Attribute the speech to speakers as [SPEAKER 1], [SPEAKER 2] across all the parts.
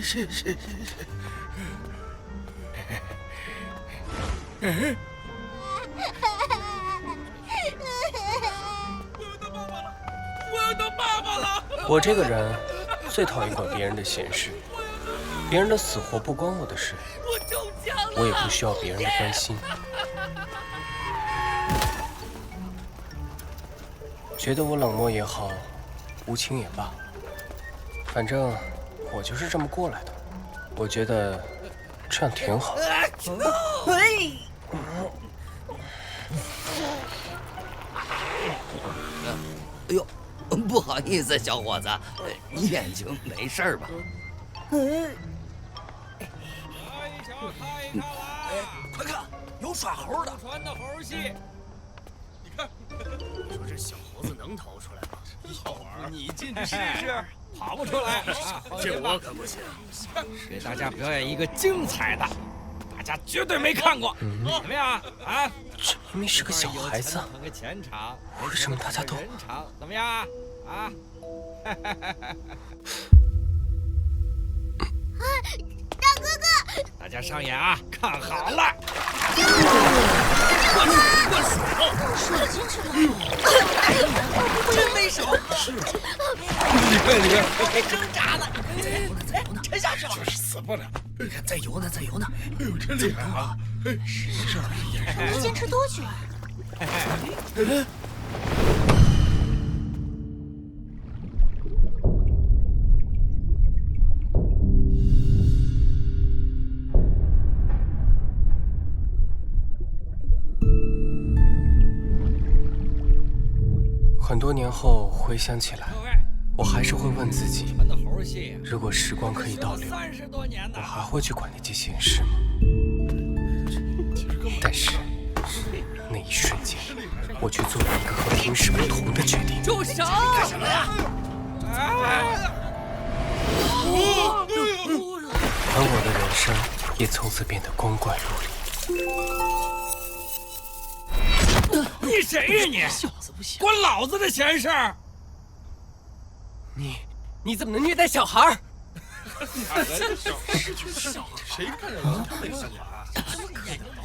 [SPEAKER 1] 谢谢。
[SPEAKER 2] 我要当爸爸了！
[SPEAKER 3] 我这个人最讨厌管别人的闲事，别人的死活不关我的事，
[SPEAKER 2] 我中奖了！
[SPEAKER 3] 我也不需要别人的关心。觉得我冷漠也好，无情也罢，反正我就是这么过来的。我觉得这样挺好。
[SPEAKER 4] 哎呦，不好意思，小伙子，你眼睛没事吧？
[SPEAKER 2] 快看，有耍猴的！传的猴戏，你看，
[SPEAKER 5] 你说这小猴子能逃出来吗？
[SPEAKER 2] 好玩，你进去试试，跑不出来。
[SPEAKER 5] 这我可不行。
[SPEAKER 2] 给大家表演一个精彩的，大家绝对没看过，怎么样啊？
[SPEAKER 3] 这明明是个小孩子，
[SPEAKER 2] 捧个前场，
[SPEAKER 3] 为什么大家都
[SPEAKER 2] 人场？怎么样啊？
[SPEAKER 6] 大哥哥，
[SPEAKER 2] 大家上眼啊，看好了！
[SPEAKER 6] 我坚持了，
[SPEAKER 4] 真没手！是，
[SPEAKER 2] 你看，
[SPEAKER 4] 别挣扎了，沉下去了，
[SPEAKER 1] 就是死不了。
[SPEAKER 4] 你看，再游呢，再游呢。
[SPEAKER 1] 哎呦，真厉害啊！
[SPEAKER 6] 能坚持多久？
[SPEAKER 3] 很多年后回想起来，我还是会问自己：如果时光可以倒流，我还会去管那件闲事吗？但是那一瞬间，我却做了一个和平时不同的决定。
[SPEAKER 2] 住手！
[SPEAKER 4] 干什么呀？
[SPEAKER 3] 而我的人生也从此变得光怪陆离。
[SPEAKER 2] 你谁呀你？
[SPEAKER 4] 小子不行，
[SPEAKER 2] 管老子的闲事儿！
[SPEAKER 3] 你怎么能虐待小孩？
[SPEAKER 1] 谁看着老太太小孩？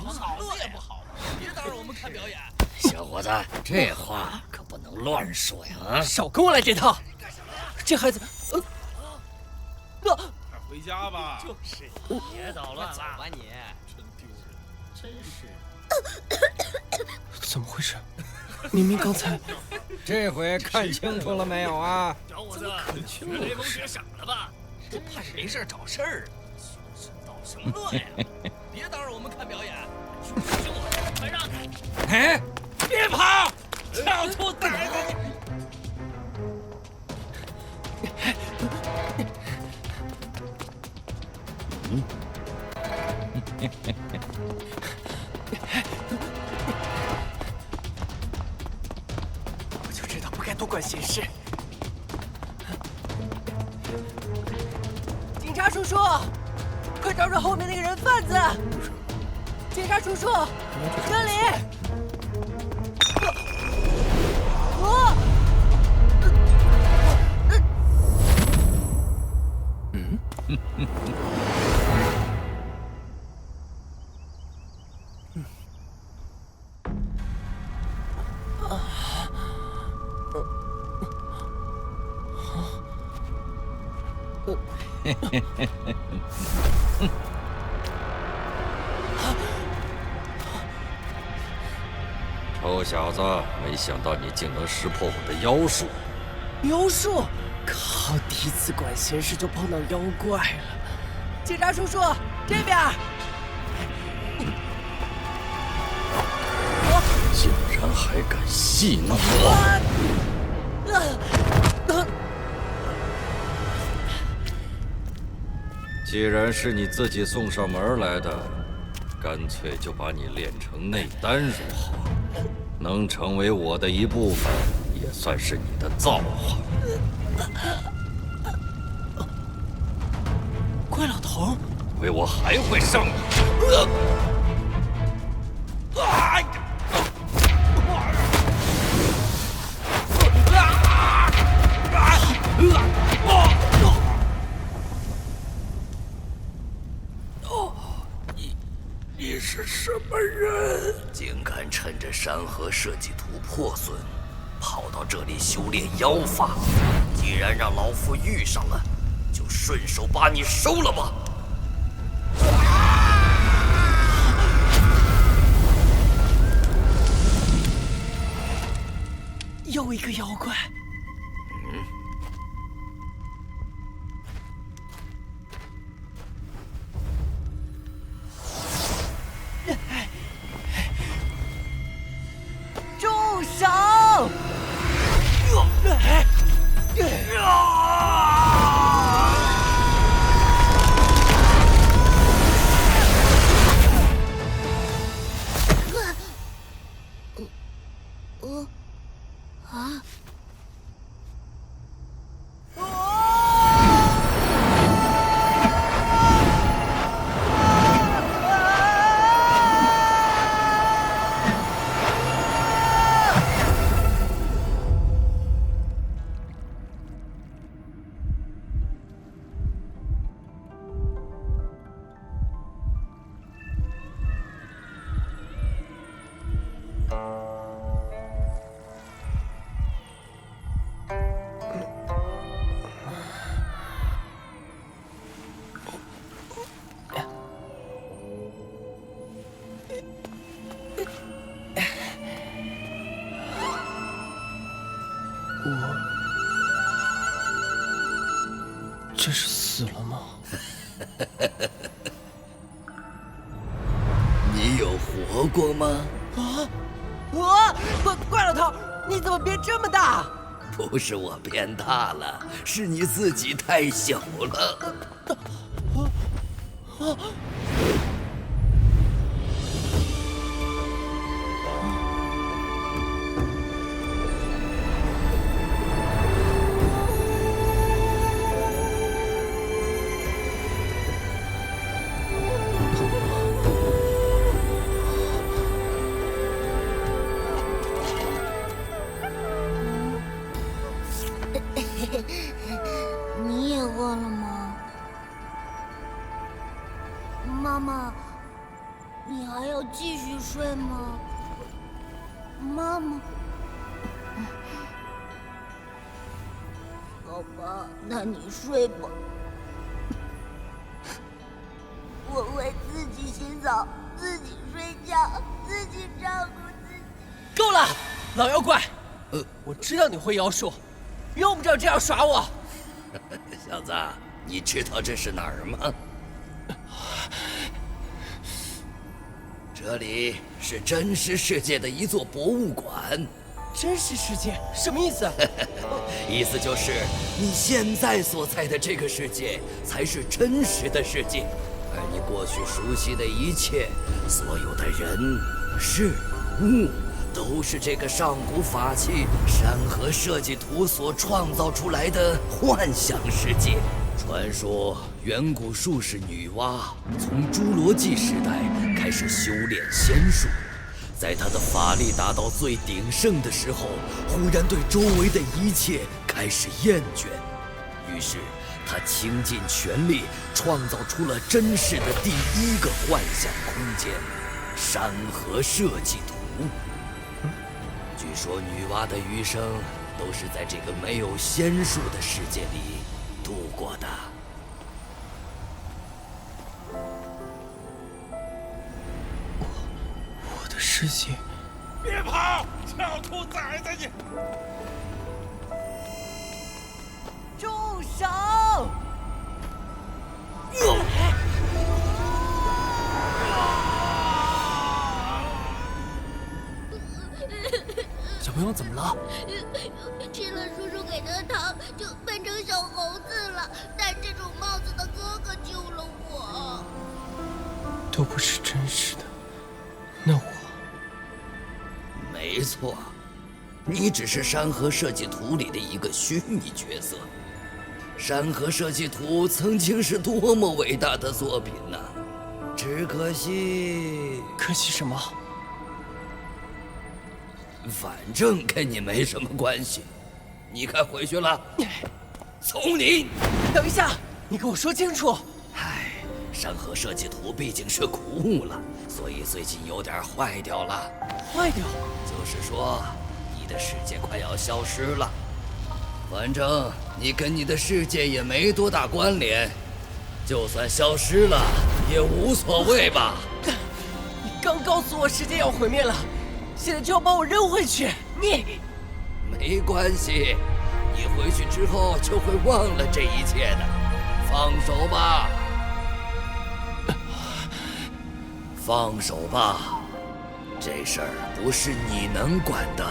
[SPEAKER 4] 脑子也不好，别打扰我们看表演。小伙子，这话可不能乱说呀！啊，
[SPEAKER 3] 少跟我来这套！这孩子，
[SPEAKER 1] 快回家吧。
[SPEAKER 5] 就是你，别捣乱了，走吧你。真是。
[SPEAKER 3] 怎么回事？明明刚才……
[SPEAKER 2] 这回看清楚了没有啊？
[SPEAKER 5] 小伙子，学雷蒙学傻了吧？
[SPEAKER 4] 这怕是没事找事儿。
[SPEAKER 5] 凶神道什么乱呀？
[SPEAKER 4] 别打扰我们看表演。
[SPEAKER 5] 凶我，快让开！
[SPEAKER 2] 哎，别跑！小兔崽子！
[SPEAKER 3] 我就知道不该多管闲事。警察叔叔，快找找后面那个人贩子！警察叔叔，这里！
[SPEAKER 7] 臭小子，没想到你竟能识破我的妖术。
[SPEAKER 3] 妖术？靠！第一次管闲事就碰到妖怪了。警察叔叔，这边！
[SPEAKER 7] 竟然还敢戏弄我！既然是你自己送上门来的，干脆就把你练成内丹如何？能成为我的一部分，也算是你的造化。
[SPEAKER 3] 怪老头，
[SPEAKER 7] 为我还会上瘾。
[SPEAKER 4] 你是什么人？竟敢趁着山河设计图破损，跑到这里修炼妖法？既然让老夫遇上了，就顺手把你收了吧！
[SPEAKER 3] 又一个妖怪。
[SPEAKER 5] 住手！
[SPEAKER 3] 这是死了吗？
[SPEAKER 4] 你有活过吗？
[SPEAKER 5] 怪老头，你怎么变这么大？
[SPEAKER 4] 不是我变大了，是你自己太小了。
[SPEAKER 6] 你也饿了吗？妈妈，你还要继续睡吗？妈妈。好吧，那你睡吧。我会自己洗澡，自己睡觉，自己照顾自己。
[SPEAKER 5] 够了，老妖怪！我知道你会妖术，用不着这样耍我。
[SPEAKER 4] 小子，你知道这是哪儿吗？这里是真实世界的一座博物馆。
[SPEAKER 5] 真实世界什么意思？
[SPEAKER 4] 意思就是你现在所在的这个世界才是真实的世界，而你过去熟悉的一切，所有的人、事、物，都是这个上古法器山河设计图所创造出来的幻想世界。传说远古术士女娲从侏罗纪时代开始修炼仙术，在她的法力达到最鼎盛的时候，忽然对周围的一切开始厌倦，于是她倾尽全力创造出了真实的第一个幻想空间——山河设计图。据说女娲的余生都是在这个没有仙术的世界里度过的。
[SPEAKER 3] 我的世界。
[SPEAKER 1] 别跑，小兔崽子你！
[SPEAKER 5] 住手！
[SPEAKER 3] 小朋友怎么了？
[SPEAKER 6] 吃了叔叔给的糖，就变成小猴子了。戴这种帽子的哥哥救了我。
[SPEAKER 3] 都不是真实的，那我……
[SPEAKER 4] 没错，你只是山河设计图里的一个虚拟角色。山河设计图曾经是多么伟大的作品呐！只可惜，
[SPEAKER 3] 可惜什么？
[SPEAKER 4] 反正跟你没什么关系。你该回去了。从你，
[SPEAKER 3] 等一下，你给我说清楚。
[SPEAKER 4] 唉，山河设计图毕竟是古物了，所以最近有点坏掉了。
[SPEAKER 3] 坏掉？
[SPEAKER 4] 就是说，你的世界快要消失了。反正你跟你的世界也没多大关联，就算消失了也无所谓吧。
[SPEAKER 3] 你刚告诉我世界要毁灭了，现在就要把我扔回去，你……
[SPEAKER 4] 没关系，你回去之后就会忘了这一切的。放手吧，放手吧，这事儿不是你能管的。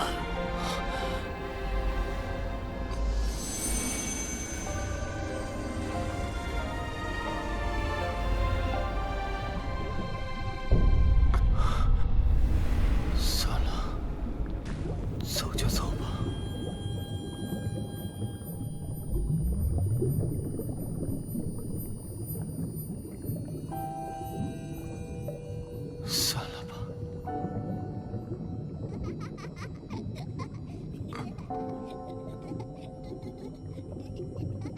[SPEAKER 3] 算了，走就走吧。算了吧。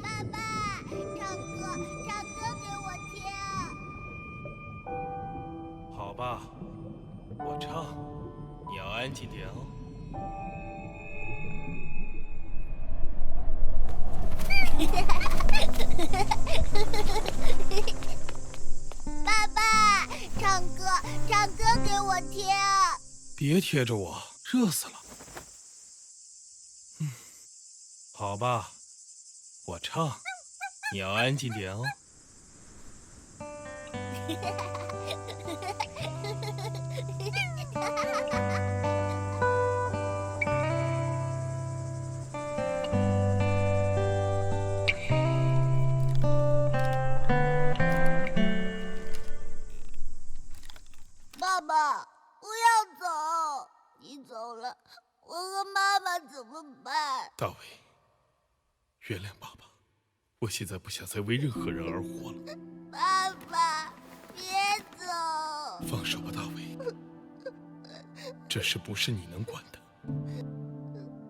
[SPEAKER 6] 爸爸，唱歌给我听。
[SPEAKER 1] 好吧，我唱，你要安静点哦。
[SPEAKER 6] 爸爸，唱歌给我听。
[SPEAKER 1] 别贴着我，热死了。好吧，我唱，你要安静点哦。
[SPEAKER 6] 爸爸，不要走！你走了，我和妈妈怎么办？
[SPEAKER 1] 大卫，原谅爸爸，我现在不想再为任何人而活了。
[SPEAKER 6] 爸爸，别走！
[SPEAKER 1] 放手吧，大卫，这事不是你能管的。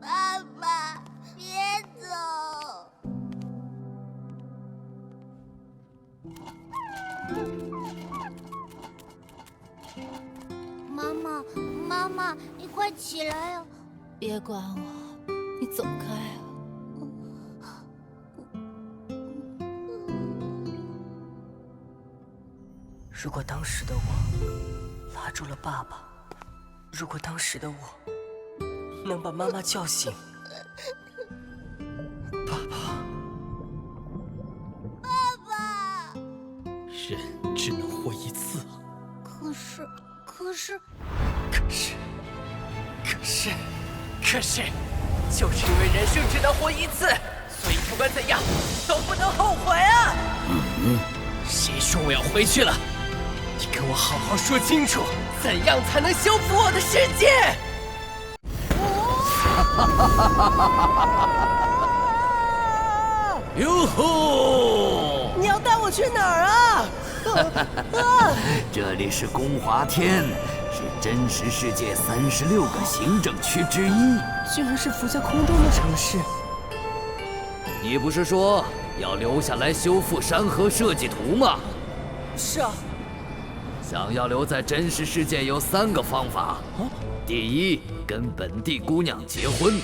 [SPEAKER 6] 爸爸，别走！妈妈，你快起来呀！
[SPEAKER 8] 别管我，你走开啊！
[SPEAKER 3] 如果当时的我拉住了爸爸，如果当时的我能把妈妈叫醒，爸
[SPEAKER 6] 爸，
[SPEAKER 1] 人只能活一次啊！
[SPEAKER 3] 可是，就是因为人生只能活一次，所以不管怎样都不能后悔啊！谁说我要回去了？你跟我好好说清楚，怎样才能修复我的世界？
[SPEAKER 4] 哟吼！
[SPEAKER 3] 你要带我去哪儿啊？
[SPEAKER 4] 这里是宫华天，是真实世界36个行政区之一。
[SPEAKER 3] 居然是浮在空中的城市。
[SPEAKER 4] 你不是说要留下来修复山河设计图吗？
[SPEAKER 3] 是啊。
[SPEAKER 4] 想要留在真实世界有3个方法。第一，跟本地姑娘结婚。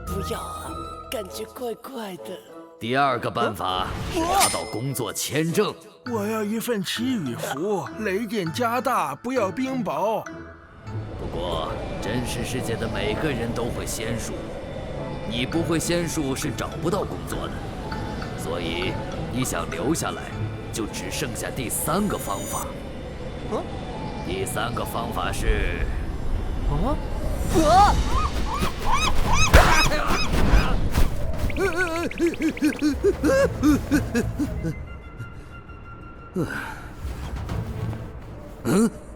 [SPEAKER 3] 不要啊，感觉怪怪的。
[SPEAKER 4] 第2个办法是拿到工作签证。
[SPEAKER 9] 我要一份祈雨服，雷电加大，不要冰雹。
[SPEAKER 4] 不过，真实世界的每个人都会仙术，你不会仙术是找不到工作的。所以，你想留下来，就只剩下第3个方法。第3个方法是……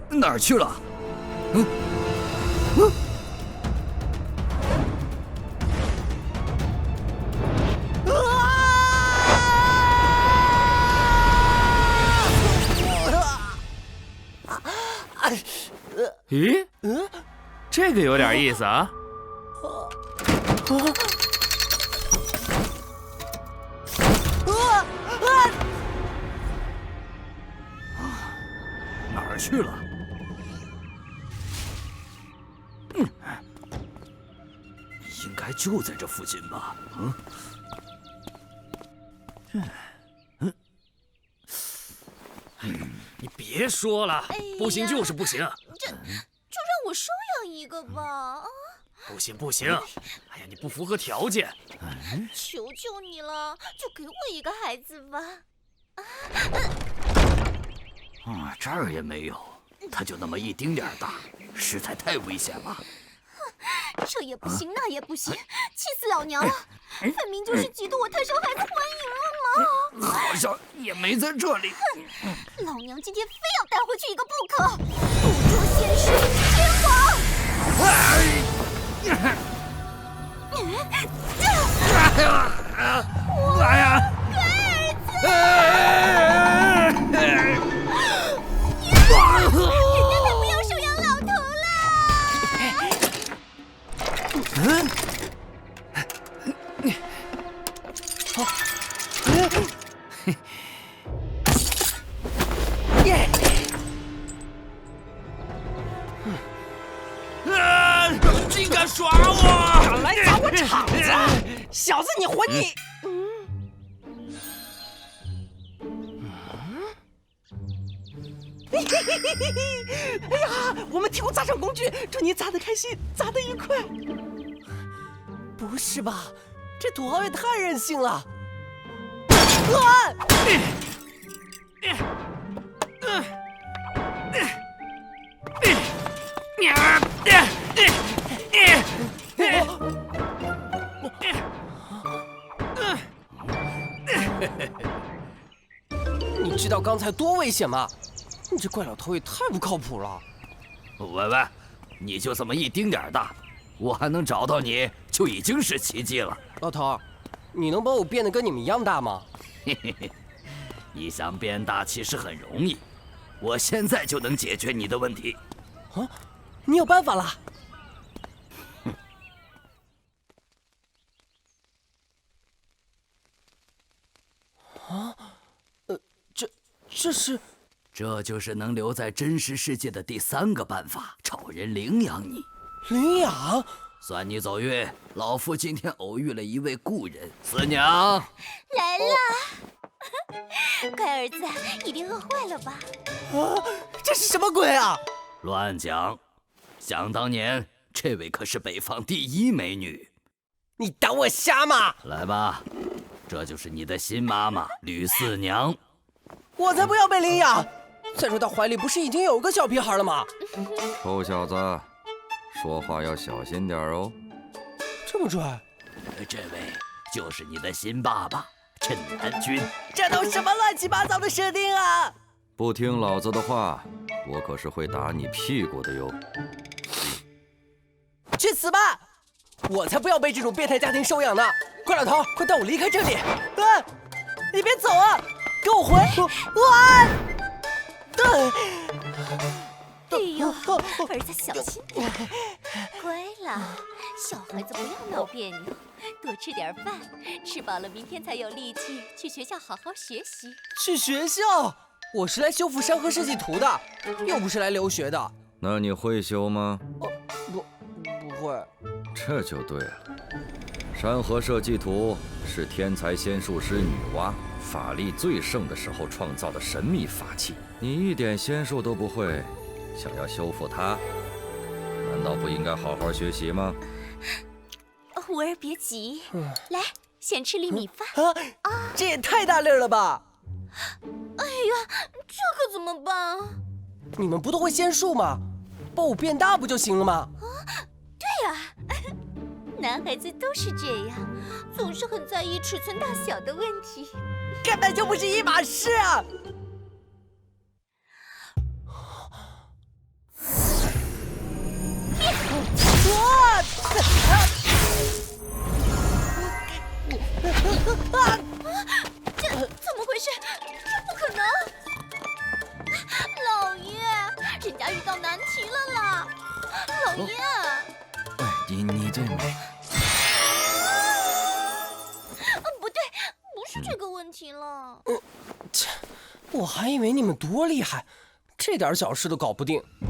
[SPEAKER 4] 哪儿去了？
[SPEAKER 5] 咦，这个有点意思啊。
[SPEAKER 4] 哪儿去了？应该就在这附近吧？
[SPEAKER 5] 你别说了，不行就是不行。
[SPEAKER 6] 就让我收养一个吧！
[SPEAKER 5] 不行不行，哎呀，你不符合条件。
[SPEAKER 6] 求求你了，就给我一个孩子吧！
[SPEAKER 4] 这儿也没有，它就那么一丁点儿大，实在太危险了。
[SPEAKER 6] 这也不行，那也不行，气死老娘了！分明就是嫉妒我太受孩子欢迎了嘛！
[SPEAKER 4] 好像也没在这里。
[SPEAKER 6] 老娘今天非要带回去一个不可！不捉仙师，天王！
[SPEAKER 4] 来呀！
[SPEAKER 6] 人家才不要收养老头
[SPEAKER 2] 竟敢耍我！
[SPEAKER 3] 敢来砸我场子！小子，你混你！哎呀，我们提供砸场工具，祝你砸得开心，砸得愉快。不是吧？这土豪也太任性了！你知道刚才多危险吗？你这怪老头也太不靠谱了。
[SPEAKER 4] 喂，你就这么一丁点儿大，我还能找到你，就已经是奇迹了。
[SPEAKER 3] 老头，你能帮我变得跟你们一样大吗？
[SPEAKER 4] 嘿嘿嘿，你想变大其实很容易，我现在就能解决你的问题。
[SPEAKER 3] 啊，你有办法了？啊，
[SPEAKER 4] 这就是能留在真实世界的第3个办法，找人领养你。
[SPEAKER 3] 领养？
[SPEAKER 4] 算你走运，老夫今天偶遇了一位故人，四娘。
[SPEAKER 6] 来了，乖儿子，一定饿坏了吧？
[SPEAKER 3] 啊，这是什么鬼啊？
[SPEAKER 4] 乱讲！想当年，这位可是北方第1美女。
[SPEAKER 3] 你当我瞎吗？
[SPEAKER 4] 来吧，这就是你的新妈妈吕四娘。
[SPEAKER 3] 我才不要被领养！再说他怀里不是已经有个小屁孩了吗？
[SPEAKER 7] 臭小子，说话要小心点哦。
[SPEAKER 3] 这么拽？
[SPEAKER 4] 这位就是你的新爸爸陈南君。
[SPEAKER 3] 这都什么乱七八糟的设定啊！
[SPEAKER 7] 不听老子的话，我可是会打你屁股的哟。
[SPEAKER 3] 去死吧！我才不要被这种变态家庭收养呢！快老头，快带我离开这里！啊！你别走啊！跟我回！
[SPEAKER 6] 哎呦，儿子小心点，乖了，小孩子不要闹别扭，多吃点饭，吃饱了明天才有力气去学校好好学习。
[SPEAKER 3] 去学校？我是来修复山河世纪图的，又不是来留学的。
[SPEAKER 7] 那你会修吗？
[SPEAKER 3] 不会。
[SPEAKER 7] 这就对了。山河社稷图是天才仙术师女娲法力最盛的时候创造的神秘法器，你一点仙术都不会，想要修复它，难道不应该好好学习吗？
[SPEAKER 6] 吾儿别急，来，先吃粒米饭。
[SPEAKER 3] 这也太大粒了吧！
[SPEAKER 6] 哎呀，这可怎么办？
[SPEAKER 3] 你们不都会仙术吗？帮我变大不就行了吗？
[SPEAKER 6] 对呀，男孩子都是这样，总是很在意尺寸大小的问题，
[SPEAKER 3] 根本就不是一码事啊！
[SPEAKER 6] 这怎么回事？这不可能！老爷，人家遇到难讨厌！
[SPEAKER 7] 哎，你最美。
[SPEAKER 6] 不对，不是这个问题了。
[SPEAKER 3] 切，我还以为你们多厉害，这点小事都搞不定。
[SPEAKER 7] 你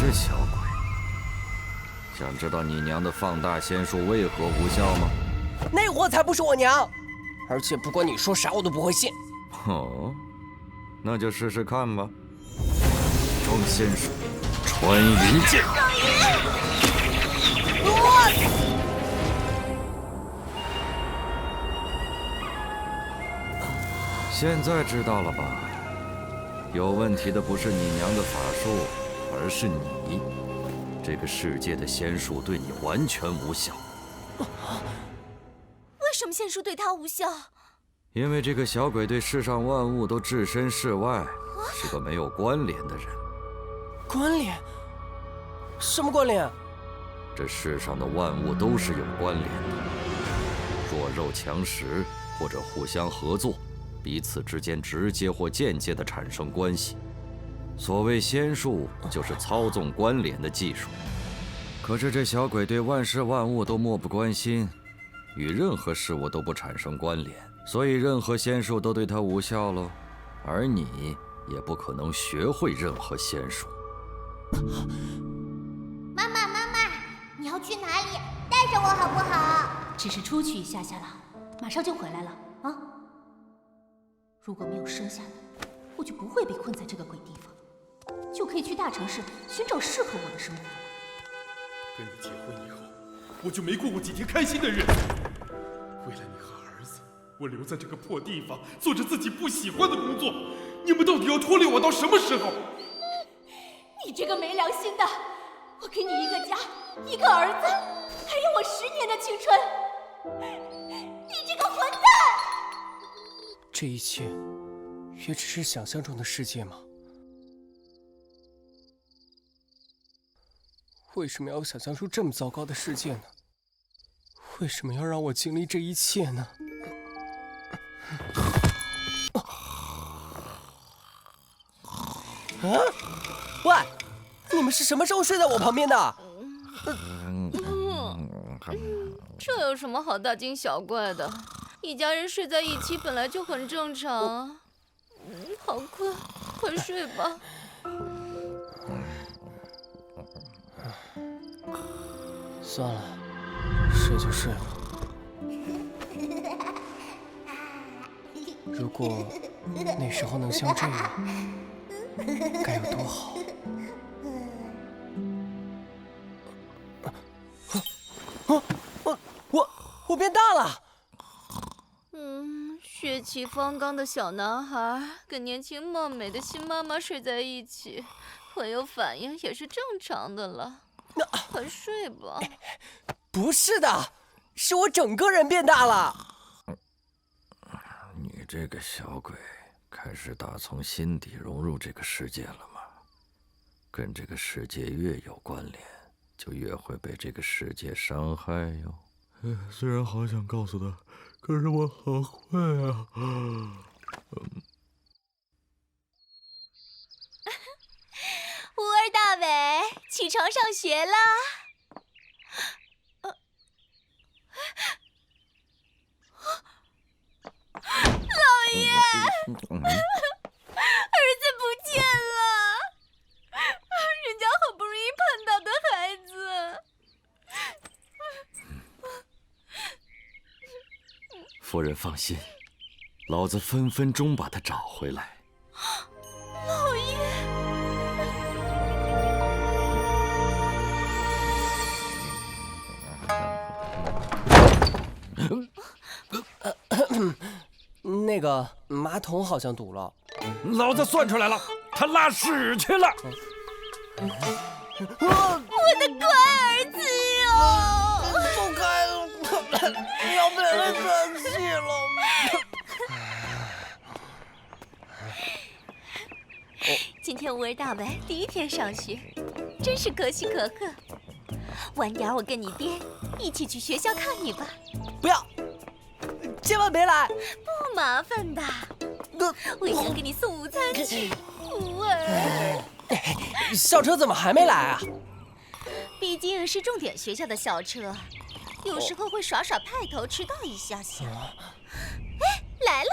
[SPEAKER 7] 这小鬼，想知道你娘的放大仙术为何无效吗？
[SPEAKER 3] 那货才不是我娘，而且不管你说啥，我都不会信。
[SPEAKER 7] 哦，那就试试看吧。装仙术，穿云箭。现在知道了吧？有问题的不是你娘的法术，而是你。这个世界的仙术对你完全无效。
[SPEAKER 6] 为什么仙术对他无效？
[SPEAKER 7] 因为这个小鬼对世上万物都置身事外，是个没有关联的人。
[SPEAKER 3] 关联？什么关联？
[SPEAKER 7] 这世上的万物都是有关联的，弱肉强食，或者互相合作，彼此之间直接或间接地产生关系。所谓仙术，就是操纵关联的技术。可是这小鬼对万事万物都漠不关心，与任何事物都不产生关联，所以任何仙术都对他无效了。而你也不可能学会任何仙术。
[SPEAKER 10] 妈妈，你要去哪里？带上我好不好？
[SPEAKER 8] 只是出去一下下了，马上就回来了啊！如果没有生下来，我就不会被困在这个鬼地方，就可以去大城市寻找适合我的生活。
[SPEAKER 1] 跟你结婚以后，我就没过过几天开心的日子。为了你和儿子，我留在这个破地方，做着自己不喜欢的工作。你们到底要拖累我到什么时候？
[SPEAKER 8] 你这个没良心的！我给你一个家，一个儿子，还有我10年的青春。你这个混蛋！
[SPEAKER 3] 这一切也只是想象中的世界吗？为什么要想象出这么糟糕的世界呢？为什么要让我经历这一切呢？啊！喂，你们是什么时候睡在我旁边的？
[SPEAKER 6] 这有什么好大惊小怪的？一家人睡在一起本来就很正常。好困，快睡吧。
[SPEAKER 3] 算了，睡就睡了。如果那时候能像这样，该有多好！我变大了。
[SPEAKER 6] 血气方刚的小男孩跟年轻貌美的新妈妈睡在一起，会有反应也是正常的了。快睡吧。
[SPEAKER 3] 不是的，是我整个人变大了。
[SPEAKER 7] 你这个小鬼，开始打从心底融入这个世界了吗？跟这个世界越有关联，就越会被这个世界伤害哟。虽然好想告诉他，可是我好困啊。
[SPEAKER 6] 乌儿大伟，起床上学啦！老爷，儿子不见了，人家好不容易盼到的孩子。
[SPEAKER 7] 夫人放心，老子分分钟把他找回来。
[SPEAKER 6] 老爷。
[SPEAKER 3] 那个马桶好像堵了，
[SPEAKER 2] 老子算出来了，他拉屎去了。
[SPEAKER 6] 我的乖儿子哟！
[SPEAKER 3] 走开了，要被人生气了。
[SPEAKER 6] 今天乌儿大伟第一天上学，真是可喜可贺。晚点我跟你爹一起去学校看你吧。
[SPEAKER 3] 不要，千万别来，
[SPEAKER 6] 不麻烦的。我已经给你送午餐去，乌儿。
[SPEAKER 3] 校车怎么还没来啊？
[SPEAKER 6] 毕竟是重点学校的校车，有时候会耍耍派头，迟到一下下。哎，来了！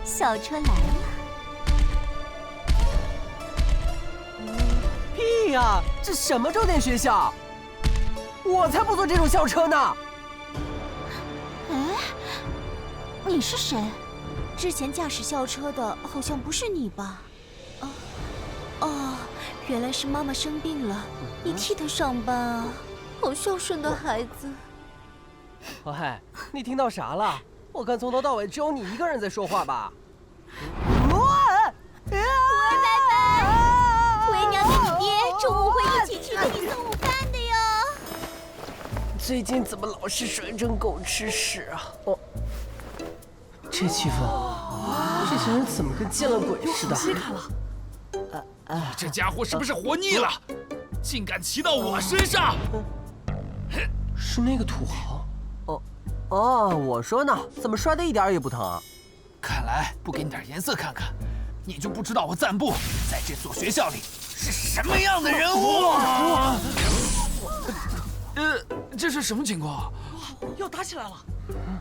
[SPEAKER 6] 校车来了。
[SPEAKER 3] 屁呀！这什么重点学校？我才不坐这种校车呢！
[SPEAKER 6] 哎，你是谁？之前驾驶校车的好像不是你吧？哦，原来是妈妈生病了，你替她上班啊！好孝顺的孩子。
[SPEAKER 3] 喂，你听到啥了？我看从头到尾只有你一个人在说话吧？
[SPEAKER 6] 喂，拜拜！为娘跟你爹中午会一起去给你送午饭的哟。
[SPEAKER 3] 最近怎么老是水蒸狗吃屎啊？哦，这气氛，这些人怎么跟见了鬼似的？
[SPEAKER 2] 你这家伙是不是活腻了？竟敢骑到我身上！
[SPEAKER 3] 是那个土豪。哦，我说呢，怎么摔得一点也不疼啊？
[SPEAKER 2] 看来不给你点颜色看看，你就不知道我赞布在这所学校里是什么样的人物。这是什么情况？
[SPEAKER 3] 要打起来了！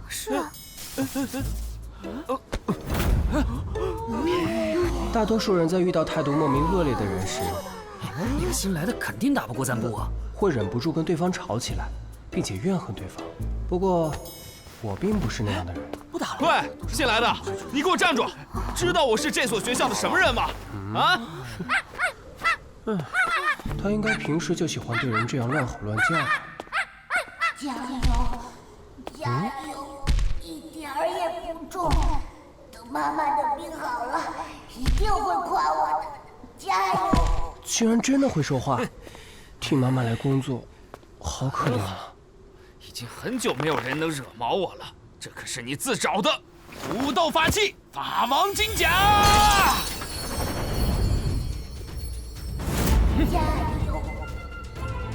[SPEAKER 6] 是啊。
[SPEAKER 3] 大多数人在遇到态度莫名恶劣的人时，
[SPEAKER 4] 那个新来的肯定打不过赞布啊，
[SPEAKER 3] 会忍不住跟对方吵起来，并且怨恨对方。不过，我并不是那样的人。
[SPEAKER 4] 不打了。
[SPEAKER 2] 喂，新来的，你给我站住！知道我是这所学校的什么人吗？啊？
[SPEAKER 3] 他应该平时就喜欢对人这样乱吼乱叫。
[SPEAKER 10] 加油，加油，一点儿也不重。等妈妈的病好了，一定会夸我的。加油！
[SPEAKER 3] 居然真的会说话，替妈妈来工作，好可怜啊！
[SPEAKER 2] 已经很久没有人能惹毛我了，这可是你自找的！武斗法器，法王金甲！
[SPEAKER 10] 加油！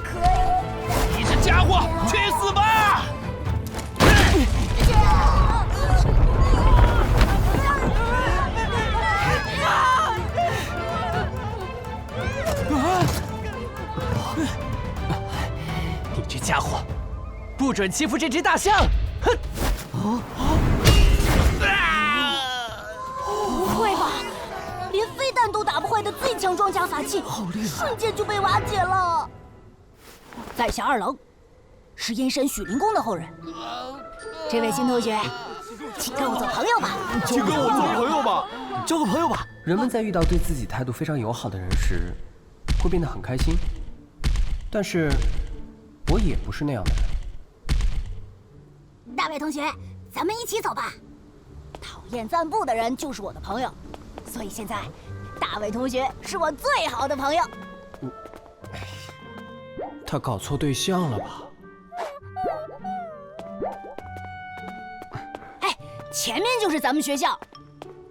[SPEAKER 10] 可以！
[SPEAKER 2] 你这家伙，去死吧！
[SPEAKER 3] 你这家伙，不准欺负这只大象！哼！
[SPEAKER 8] 不会吧？连飞弹都打不坏的最强装甲法器，瞬间就被瓦解了。在下二郎，是燕山许灵公的后人。这位新同学，请跟我做朋友吧。
[SPEAKER 2] 请跟我做朋友吧，
[SPEAKER 3] 交个朋友吧。人们在遇到对自己态度非常友好的人时，会变得很开心。但是，我也不是那样的人。
[SPEAKER 8] 大卫同学，咱们一起走吧。讨厌赞布的人就是我的朋友，所以现在，大卫同学是我最好的朋友。
[SPEAKER 3] 他搞错对象了吧？
[SPEAKER 8] 哎，前面就是咱们学校，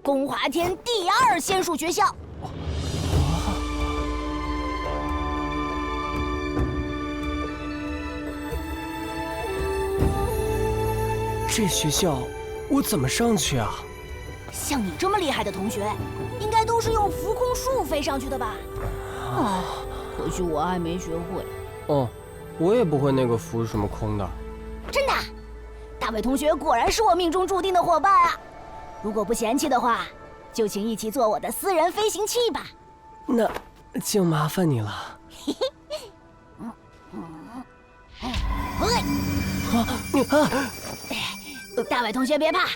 [SPEAKER 8] 宫华天第2仙术学校。
[SPEAKER 3] 这学校我怎么上去啊？
[SPEAKER 8] 像你这么厉害的同学，应该都是用浮空术飞上去的吧？哎，可惜我还没学会。
[SPEAKER 3] 哦，我也不会那个浮什么空的。
[SPEAKER 8] 真的，大卫同学果然是我命中注定的伙伴啊！如果不嫌弃的话，就请一起做我的私人飞行器吧。
[SPEAKER 3] 那就麻烦你了。
[SPEAKER 8] 大伟同学别怕，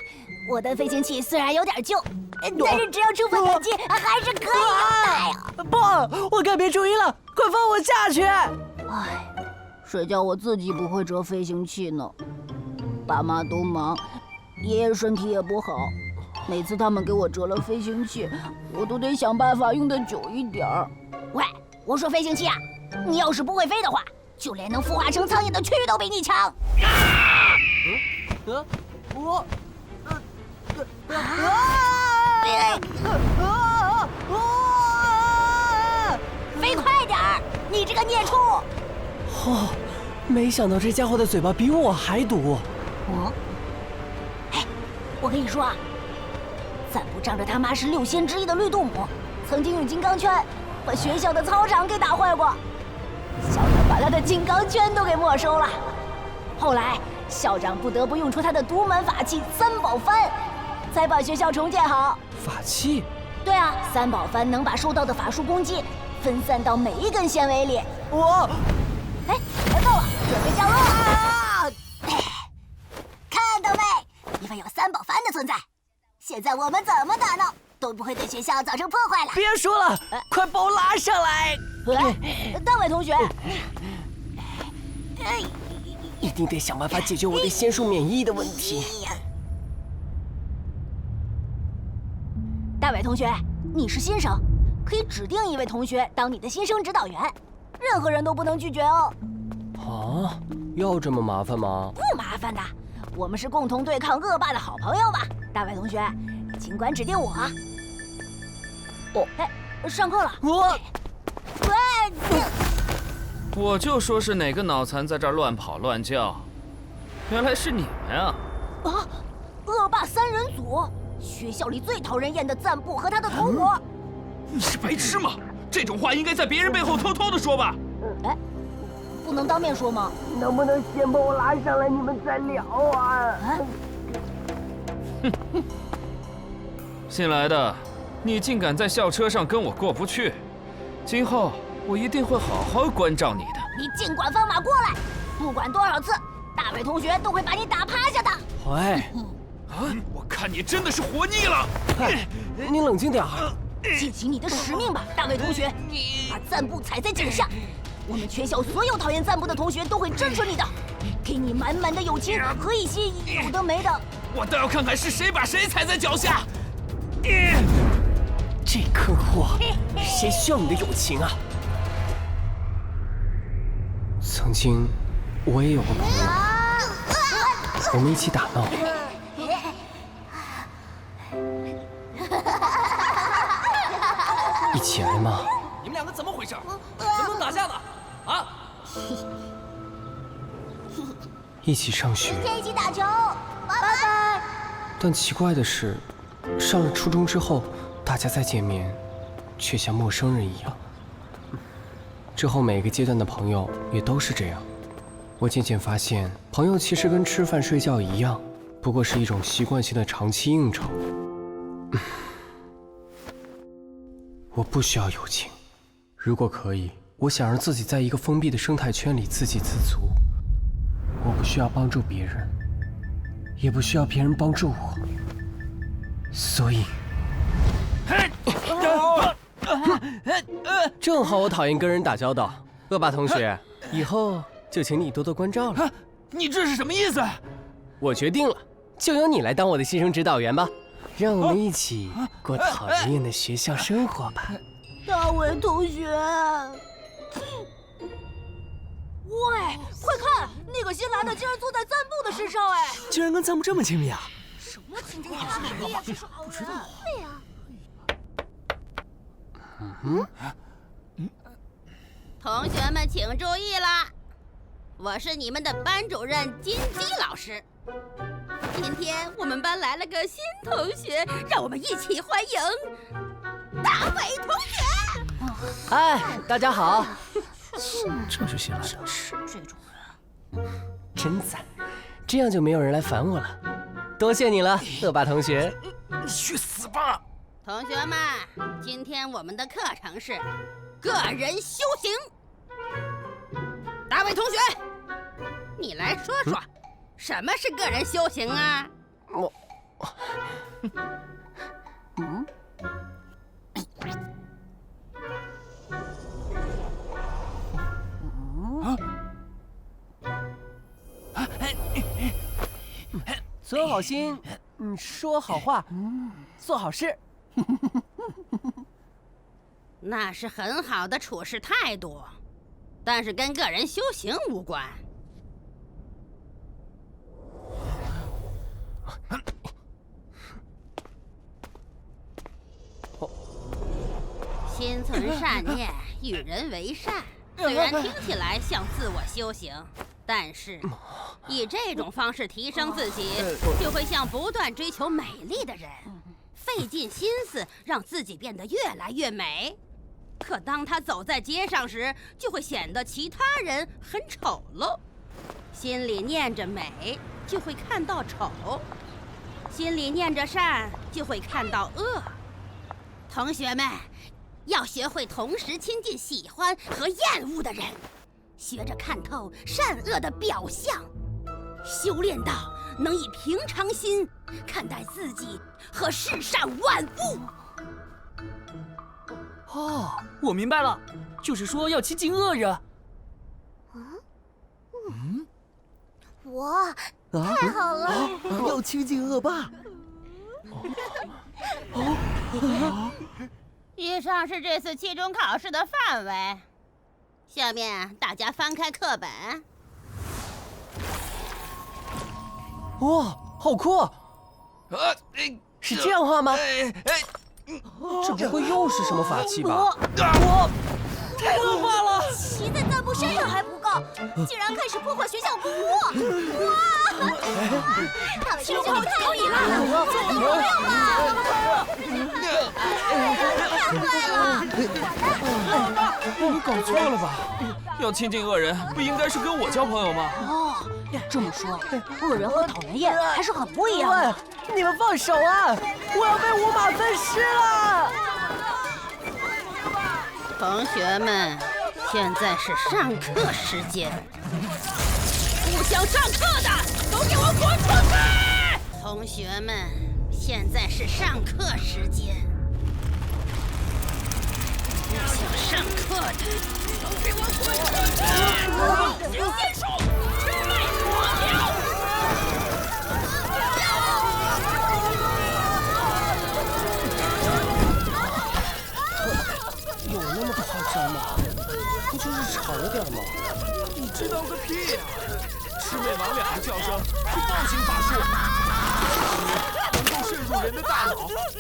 [SPEAKER 8] 我的飞行器虽然有点旧，但是只要充分感激，还是可以用的呀。
[SPEAKER 3] 不，我改变主意了，快放我下去！
[SPEAKER 8] 哎，谁叫我自己不会折飞行器呢？爸妈都忙，爷爷身体也不好，每次他们给我折了飞行器，我都得想办法用得久一点儿。喂，
[SPEAKER 10] 我说飞行器啊，你要是不会飞的话，就连能孵化成苍蝇的蛆都比你强。飞快点儿，你这个孽畜！
[SPEAKER 3] 哦，没想到这家伙的嘴巴比我还毒。
[SPEAKER 10] 哎，我跟你说啊，赞布仗着他妈是6仙之一的绿度母，曾经用金刚圈把学校的操场给打坏过，校长把他的金刚圈都给没收了。后来校长不得不用出他的独门法器三宝幡，才把学校重建好。
[SPEAKER 3] 法器？
[SPEAKER 10] 对啊，三宝幡能把受到的法术攻击分散到每一根纤维里。哎，别动了，准备降落啊！看到没？因为有三宝幡的存在，现在我们怎么打闹都不会对学校造成破坏了。
[SPEAKER 3] 别说了，快把我拉上来！
[SPEAKER 10] 大伟同学，
[SPEAKER 3] 一定得想办法解决我对仙术免疫的问题。
[SPEAKER 10] 大伟同学，你是新生，可以指定一位同学当你的新生指导员，任何人都不能拒绝哦。
[SPEAKER 3] 啊，要这么麻烦吗？
[SPEAKER 10] 不麻烦的，我们是共同对抗恶霸的好朋友嘛。大伟同学，尽管指定我。哎，上课了。
[SPEAKER 2] 我就说是哪个脑残在这儿乱跑乱叫，原来是你们啊！
[SPEAKER 10] 啊，恶霸3人组，学校里最讨人厌的赞布和他的同伙。
[SPEAKER 2] 你是白痴吗？这种话应该在别人背后偷偷的说吧？
[SPEAKER 10] 哎，不能当面说吗？
[SPEAKER 3] 能不能先把我拉上来，你们再聊啊？
[SPEAKER 2] 哼！新来的，你竟敢在校车上跟我过不去，今后我一定会好好关照你的。
[SPEAKER 10] 你尽管放马过来，不管多少次，大伟同学都会把你打趴下的。
[SPEAKER 3] 喂，
[SPEAKER 2] 我看你真的是活腻了。
[SPEAKER 3] 你冷静点儿。
[SPEAKER 10] 尽起你的使命吧，大伟同学，把赞布踩在脚下。我们全校所有讨厌赞布的同学都会支持你的，给你满满的友情和一些有的没的。
[SPEAKER 2] 我倒要看看是谁把谁踩在脚下。
[SPEAKER 3] 这坑货，谁需要你的友情啊？曾经，我也有个朋友，我们一起打闹。一起挨骂。
[SPEAKER 5] 你们两个怎么回事？怎么能打架呢？啊！
[SPEAKER 3] 一起上学。
[SPEAKER 10] 明天一起打球，拜拜。
[SPEAKER 3] 但奇怪的是，上了初中之后，大家再见面，却像陌生人一样。之后每个阶段的朋友也都是这样。我渐渐发现，朋友其实跟吃饭睡觉一样，不过是一种习惯性的长期应酬。我不需要友情，如果可以，我想让自己在一个封闭的生态圈里自给自足。我不需要帮助别人，也不需要别人帮助我，所以，正好我讨厌跟人打交道。恶霸同学，以后就请你多多关照了。
[SPEAKER 2] 你这是什么意思？
[SPEAKER 3] 我决定了，就由你来当我的新生指导员吧。让我们一起过讨人厌的学校生活吧。
[SPEAKER 10] 大伟同学，喂，快看，那个新来的竟然坐在赞布的身上，哎，
[SPEAKER 3] 居然跟赞布这么亲密啊！
[SPEAKER 10] 什么亲密啊？不知道。对呀。
[SPEAKER 11] 同学们请注意啦，我是你们的班主任金鸡老师。今天我们班来了个新同学，让我们一起欢迎大伟同学。
[SPEAKER 3] 哎，大家好。
[SPEAKER 2] 这是新来的，
[SPEAKER 10] 是这种人，
[SPEAKER 3] 真赞，这样就没有人来烦我了。多谢你了，恶霸同学。
[SPEAKER 2] 你去死吧！
[SPEAKER 11] 同学们，今天我们的课程是个人修行。大伟同学，你来说说。什么是个人修行啊？
[SPEAKER 3] 存好心，说好话，做好事。
[SPEAKER 11] 那是很好的处事态度，但是跟个人修行无关。心存善念，与人为善，虽然听起来像自我修行，但是以这种方式提升自己，就会像不断追求美丽的人，费尽心思让自己变得越来越美。可当他走在街上时，就会显得其他人很丑陋。心里念着美，就会看到丑；心里念着善，就会看到恶。同学们，要学会同时亲近喜欢和厌恶的人，学着看透善恶的表象，修炼到能以平常心看待自己和世上万物。
[SPEAKER 3] 哦，我明白了，就是说要亲近恶人。
[SPEAKER 6] 哇，太好了！
[SPEAKER 12] 要亲近恶霸。
[SPEAKER 11] 以上是这次期中考试的范围。下面大家翻开课本。
[SPEAKER 3] 哇，好酷！是这样画吗？这不会又是什么法器吧？我太恶霸了！
[SPEAKER 6] 骑在赞布身上还不够，竟然开始破坏学校公物！哇！他们听着好可以了，这都不要吧？太坏了！
[SPEAKER 2] 你搞错了吧？要亲近恶人，不应该是跟我交朋友吗？
[SPEAKER 10] 哦，这么说，恶人和讨人厌还是很不一样的。
[SPEAKER 3] 你们放手啊！我要被五马分尸了！
[SPEAKER 11] 同学们，现在是上课时间，不想上课的都给我滚出去！同学们，现在是上课时间，不想上课的都给我滚出去！行仙术，魑魅魍魉！
[SPEAKER 3] 有那么夸张吗？不就是吵了点吗？
[SPEAKER 2] 你知道个屁呀！魑魅魍魉的叫声是暴行法术，能够渗入人的大脑，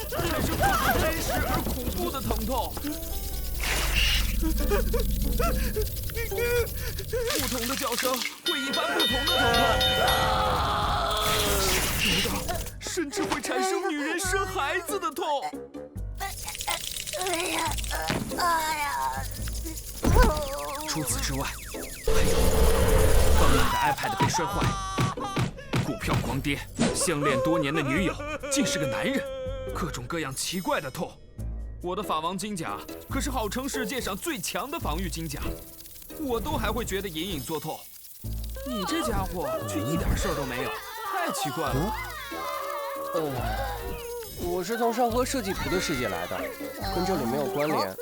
[SPEAKER 2] 产生各种真实而恐怖的疼痛。不同的叫声会引发不同的疼痛，有的甚至会产生女人生孩子的痛。除此之外，还有刚买的 iPad 被摔坏，股票狂跌，相恋多年的女友竟是个男人，各种各样奇怪的痛。我的法王金甲可是号称世界上最强的防御金甲，我都还会觉得隐隐作痛，你这家伙却一点事儿都没有，太奇怪了。
[SPEAKER 3] 我是从上合设计图的世界来的，跟这里没有关联，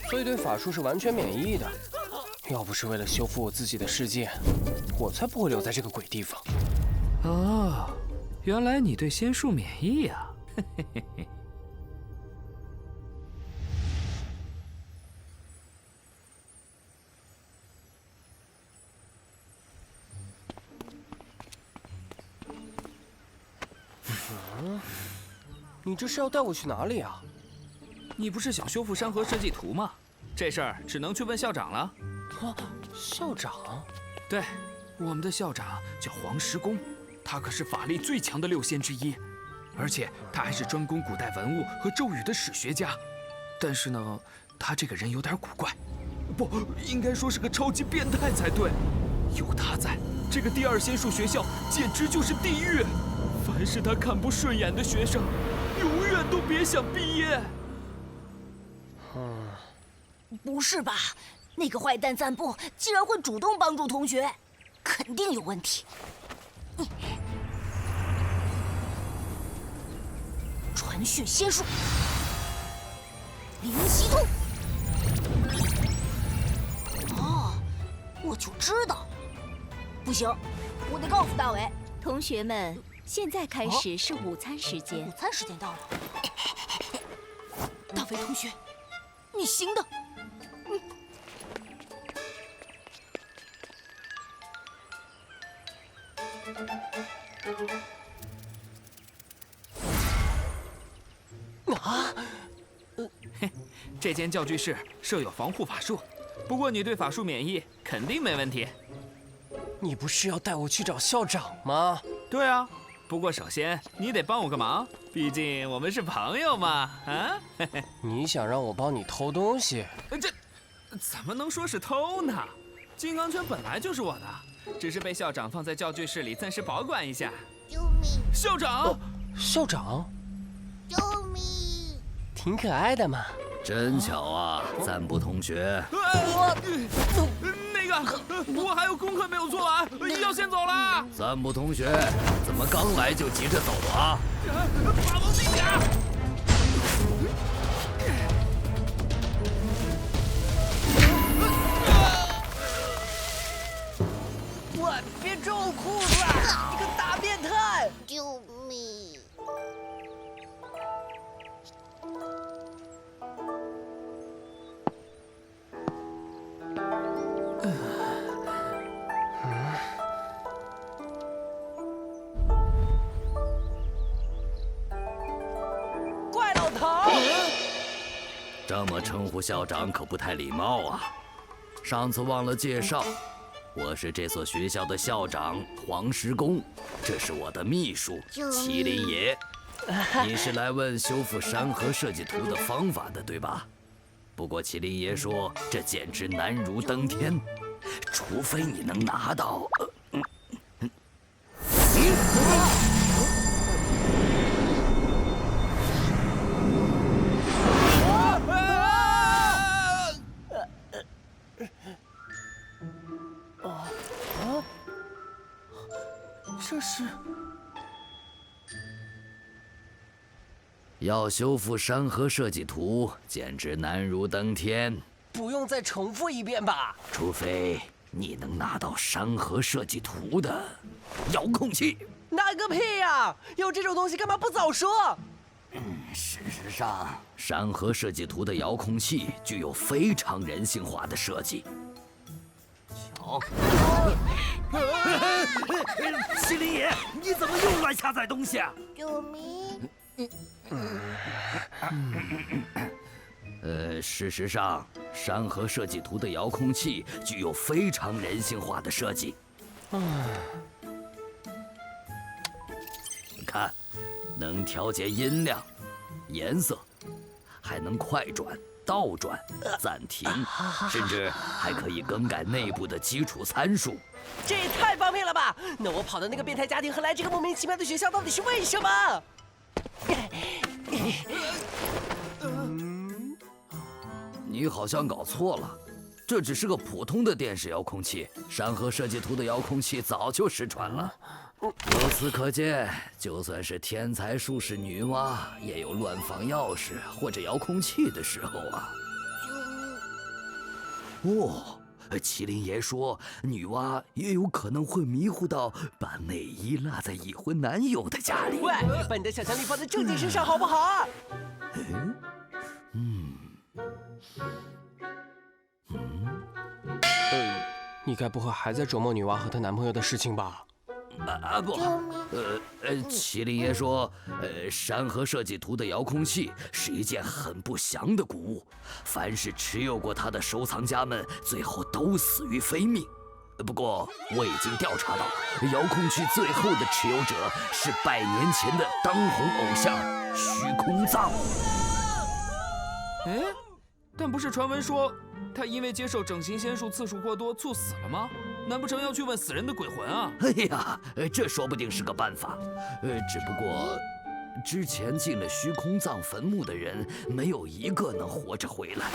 [SPEAKER 3] 所以对法术是完全免疫的。要不是为了修复我自己的世界，我才不会留在这个鬼地方。
[SPEAKER 2] 哦，原来你对仙术免疫呀！嘿嘿嘿嘿。
[SPEAKER 3] 你这是要带我去哪里啊？
[SPEAKER 2] 你不是想修复山河设计图吗？这事儿只能去问校长了。
[SPEAKER 3] 啊，校长？
[SPEAKER 2] 对，我们的校长叫黄石公，他可是法力最强的6仙之一，而且他还是专攻古代文物和咒语的史学家。但是呢，他这个人有点古怪，不应该说是个超级变态才对。有他在，这个第2仙术学校简直就是地狱。凡是他看不顺眼的学生，永远都别想毕业。
[SPEAKER 10] 不是吧？那个坏蛋赞布竟然会主动帮助同学，肯定有问题。传讯仙术，灵犀通。哦，我就知道。不行，我得告诉大伟。
[SPEAKER 6] 同学们，现在开始是午餐时间。
[SPEAKER 10] 午餐时间到了。大伟同学，
[SPEAKER 8] 你行的。
[SPEAKER 2] 这间教具室设有防护法术，不过你对法术免疫，肯定没问题。
[SPEAKER 3] 你不是要带我去找校长吗？
[SPEAKER 2] 对啊，不过首先你得帮我个忙，毕竟我们是朋友嘛，啊？
[SPEAKER 3] 你想让我帮你偷东西？
[SPEAKER 2] 这怎么能说是偷呢？金刚圈本来就是我的，只是被校长放在教具室里暂时保管一下。
[SPEAKER 6] 救命！
[SPEAKER 2] 校长，
[SPEAKER 3] 校长，
[SPEAKER 6] 救命！
[SPEAKER 3] 挺可爱的嘛。
[SPEAKER 7] 真巧啊，赞布同学。
[SPEAKER 2] 那个，我还有功课没有做完，要先走了。
[SPEAKER 7] 赞布同学，怎么刚来就急着走啊？
[SPEAKER 2] 把东西点。
[SPEAKER 3] 喂，别抓我裤子！你个大变态！
[SPEAKER 6] 救命！
[SPEAKER 3] 怪老头！
[SPEAKER 7] 这么称呼校长可不太礼貌啊。上次忘了介绍，我是这所学校的校长黄石公，这是我的秘书麒麟爷。你是来问修复山河设计图的方法的，对吧？不过麒麟爷说这简直难如登天，除非你能拿到。
[SPEAKER 3] 这是
[SPEAKER 7] 要修复山河设计图，简直难如登天。
[SPEAKER 3] 不用再重复一遍吧？
[SPEAKER 7] 除非你能拿到山河设计图的遥控器。
[SPEAKER 3] 拿个屁呀！有这种东西干嘛不早说？
[SPEAKER 7] 事实上，山河设计图的遥控器具有非常人性化的设计。瞧，麒麟爷，你怎么又乱下载东西啊？
[SPEAKER 6] 救命！
[SPEAKER 7] 事实上，山河设计图的遥控器具有非常人性化的设计。看，能调节音量、颜色，还能快转、倒转、暂停，甚至还可以更改内部的基础参数。
[SPEAKER 3] 这也太方便了吧！那我跑到那个变态家庭和来这个莫名其妙的学校，到底是为什么？
[SPEAKER 7] 你好像搞错了，这只是个普通的电视遥控器，山河设计图的遥控器早就失传了。由此可见，就算是天才术士女娲，也有乱放钥匙或者遥控器的时候啊。哦，麒麟爷说，女娲也有可能会迷糊到把内衣落在已婚男友的家里。
[SPEAKER 3] 喂，把你的想象力放在正经身上好不好啊？你该不会还在琢磨女娲和她男朋友的事情吧？
[SPEAKER 7] 不，麒麟爷说，山河设计图的遥控器是一件很不祥的古物，凡是持有过它的收藏家们，最后都死于非命。不过我已经调查到，遥控器最后的持有者是100年前的当红偶像虚空藏。
[SPEAKER 2] 哎，但不是传闻说他因为接受整形仙术次数过多猝死了吗？难不成要去问死人的鬼魂啊？
[SPEAKER 7] 哎呀，这说不定是个办法。只不过之前进了虚空藏坟墓的人，没有一个能活着回来。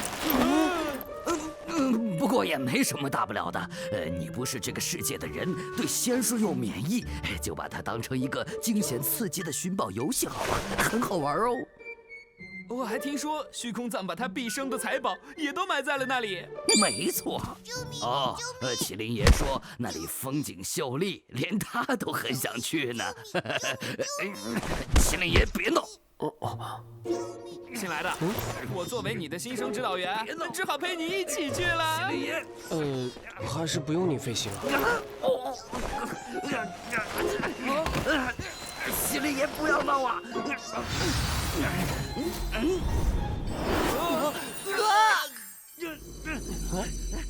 [SPEAKER 7] 不过也没什么大不了的。你不是这个世界的人，对仙术又免疫，就把它当成一个惊险刺激的寻宝游戏好了，很好玩哦。
[SPEAKER 2] 我还听说虚空藏把他毕生的财宝也都埋在了那里。
[SPEAKER 7] 没错。哦，麒麟爷说那里风景秀丽，连他都很想去呢。麒麟爷别闹，
[SPEAKER 2] 新来的，我作为你的新生指导员，只好陪你一起去了。
[SPEAKER 12] 还是不用你飞行了。
[SPEAKER 4] 麒麟爷，不要闹啊！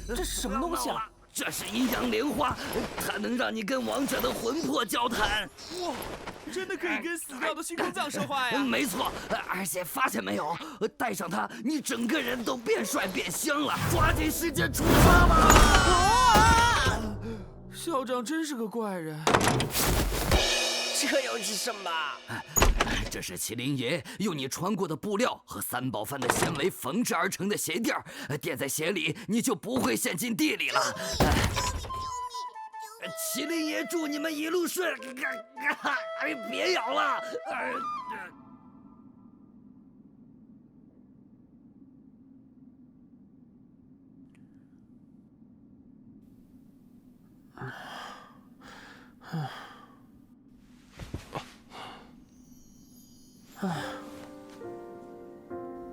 [SPEAKER 12] 这是什么东西啊？
[SPEAKER 4] 这是阴阳莲花，它能让你跟王者的魂魄交谈。
[SPEAKER 2] 哇，真的可以跟死掉的虚空藏说话呀！
[SPEAKER 4] 没错，而且发现没有，带上它，你整个人都变帅变香了。抓紧时间出发吧！
[SPEAKER 2] 校长真是个怪人。
[SPEAKER 12] 这又是什么？
[SPEAKER 4] 这是麒麟爷用你穿过的布料和三宝饭的纤维缝制而成的鞋垫，垫在鞋里，你就不会陷进地里了。麒麟爷祝你们一路顺，别咬了。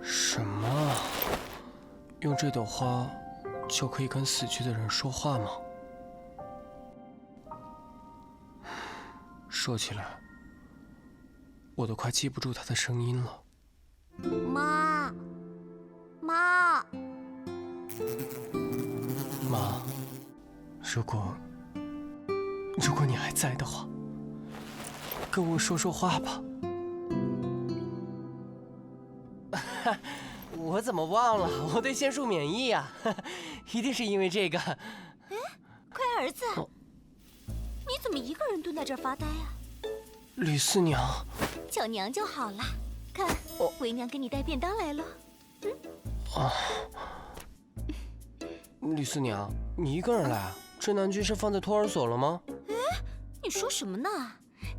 [SPEAKER 12] 什么？用这朵花就可以跟死去的人说话吗？说起来，我都快记不住他的声音了。
[SPEAKER 6] 妈，妈，
[SPEAKER 12] 妈，如果你还在的话，跟我说说话吧。我怎么忘了？我对仙术免疫呀，一定是因为这个。
[SPEAKER 6] 哎，乖儿子，你怎么一个人蹲在这儿发呆啊？
[SPEAKER 12] 吕四娘，
[SPEAKER 6] 叫娘就好了。看，为娘给你带便当来了。
[SPEAKER 12] 吕四娘，你一个人来啊？镇南居是放在托儿所了吗？
[SPEAKER 6] 哎，你说什么呢？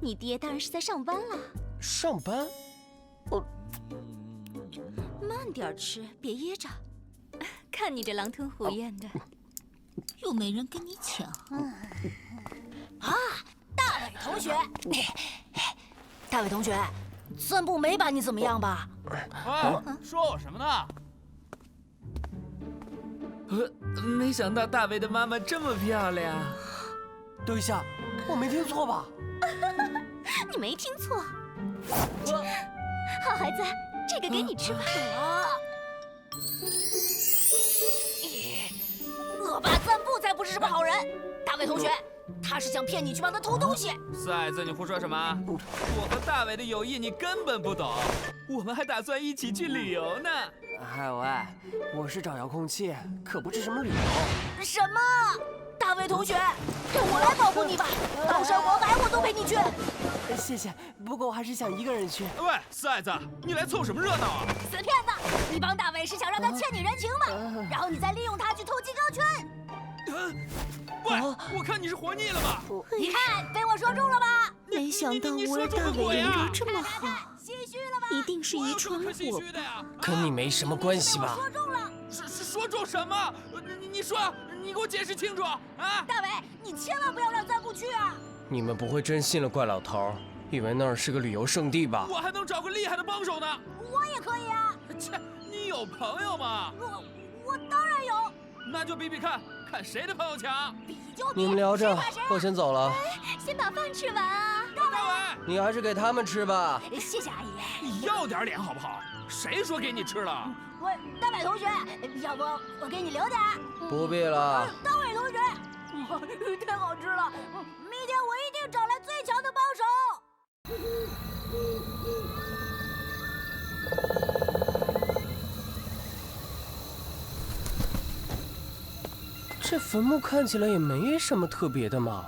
[SPEAKER 6] 你爹当然是在上班了。
[SPEAKER 12] 上班？
[SPEAKER 6] 慢点吃，别噎着。看你这狼吞虎咽的，又没人跟你抢。
[SPEAKER 10] 啊，大伟同学，大伟同学，散步没把你怎么样吧？
[SPEAKER 5] 说我什么呢？
[SPEAKER 2] 没想到大伟的妈妈这么漂亮。
[SPEAKER 12] 等一下，我没听错吧？
[SPEAKER 6] 你没听错。好孩子，这个给你吃吧。
[SPEAKER 10] 恶霸散步才不是什么好人。大伟同学，他是想骗你去帮他偷东西。
[SPEAKER 2] 崽子，你胡说什么？我和大伟的友谊你根本不懂，我们还打算一起去旅游呢。
[SPEAKER 12] 嗨喂，我是找遥控器，可不是什么旅游。
[SPEAKER 10] 什么？大伟同学，让我来保护你吧，刀山火海我都陪你去。
[SPEAKER 12] 谢谢，不过我还是想一个人去。
[SPEAKER 2] 喂，崽子，你来凑什么热闹啊？
[SPEAKER 10] 死骗子！你帮大伟是想让他欠你人情吗？然后你再利用他去偷金刚圈。
[SPEAKER 2] 喂，我看你是活腻了吧？
[SPEAKER 10] 你看，被我说中了吧？
[SPEAKER 6] 没想到吾儿大伟人格这么好，
[SPEAKER 10] 心虚了吧？
[SPEAKER 6] 一定是遗传我
[SPEAKER 2] 吧？
[SPEAKER 12] 跟你没什么关系吧？
[SPEAKER 10] 说中了。
[SPEAKER 2] 说中什么？你说，你给我解释清楚啊！
[SPEAKER 10] 大伟，你千万不要让散步去啊！
[SPEAKER 12] 你们不会真信了怪老头，以为那儿是个旅游胜地吧？
[SPEAKER 2] 我还能找个厉害的帮手呢。
[SPEAKER 10] 我也可以啊。
[SPEAKER 2] 切，你有朋友吗？
[SPEAKER 10] 我当然有。
[SPEAKER 2] 那就比比看谁的朋友强。
[SPEAKER 10] 比就比。
[SPEAKER 12] 你们聊着，我先走了。
[SPEAKER 6] 先把饭吃完啊。
[SPEAKER 2] 大伟，
[SPEAKER 12] 你还是给他们吃吧。
[SPEAKER 10] 谢谢阿姨。
[SPEAKER 2] 你要点脸好不好？谁说给你吃了？
[SPEAKER 10] 喂，大伟同学，要不我给你留点？
[SPEAKER 12] 不必了。
[SPEAKER 10] 大伟同学，太好吃了，明天我一定找来最强的帮手。
[SPEAKER 12] 这坟墓看起来也没什么特别的嘛。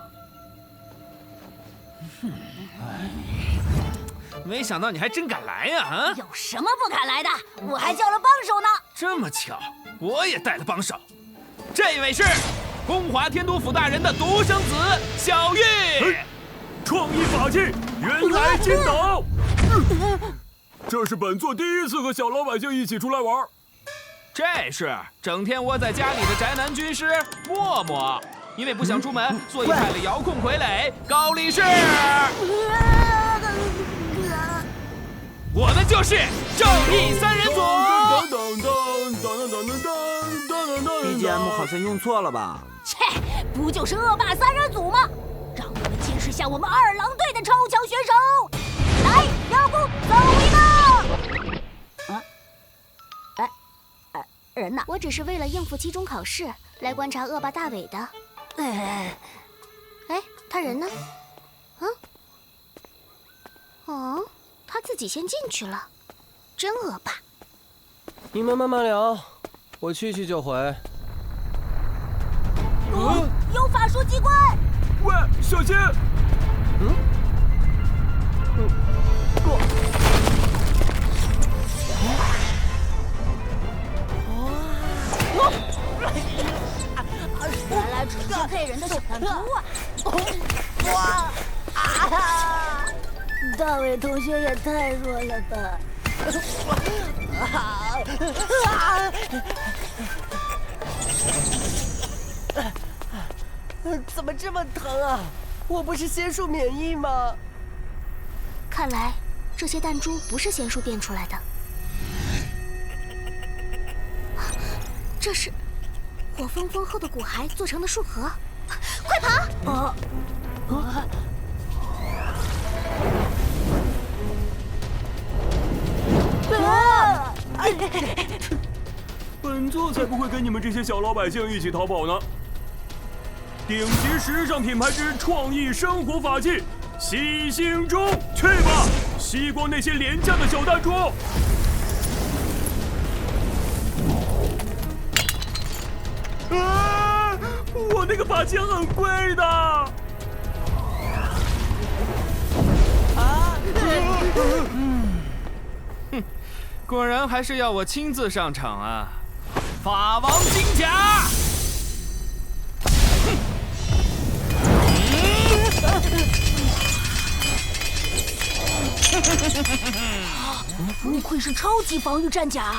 [SPEAKER 2] 没想到你还真敢来呀！啊，
[SPEAKER 10] 有什么不敢来的？我还叫了帮手呢。
[SPEAKER 2] 这么巧，我也带了帮手。这位是宫华天都府大人的独生子小玉。
[SPEAKER 13] 创意法器，原来金斗。这是本座第一次和小老百姓一起出来玩。
[SPEAKER 2] 这是整天窝在家里的宅男军师默默，因为不想出门，所以派了遥控傀儡高力士。我们就是正义三人组。
[SPEAKER 14] BGM 好像用错了吧？
[SPEAKER 10] 切，不就是恶霸三人组吗？让我们见识下我们二郎队的超强选手！来，要不走一个？人呢？
[SPEAKER 6] 我只是为了应付期中考试来观察恶霸大伟的。哎，他人呢？他自己先进去了，真恶霸。
[SPEAKER 12] 你们慢慢聊，我去就回。
[SPEAKER 10] 有法术机关！
[SPEAKER 13] 喂，小心！
[SPEAKER 10] 原来纯是配人的小弹珠啊！大伟同学也太弱了吧！
[SPEAKER 15] 怎么这么疼啊？我不是仙术免疫吗？
[SPEAKER 6] 看来这些弹珠不是仙术变出来的，这是火风丰厚的骨骸做成的树核。快跑！
[SPEAKER 13] 本座才不会跟你们这些小老百姓一起逃跑呢！顶级时尚品牌之创意生活法器——吸星珠，去吧，吸光那些廉价的小弹珠！我那个法器很贵的。
[SPEAKER 2] 果然还是要我亲自上场啊！法王金甲！
[SPEAKER 10] 不愧是超级防御战甲！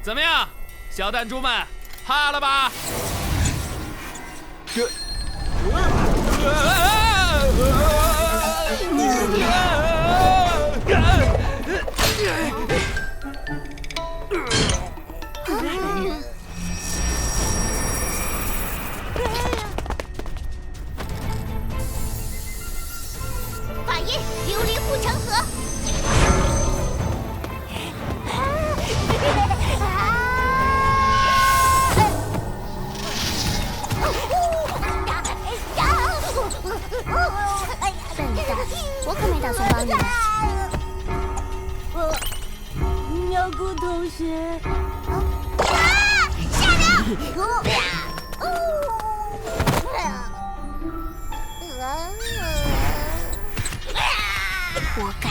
[SPEAKER 2] 怎么样，小弹珠们，怕了吧？
[SPEAKER 6] 法印琉璃护城河。笨蛋，我可没打算帮你。
[SPEAKER 10] 喵姑同学，
[SPEAKER 6] 下流！活该！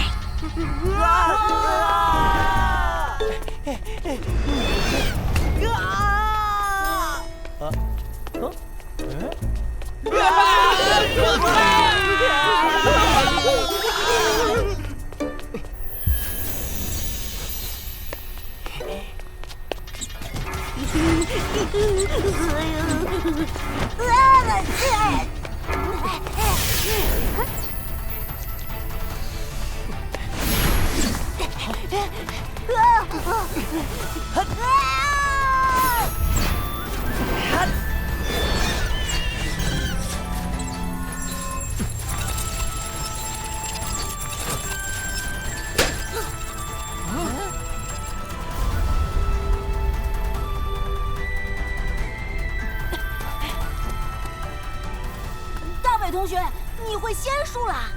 [SPEAKER 10] 大伟同学，你会仙术啦？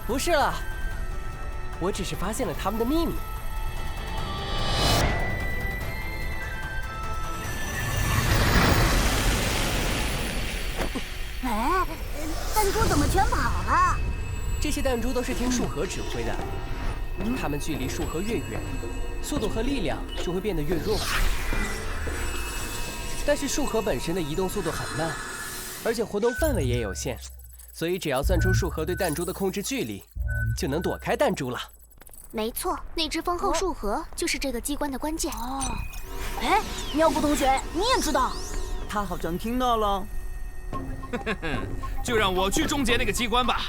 [SPEAKER 15] 不是啦，我只是发现了他们的秘密。
[SPEAKER 10] 哎，弹珠怎么全跑了？
[SPEAKER 15] 这些弹珠都是听树核指挥的，它们距离树核越远，速度和力量就会变得越弱。但是树核本身的移动速度很慢，而且活动范围也有限，所以只要算出树核对弹珠的控制距离，就能躲开弹珠了。
[SPEAKER 6] 没错，那只丰厚树核就是这个机关的关键。
[SPEAKER 10] 哎，喵姑同学，你也知道？
[SPEAKER 14] 他好像听到了。
[SPEAKER 2] 就让我去终结那个机关吧。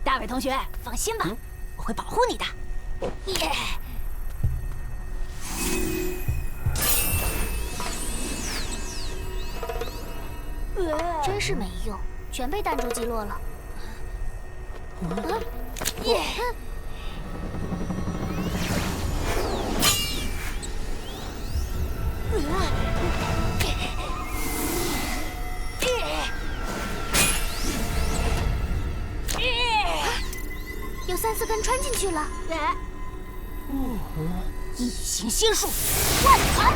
[SPEAKER 10] 大伟同学，放心吧，我会保护你的。耶！
[SPEAKER 6] 真是没用，全被弹珠击落了。
[SPEAKER 10] 耶！
[SPEAKER 6] 有3、4根穿进去了。
[SPEAKER 10] 异形仙术，万弹！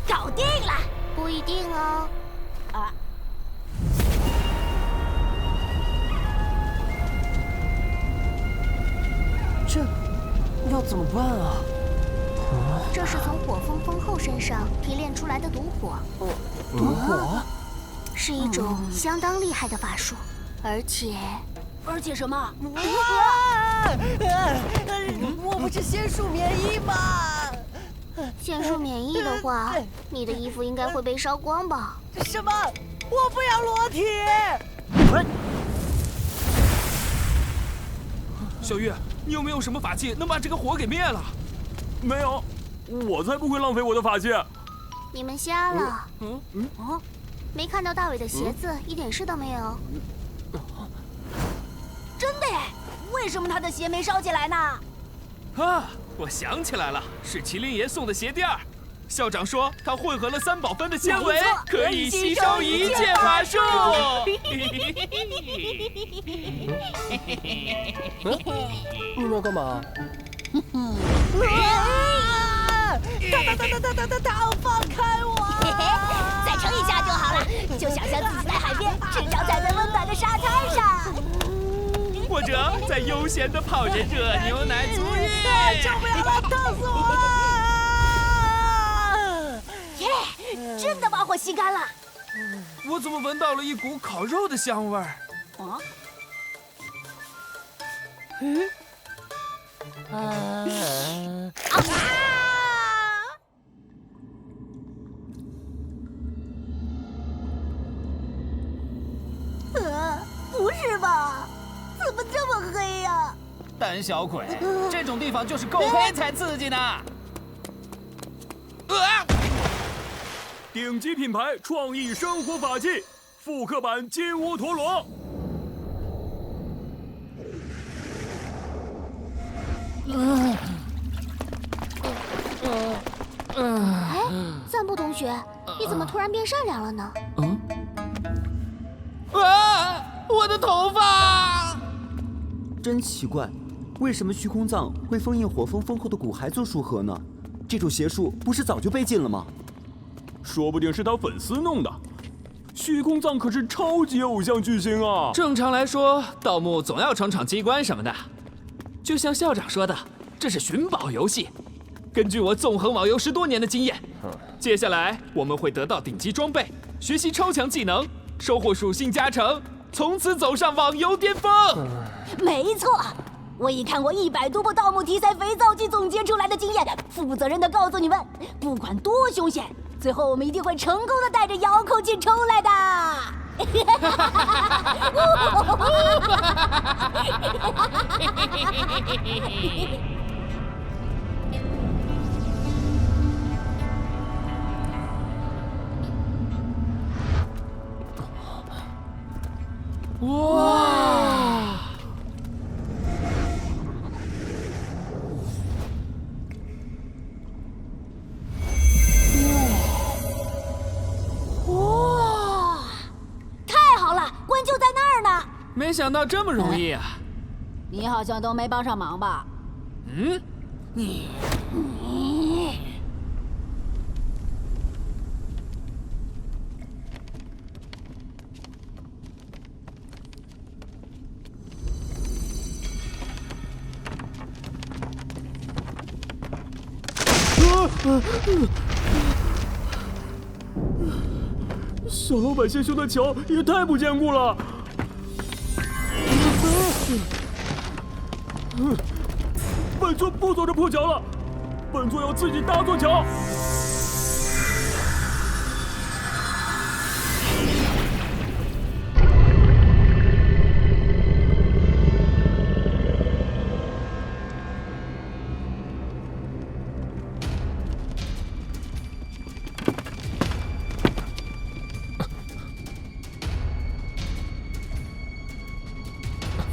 [SPEAKER 10] 搞定了，
[SPEAKER 6] 不一定哦。
[SPEAKER 10] 啊！
[SPEAKER 12] 这要怎么办啊？
[SPEAKER 6] 这是从火风风后身上提炼出来的毒火。
[SPEAKER 12] 毒火
[SPEAKER 6] 是一种相当厉害的法术，而且
[SPEAKER 10] 什么？
[SPEAKER 16] 我不是仙术免疫吗？
[SPEAKER 6] 仙术免疫的话，你的衣服应该会被烧光吧？
[SPEAKER 16] 什么？我不要裸体！
[SPEAKER 2] 小玉，你有没有什么法器能把这个火给灭了？
[SPEAKER 13] 没有，我才不会浪费我的法器。
[SPEAKER 6] 你们瞎了。没看到大伟的鞋子，一点事都没有。
[SPEAKER 10] 真的耶？为什么他的鞋没烧起来呢？
[SPEAKER 2] 啊，我想起来了，是麒麟爷送的鞋垫儿。校长说他混合了3宝芬的纤维，可以吸收一切法术。
[SPEAKER 12] 你们要干嘛？
[SPEAKER 16] 他放开我！
[SPEAKER 10] 再撑一下就好了，就想象自己在海边，赤脚踩在温暖的沙滩上，
[SPEAKER 2] 或者在悠闲地泡着热牛奶足浴。
[SPEAKER 16] 受不了了，烫死我！
[SPEAKER 10] 真的把火吸干了。
[SPEAKER 2] 我怎么闻到了一股烤肉的香味儿？
[SPEAKER 10] 不是吧？怎么这么黑呀？
[SPEAKER 5] 胆小鬼，这种地方就是够黑才刺激呢。
[SPEAKER 13] 顶级品牌创意生活法器，复刻版金乌陀螺。
[SPEAKER 6] 赞布同学，你怎么突然变善良了呢？
[SPEAKER 5] 我的头发！
[SPEAKER 14] 真奇怪，为什么虚空藏会封印火风封后的骨骸做束核呢？这种邪术不是早就被禁了吗？
[SPEAKER 13] 说不定是他粉丝弄的。虚空藏可是超级偶像巨星啊！
[SPEAKER 2] 正常来说，盗墓总要闯闯机关什么的。就像校长说的，这是寻宝游戏。根据我纵横网游10多年的经验，接下来我们会得到顶级装备，学习超强技能，收获属性加成，从此走上网游巅峰。
[SPEAKER 10] 没错，我已看过100多部盗墓题材肥皂剧总结出来的经验，负责任的告诉你们，不管多凶险，最后我们一定会成功的带着遥控器出来的。
[SPEAKER 2] 哇！
[SPEAKER 10] 哇！太好了，关就在那儿呢。
[SPEAKER 2] 没想到这么容易啊！
[SPEAKER 10] 你好像都没帮上忙吧？
[SPEAKER 2] 你。
[SPEAKER 13] 小老百姓修的桥也太不坚固了。本座不走这破桥了，本座要自己搭座桥。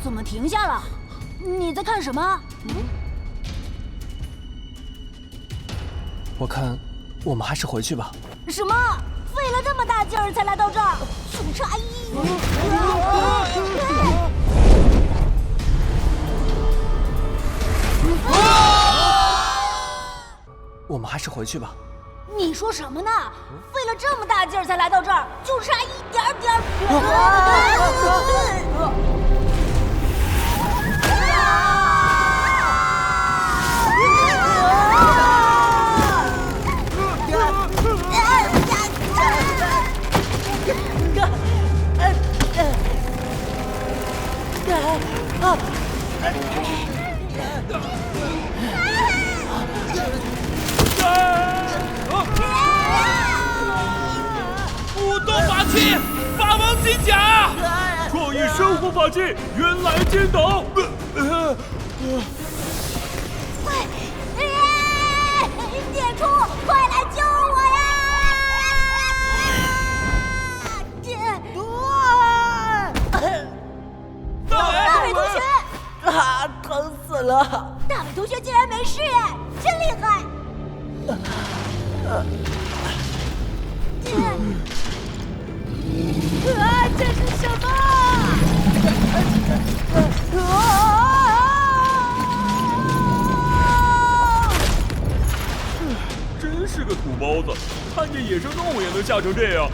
[SPEAKER 10] 怎么停下了？你在看什么？
[SPEAKER 12] 我看，我们还是回去吧。
[SPEAKER 10] 什么？费了这么大劲儿才来到这儿，就差一……
[SPEAKER 12] 我们还是回去吧。
[SPEAKER 10] 你说什么呢？费了这么大劲儿才来到这儿，就差一点点。
[SPEAKER 1] 舞动法器，法王金甲，
[SPEAKER 13] 创意生活法器，原来筋斗。
[SPEAKER 10] 孽畜，快来救我呀！大伟同学，
[SPEAKER 16] 疼死了！
[SPEAKER 10] 大伟同学竟然没事哎，真厉害！
[SPEAKER 16] 这是什么？
[SPEAKER 13] 真是个土包子，看见野生动物也能吓成这样。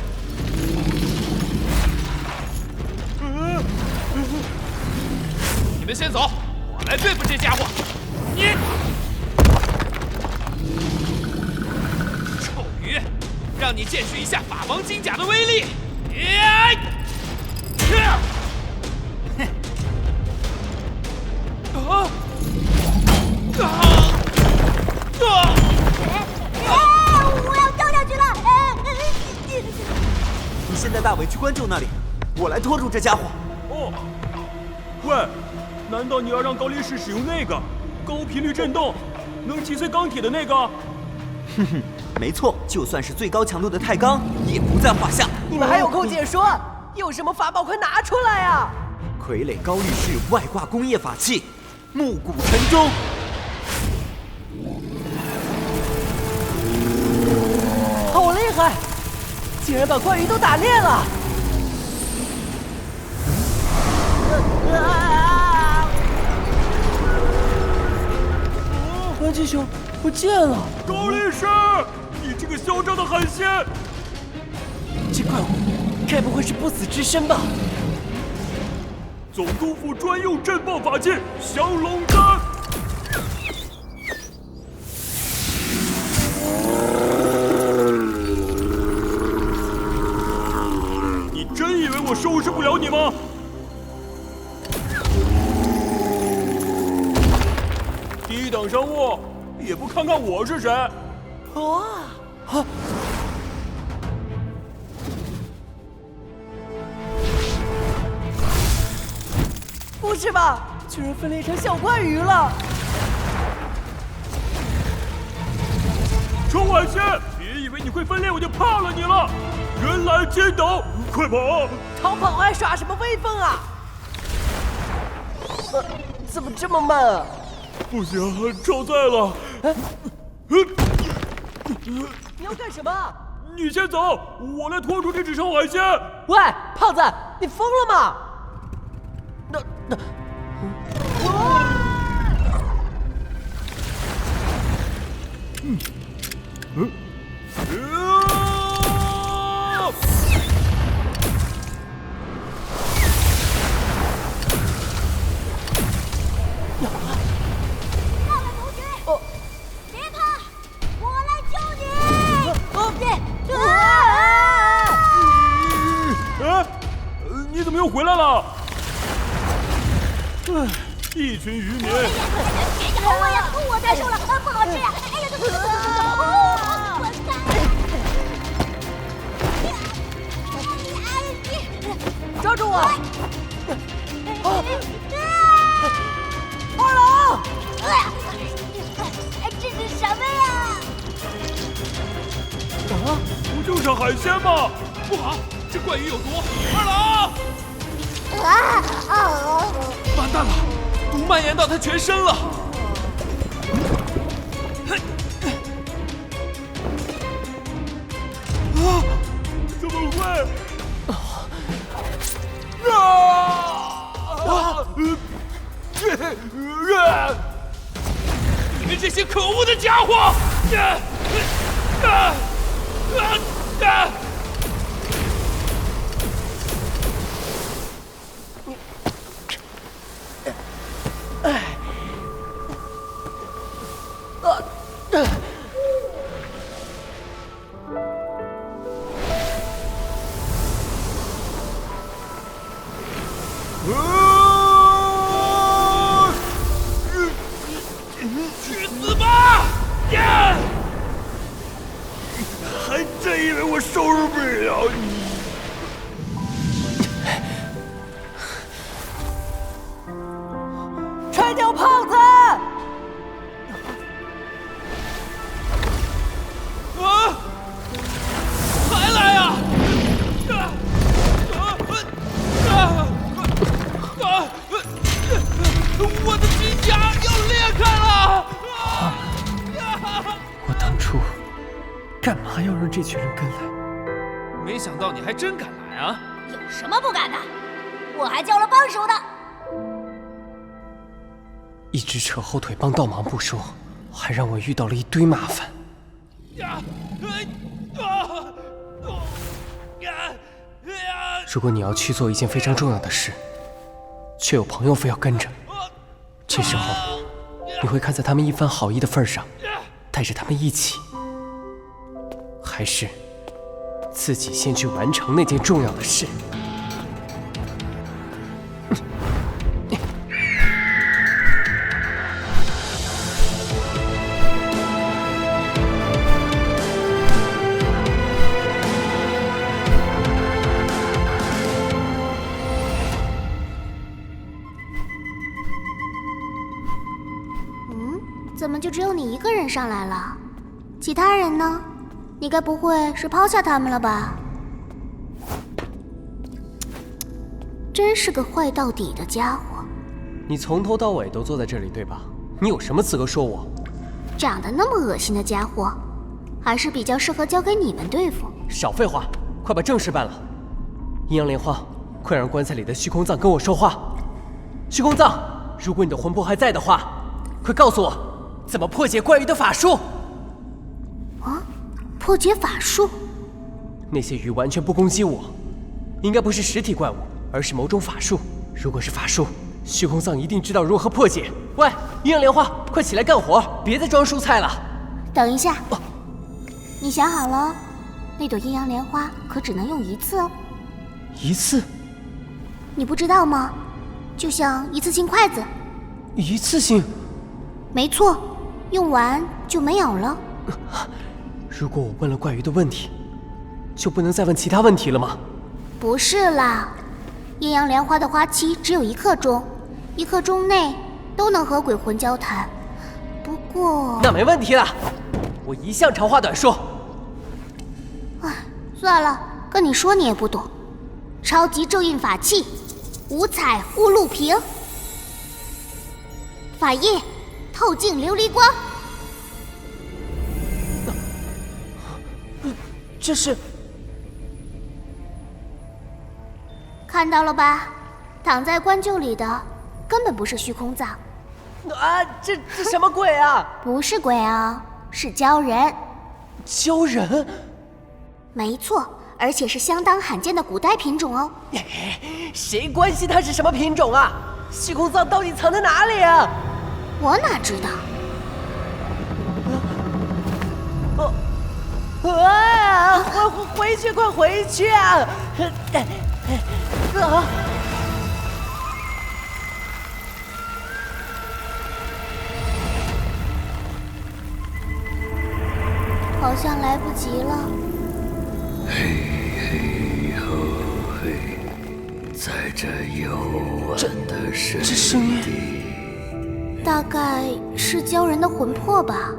[SPEAKER 1] 你们先走，我来对付这家伙。你，臭鱼，让你见识一下法王金甲的威力！
[SPEAKER 10] 我要掉下去了！
[SPEAKER 14] 你先带大伟去观众那里，我来拖住这家伙。
[SPEAKER 13] 哦，喂，难道你要让高力士使用那个高频率震动，能击碎钢铁的那个？
[SPEAKER 14] 哼哼，没错，就算是最高强度的钛钢也不在话下。
[SPEAKER 16] 你们还有空解说？有什么法宝快拿出来啊！
[SPEAKER 14] 傀儡高力士外挂工业法器，暮鼓晨钟。
[SPEAKER 16] 好厉害！竟然把怪鱼都打裂了！
[SPEAKER 12] 顽疾熊不见了！
[SPEAKER 13] 高力士，你这个嚣张的海鲜！
[SPEAKER 12] 这怪物该不会是不死之身吧？
[SPEAKER 13] 总督府专用震爆法器降龙丹。你真以为我收拾不了你吗？低等生物，也不看看我是谁！
[SPEAKER 16] 哇！
[SPEAKER 12] 啊！
[SPEAKER 16] 不是吧？居然分裂成小怪鱼了！
[SPEAKER 13] 臭海鲜，别以为你会分裂我就怕了你了！人来筋斗，快跑！
[SPEAKER 16] 逃跑还耍什么威风啊？怎么这么慢啊？
[SPEAKER 13] 不行，超载了！
[SPEAKER 16] 你要干什么？
[SPEAKER 13] 你先走，我来拖住这只臭海鲜。
[SPEAKER 16] 喂，胖子，你疯了吗？
[SPEAKER 10] 别怕，我来救
[SPEAKER 13] 你怎么又回来了？哎，一群渔民。
[SPEAKER 10] 我呀，我太瘦了，不好吃呀！哎呀，这滚开！
[SPEAKER 16] 抓住我！二郎！
[SPEAKER 10] 这是什么呀？
[SPEAKER 13] 啊，不就是海鲜吗？
[SPEAKER 1] 不好，这怪鱼有毒！二郎！
[SPEAKER 2] 完蛋了，毒蔓延到他全身了！
[SPEAKER 13] 怎么会？
[SPEAKER 2] 你们这些可恶的家伙！
[SPEAKER 13] 去死吧！还真以为我收拾不了你？
[SPEAKER 16] 拆掉胖子！
[SPEAKER 2] 还来呀！我的金甲要裂开了！
[SPEAKER 12] 我当初干嘛要让这群人跟来？
[SPEAKER 2] 没想到你还真敢来啊！
[SPEAKER 10] 有什么不敢的？我还叫了帮手的。
[SPEAKER 12] 一直扯后腿帮倒忙不说，还让我遇到了一堆麻烦。如果你要去做一件非常重要的事，却有朋友非要跟着，这时候你会看在他们一番好意的份上，带着他们一起，还是自己先去完成那件重要的事？
[SPEAKER 6] 怎么就只有你一个人上来了？其他人呢？你该不会是抛下他们了吧？真是个坏到底的家伙！
[SPEAKER 12] 你从头到尾都坐在这里，对吧？你有什么资格说我？
[SPEAKER 6] 长得那么恶心的家伙，还是比较适合交给你们对付。
[SPEAKER 12] 少废话，快把正事办了。阴阳莲花，快让棺材里的虚空藏跟我说话。虚空藏，如果你的魂魄还在的话，快告诉我怎么破解怪鱼的法术。
[SPEAKER 6] 破解法术？
[SPEAKER 12] 那些鱼完全不攻击我，应该不是实体怪物，而是某种法术。如果是法术，虚空藏一定知道如何破解。喂，阴阳莲花，快起来干活，别再装蔬菜了。
[SPEAKER 6] 等一下，你想好了？那朵阴阳莲花可只能用一次哦。
[SPEAKER 12] 一次？
[SPEAKER 6] 你不知道吗？就像一次性筷子。
[SPEAKER 12] 一次性？
[SPEAKER 6] 没错，用完就没有了。
[SPEAKER 12] 如果我问了怪鱼的问题，就不能再问其他问题了吗？
[SPEAKER 6] 不是啦，阴阳莲花的花期只有1刻钟，1刻钟内都能和鬼魂交谈。不过……
[SPEAKER 12] 那没问题了，我一向长话短说。
[SPEAKER 6] 唉，算了，跟你说你也不懂。超级咒印法器，五彩雾露瓶，法印透镜琉璃光。
[SPEAKER 16] 这是……
[SPEAKER 6] 看到了吧？躺在棺柩里的根本不是虚空藏。
[SPEAKER 16] 啊，这什么鬼啊？
[SPEAKER 6] 不是鬼啊，是鲛人。
[SPEAKER 16] 鲛人？
[SPEAKER 6] 没错，而且是相当罕见的古代品种哦。
[SPEAKER 16] 谁关心它是什么品种啊？虚空藏到底藏在哪里啊？
[SPEAKER 6] 我哪知道？
[SPEAKER 16] 啊！回去，快回去啊！
[SPEAKER 6] 好像来不及了。
[SPEAKER 4] 嘿嘿吼嘿，在这幽暗的深地，
[SPEAKER 6] 大概是鲛人的魂魄吧。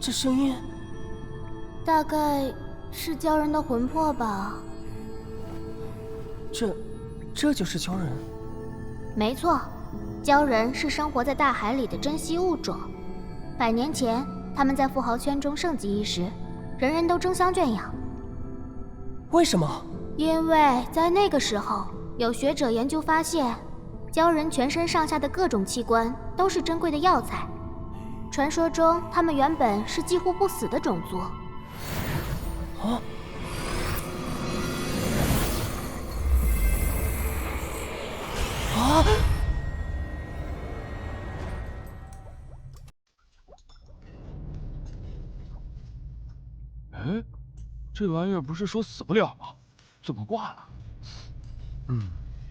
[SPEAKER 12] 这声音，
[SPEAKER 6] 大概是鲛人的魂魄吧。
[SPEAKER 12] 这就是鲛人。
[SPEAKER 6] 没错，鲛人是生活在大海里的珍稀物种。100年前，他们在富豪圈中盛极一时，人人都争相圈养。
[SPEAKER 12] 为什么？
[SPEAKER 6] 因为在那个时候，有学者研究发现，鲛人全身上下的各种器官都是珍贵的药材。传说中，他们原本是几乎不死的种族。
[SPEAKER 12] 啊！啊！
[SPEAKER 2] 哎，这玩意儿不是说死不了吗？怎么挂了？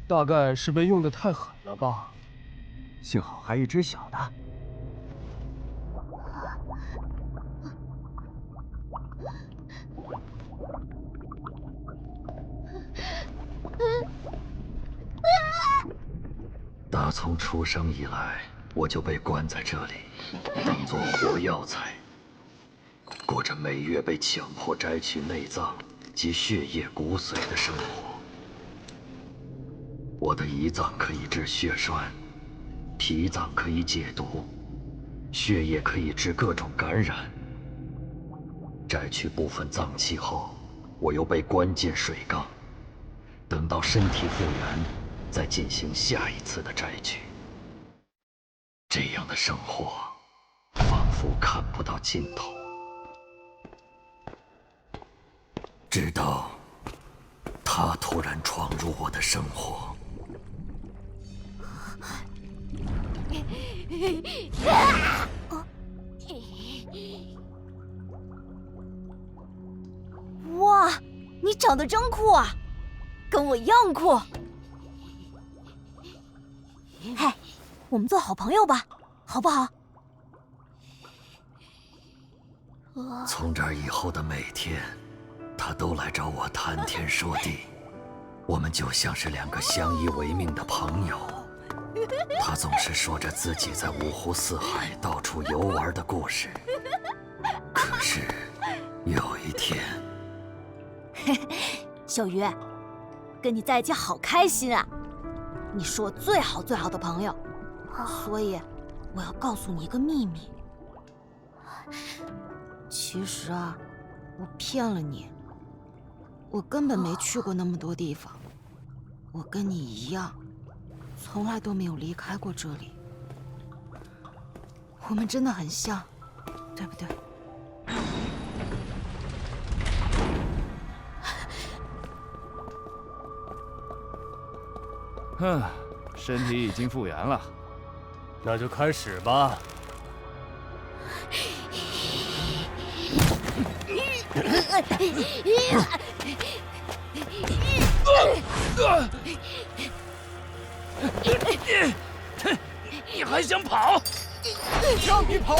[SPEAKER 12] 大概是被用得太狠了吧。
[SPEAKER 14] 幸好还一只小的。
[SPEAKER 4] 打从出生以来，我就被关在这里，当做活药材，过着每月被强迫摘取内脏及血液骨髓的生活。我的胰脏可以治血栓，脾脏可以解毒，血液可以治各种感染。摘取部分脏器后，我又被关进水缸，等到身体复原，再进行下一次的摘取。这样的生活，仿佛看不到尽头。直到他突然闯入我的生活。
[SPEAKER 10] 哇，你长得真酷啊，跟我一样酷。嘿，我们做好朋友吧，好不好？
[SPEAKER 4] 从这以后的每天，他都来找我谈天说地，我们就像是2个相依为命的朋友。他总是说着自己在五湖四海到处游玩的故事。可是有一天，
[SPEAKER 10] 小鱼，跟你在一起好开心啊！你是我最好的朋友，所以我要告诉你一个秘密。其实啊，我骗了你，我根本没去过那么多地方，我跟你一样，从来都没有离开过这里。我们真的很像，对不对？
[SPEAKER 2] 身体已经复原了，
[SPEAKER 15] 那就开始吧。
[SPEAKER 3] 你还想跑？
[SPEAKER 15] 让你跑！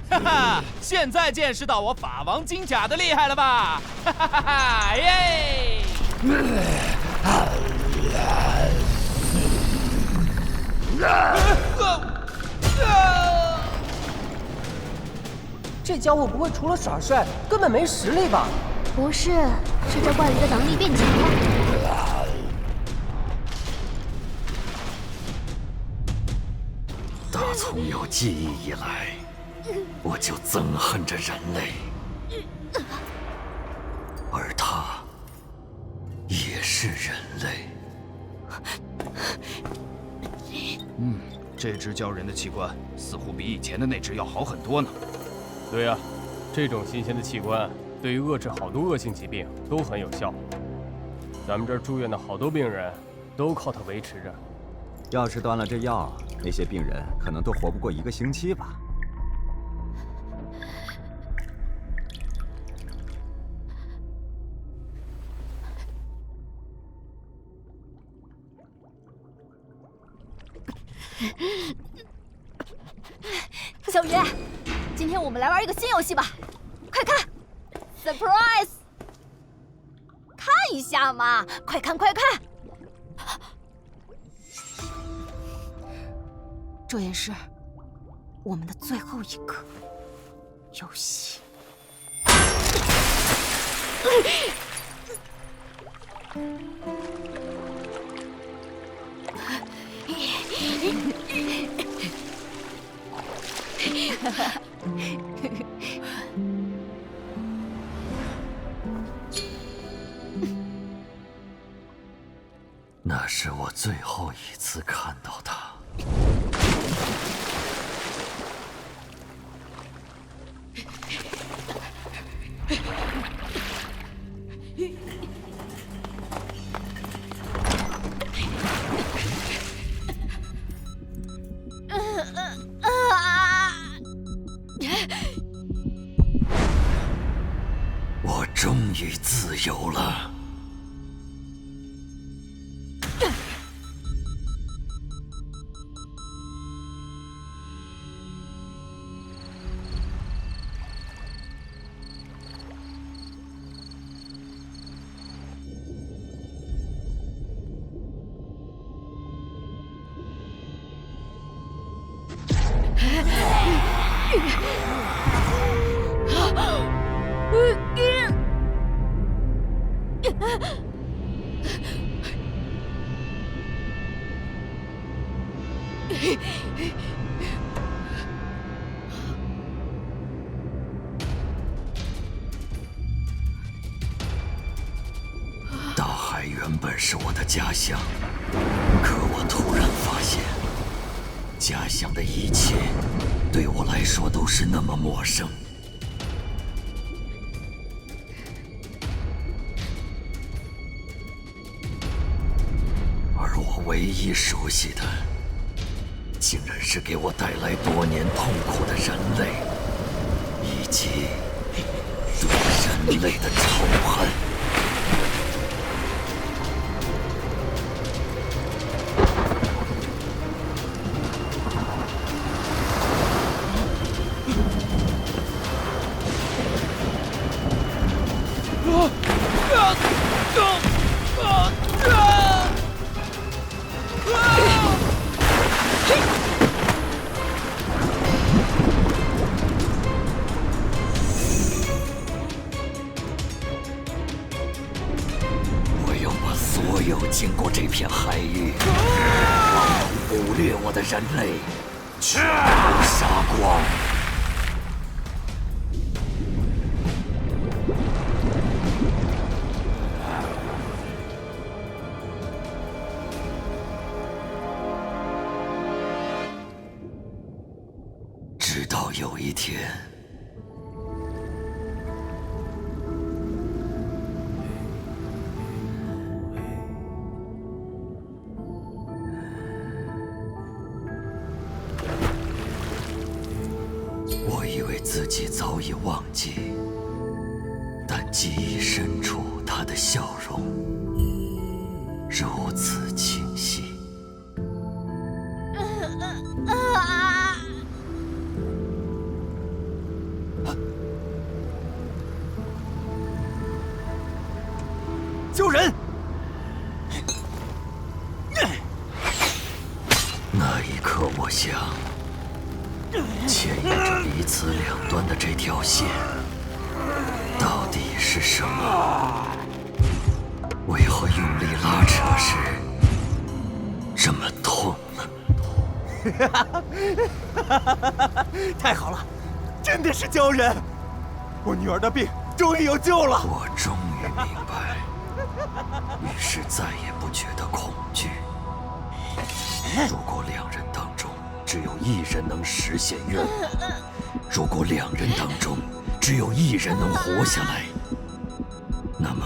[SPEAKER 3] 哈哈！现在见识到我法王金甲的厉害了吧？哈哈哈哈！耶！
[SPEAKER 16] 这家伙不会除了耍帅，根本没实力吧？
[SPEAKER 6] 不是，是这怪鱼的能力变强了。
[SPEAKER 7] 打从有记忆以来，我就憎恨着人类，而他也是人类。
[SPEAKER 2] 这只鲛人的器官似乎比以前的那只要好很多呢。
[SPEAKER 13] 对呀，这种新鲜的器官对于遏制好多恶性疾病都很有效。咱们这儿住院的好多病人都靠它维持着。
[SPEAKER 14] 要是断了这药，那些病人可能都活不过1个星期吧。
[SPEAKER 8] 小鱼，今天我们来玩一个新游戏吧，快看 ，surprise！ 看一下嘛，快看快看！这也是我们的最后一个游戏。
[SPEAKER 7] 那是我最后一次看到他。我终于自由了。大海原本是我的家乡，可我突然发现，家乡的一切对我来说都是那么陌生。而我唯一熟悉的，竟然是给我带来多年痛苦的人类，以及对人类的仇恨。所有经过这片海域、捕猎我的人类，全部杀光。直到有一天，我以为自己早已忘记，但记忆深处，他的笑容如此清晰。
[SPEAKER 14] 救人！
[SPEAKER 7] 那一刻，我想，牵引着彼此两端的这条线，到底是什么？为何用力拉扯时这么痛呢？
[SPEAKER 14] 太好了，真的是鲛人！我女儿的病终于有救了。
[SPEAKER 7] 我终于明白，于是再也不觉得恐惧。如果两人当中只有一人能实现愿望，如果两人当中只有一人能活下来，那么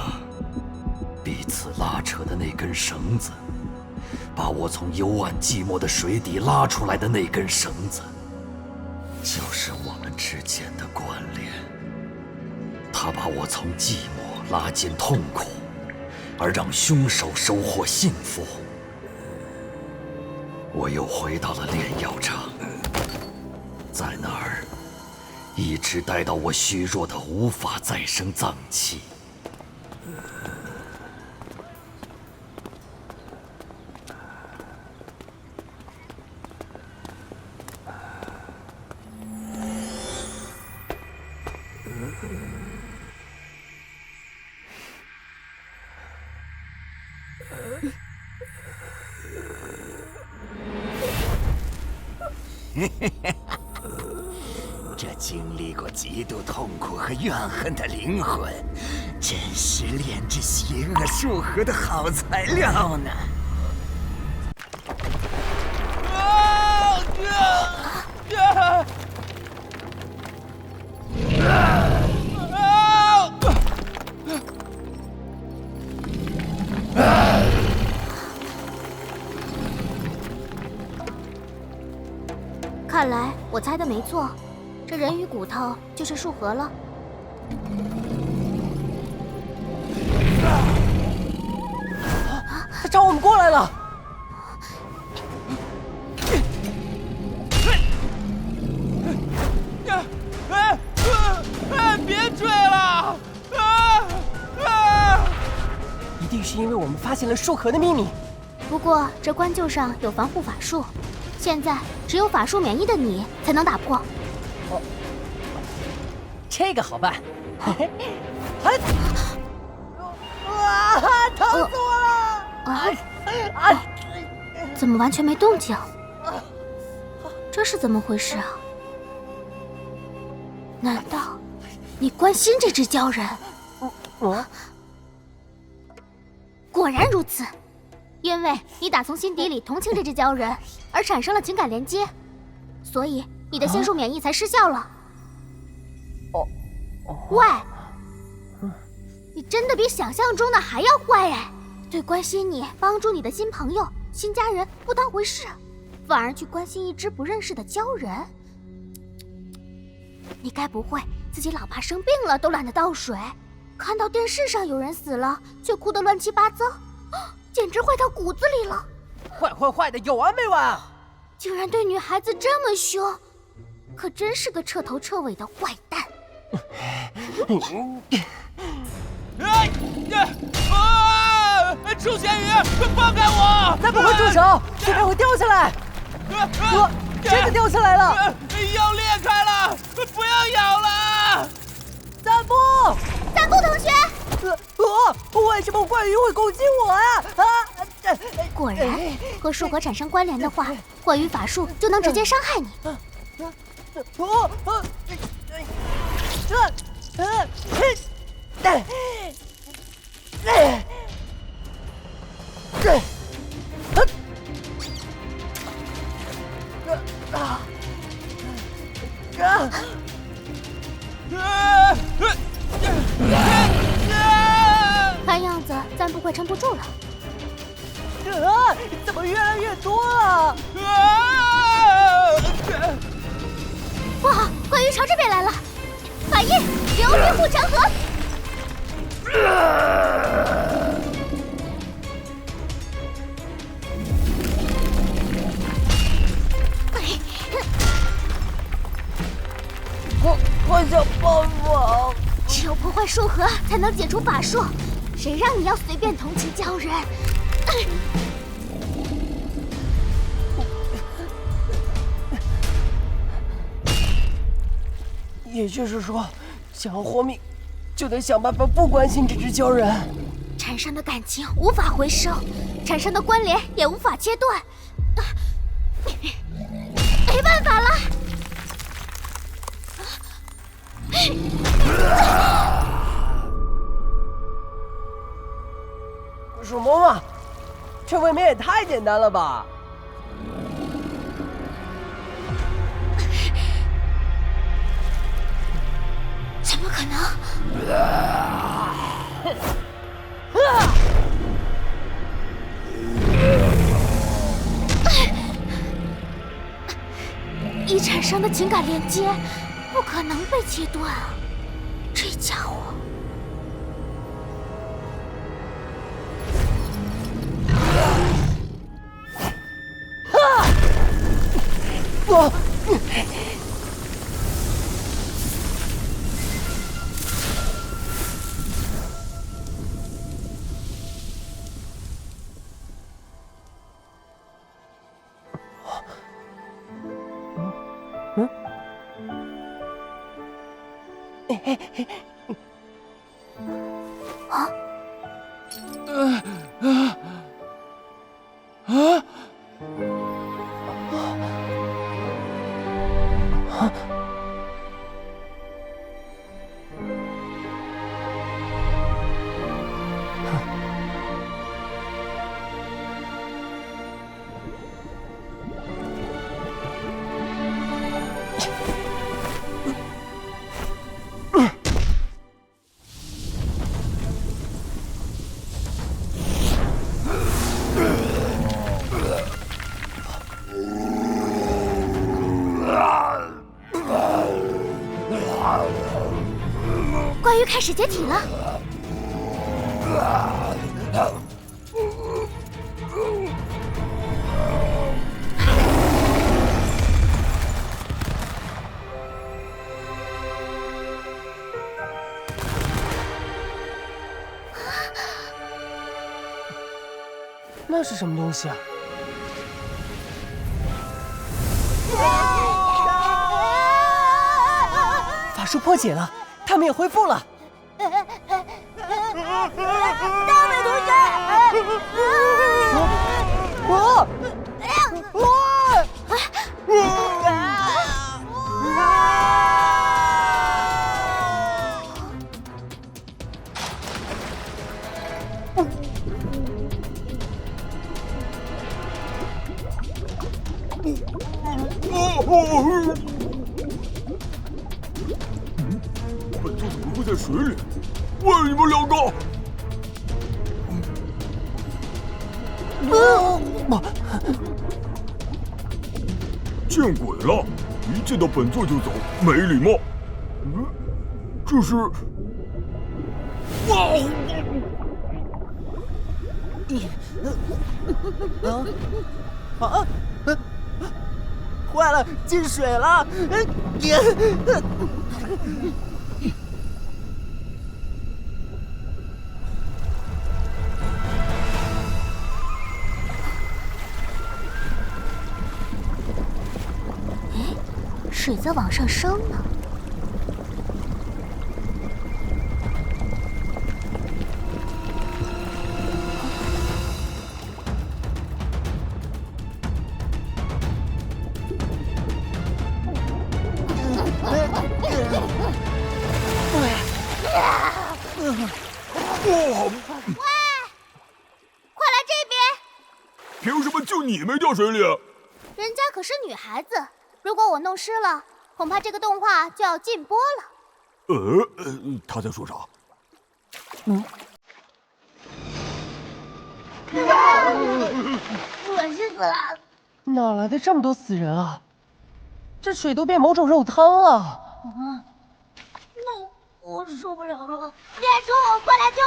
[SPEAKER 7] 彼此拉扯的那根绳子，把我从幽暗寂寞的水底拉出来的那根绳子，就是我们之间的关联。它把我从寂寞拉进痛苦，而让凶手收获幸福。我又回到了炼药厂，在那儿一直待到我虚弱的无法再生脏器。
[SPEAKER 17] 这经历过极度痛苦和怨恨的灵魂，真是炼制邪恶术盒的好材料呢。
[SPEAKER 6] 看来我猜的没错，这人鱼骨头就是术盒了。
[SPEAKER 16] 他朝我们过来了！别追了！一定是因为我们发现了术盒的秘密。
[SPEAKER 6] 不过这棺柩上有防护法术，现在只有法术免疫的你才能打破。
[SPEAKER 16] 哦，这个好办。啊！疼死我了！
[SPEAKER 6] 怎么完全没动静？这是怎么回事啊？难道你关心这只鲛人？果然如此，因为你打从心底里同情这只鲛人，而产生了情感连接，所以你的仙术免疫才失效了。喂，你真的比想象中的还要坏哎！对关心你、帮助你的新朋友、新家人不当回事，反而去关心一只不认识的鲛人。你该不会自己老爸生病了都懒得倒水，看到电视上有人死了却哭得乱七八糟，简直坏到骨子里了。
[SPEAKER 16] 坏的有完没完？
[SPEAKER 6] 竟然对女孩子这么凶，可真是个彻头彻尾的坏蛋。
[SPEAKER 16] 楚玄宇，放开我！再不会住手，这边会掉下来。真的掉下来了！
[SPEAKER 5] 要裂开了，不要咬了！
[SPEAKER 16] 散步
[SPEAKER 6] 同学，
[SPEAKER 16] 为什么怪鱼会攻击我啊？
[SPEAKER 6] 果然，和术盒产生关联的话，怪鱼法术就能直接伤害你。看样子暂不会撑不住了。
[SPEAKER 16] 怎么越来越多了？
[SPEAKER 6] 不好，怪鱼朝这边来了！反应，流云护城河！
[SPEAKER 16] 快想办法！
[SPEAKER 6] 只有破坏术盒才能解除法术，谁让你要随便同情鲛人？
[SPEAKER 16] 也就是说，想要活命，就得想办法不关心这只鲛人。
[SPEAKER 6] 产生的感情无法回收，产生的关联也无法切断。
[SPEAKER 16] 未免也太简单了吧？
[SPEAKER 6] 怎么可能？一产生的情感连接不可能被切断啊！这家伙。
[SPEAKER 16] 我。
[SPEAKER 6] 关羽开始解体了。
[SPEAKER 16] 那是什么东西啊？法术破解了，他们也恢复了。
[SPEAKER 6] 大美同学，
[SPEAKER 13] 本座怎么会在水里？喂，你们两个！见鬼了！一见到本座就走，没礼貌。这是……
[SPEAKER 14] 坏了，进水了！
[SPEAKER 6] 水在往上升呢。快来这边！
[SPEAKER 13] 凭什么就你没掉水里？
[SPEAKER 6] 人家可是女孩子，如果我弄湿了，恐怕这个动画就要禁播了。
[SPEAKER 13] 他在说啥？
[SPEAKER 10] 恶心死了！
[SPEAKER 16] 哪来的这么多死人啊？这水都变某种肉汤了。
[SPEAKER 10] 我受不了了！别冲我，快来救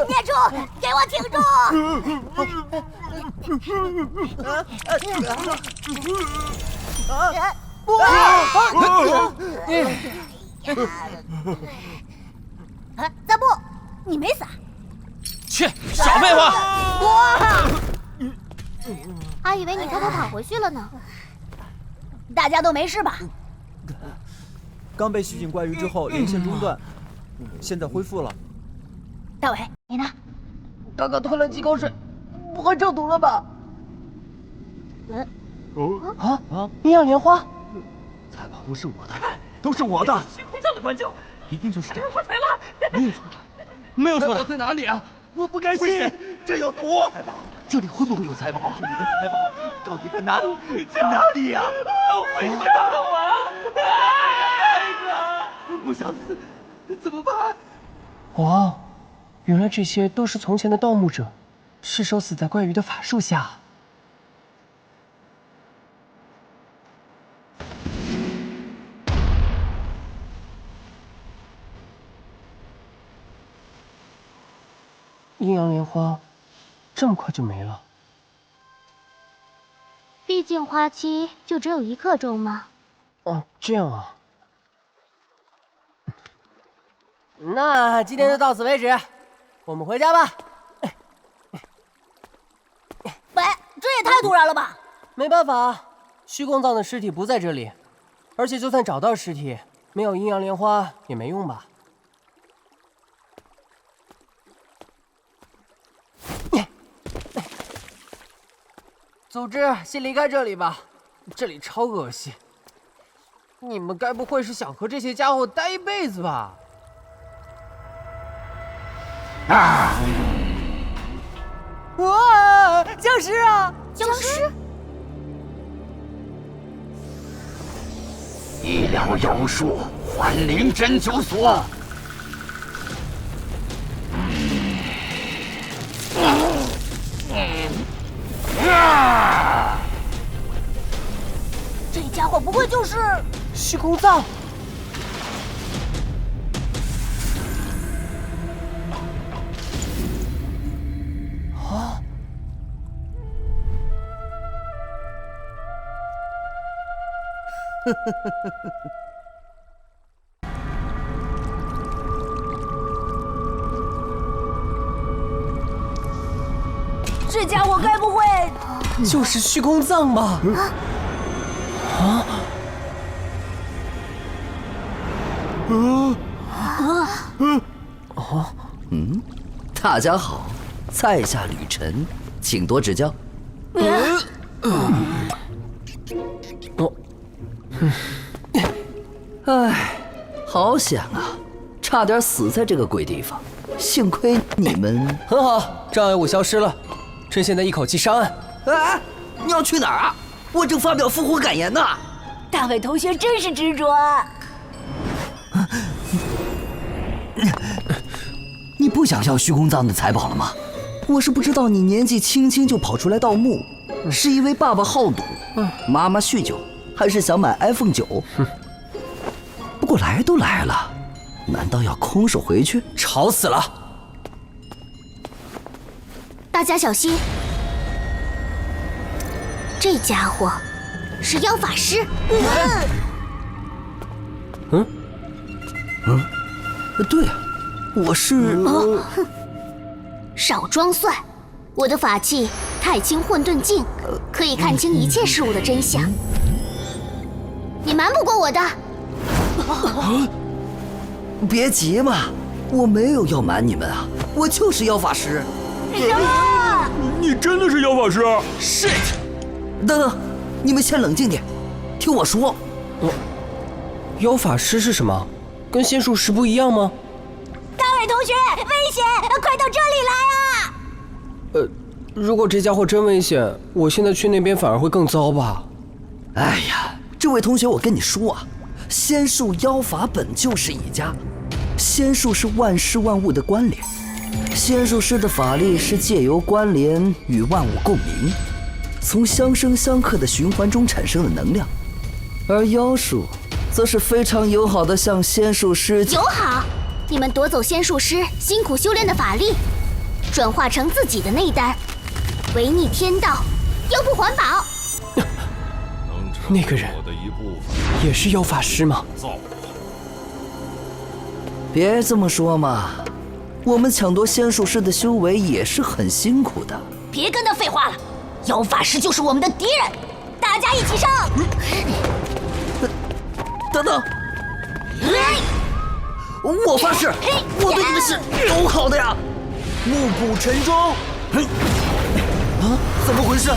[SPEAKER 6] 孽畜，给我挺住！赞布，你没死啊？
[SPEAKER 2] 去，少废话！
[SPEAKER 6] 还以为你偷偷跑回去了呢。
[SPEAKER 10] 大家都没事吧？
[SPEAKER 14] 刚被袭警怪鱼之后，连线中断，现在恢复了。
[SPEAKER 10] 大伟，你呢？
[SPEAKER 16] 刚刚吞了几口水，不会中毒了吧？阴阳莲花，
[SPEAKER 17] 财宝不是我的，都是我的。
[SPEAKER 16] 虚空藏的关键，
[SPEAKER 17] 一定就是这个。
[SPEAKER 16] 我猜了，
[SPEAKER 17] 没有错，
[SPEAKER 16] 财宝在哪里啊？
[SPEAKER 17] 我不甘心，这有毒。这里会不会有财宝？你的财宝到底在哪里？在哪里呀？
[SPEAKER 16] 我为什么打我？
[SPEAKER 17] 不想死，怎么办？
[SPEAKER 12] 哇，原来这些都是从前的盗墓者，失手死在怪鱼的法术下。阴阳莲花，这么快就没了？
[SPEAKER 18] 毕竟花期就只有1刻钟嘛。
[SPEAKER 12] 哦，这样啊。
[SPEAKER 16] 那今天就到此为止，我们回家吧。
[SPEAKER 10] 喂，这也太突然了吧！
[SPEAKER 16] 没办法，虚空藏的尸体不在这里，而且就算找到尸体，没有阴阳莲花也没用吧。组织先离开这里吧，这里超恶心。你们该不会是想和这些家伙待一辈子吧？哇，僵尸啊！
[SPEAKER 10] 僵尸！
[SPEAKER 17] 医疗妖术，幻灵针灸所。
[SPEAKER 10] 这家伙不会就是
[SPEAKER 16] 虚空藏？啊！
[SPEAKER 10] 这家伙该不会
[SPEAKER 16] 就是虚空藏吧？
[SPEAKER 4] 大家好，在下吕晨，请多指教。唉，好险啊，差点死在这个鬼地方，幸亏你们
[SPEAKER 16] 很好，障碍物消失了，趁现在一口气上岸。
[SPEAKER 4] 啊！你要去哪儿啊？我正发表复活感言呢。
[SPEAKER 10] 大伟同学真是执着啊！
[SPEAKER 4] 你不想要虚空藏的财宝了吗？我是不知道你年纪轻轻就跑出来盗墓，是因为爸爸好赌，妈妈酗酒，还是想买 iPhone 9？不过来都来了，难道要空手回去？
[SPEAKER 16] 吵死了！
[SPEAKER 6] 大家小心，这家伙是妖法师。
[SPEAKER 4] 对啊，我是……
[SPEAKER 6] 少装蒜！我的法器太清混沌镜可以看清一切事物的真相，你瞒不过我的。
[SPEAKER 4] 别急嘛，我没有要瞒你们啊，我就是妖法师。
[SPEAKER 10] 什么？
[SPEAKER 13] 你真的是妖法师
[SPEAKER 4] ？Shit！ 等等，你们先冷静点，听我说。
[SPEAKER 16] 妖法师是什么？跟仙术师不一样吗？
[SPEAKER 10] 大伟同学，危险！快到这里来啊！
[SPEAKER 16] 如果这家伙真危险，我现在去那边反而会更糟吧？
[SPEAKER 4] 哎呀，这位同学，我跟你说啊，仙术妖法本就是一家，仙术是万事万物的关联，仙术师的法力是借由关联与万物共鸣，从相生相克的循环中产生的能量，而妖术则是非常友好的向仙术师
[SPEAKER 6] 友好。你们夺走仙术师辛苦修炼的法力，转化成自己的内丹，违逆天道，又不环保。
[SPEAKER 16] 那个人也是妖法师吗？
[SPEAKER 4] 别这么说嘛，我们抢夺仙术师的修为也是很辛苦的。
[SPEAKER 10] 别跟他废话了，妖法师就是我们的敌人，大家一起上！
[SPEAKER 4] 等等。我发誓，我对你们是友好的呀！暮鼓晨钟，
[SPEAKER 14] 啊，怎么回事？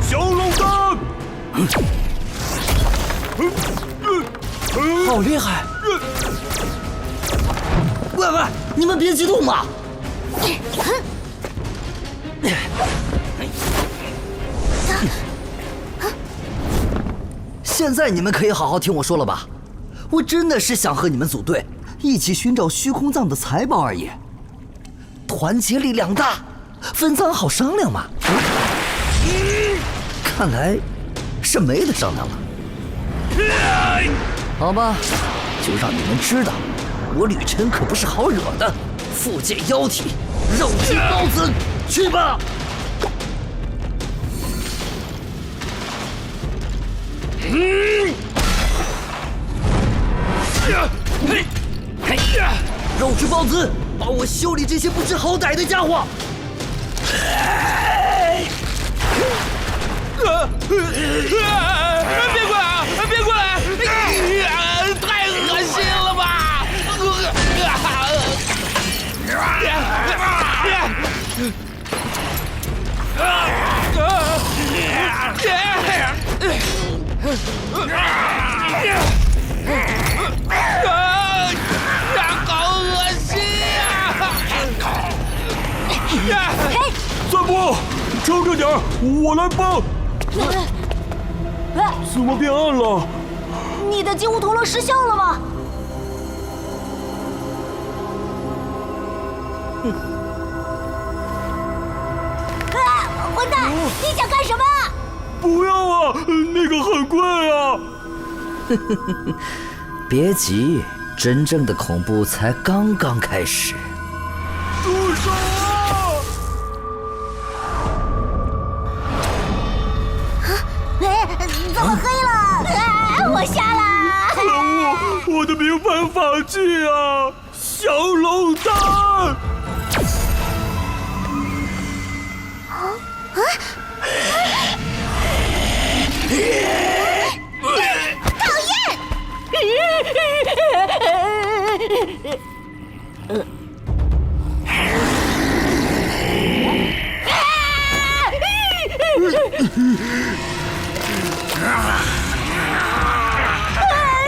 [SPEAKER 13] 小龙蛋！
[SPEAKER 12] 好厉害！
[SPEAKER 14] 喂，你们别激动嘛！现在你们可以好好听我说了吧？我真的是想和你们组队，一起寻找虚空藏的财宝而已。团结力量大，分赃好商量嘛。看来是没得商量了。好吧，就让你们知道，我吕晨可不是好惹的。复界妖体，肉之包子，去吧！肉之豹子，帮我修理这些不知好歹的家伙！
[SPEAKER 2] 别过来！别过来！太恶心了吧！好恶心呀！
[SPEAKER 13] 三伯，撑着点儿，我来帮。怎么变暗了？
[SPEAKER 10] 你的金乌陀螺失效了吗？混蛋！你想干什么？
[SPEAKER 13] 不要啊，那个很贵啊！
[SPEAKER 14] 别急，真正的恐怖才刚刚开始。
[SPEAKER 13] 住手啊！
[SPEAKER 10] 怎么黑了？我瞎了！
[SPEAKER 13] 可恶，我的名牌法器啊！小龙蛋！
[SPEAKER 10] 讨厌！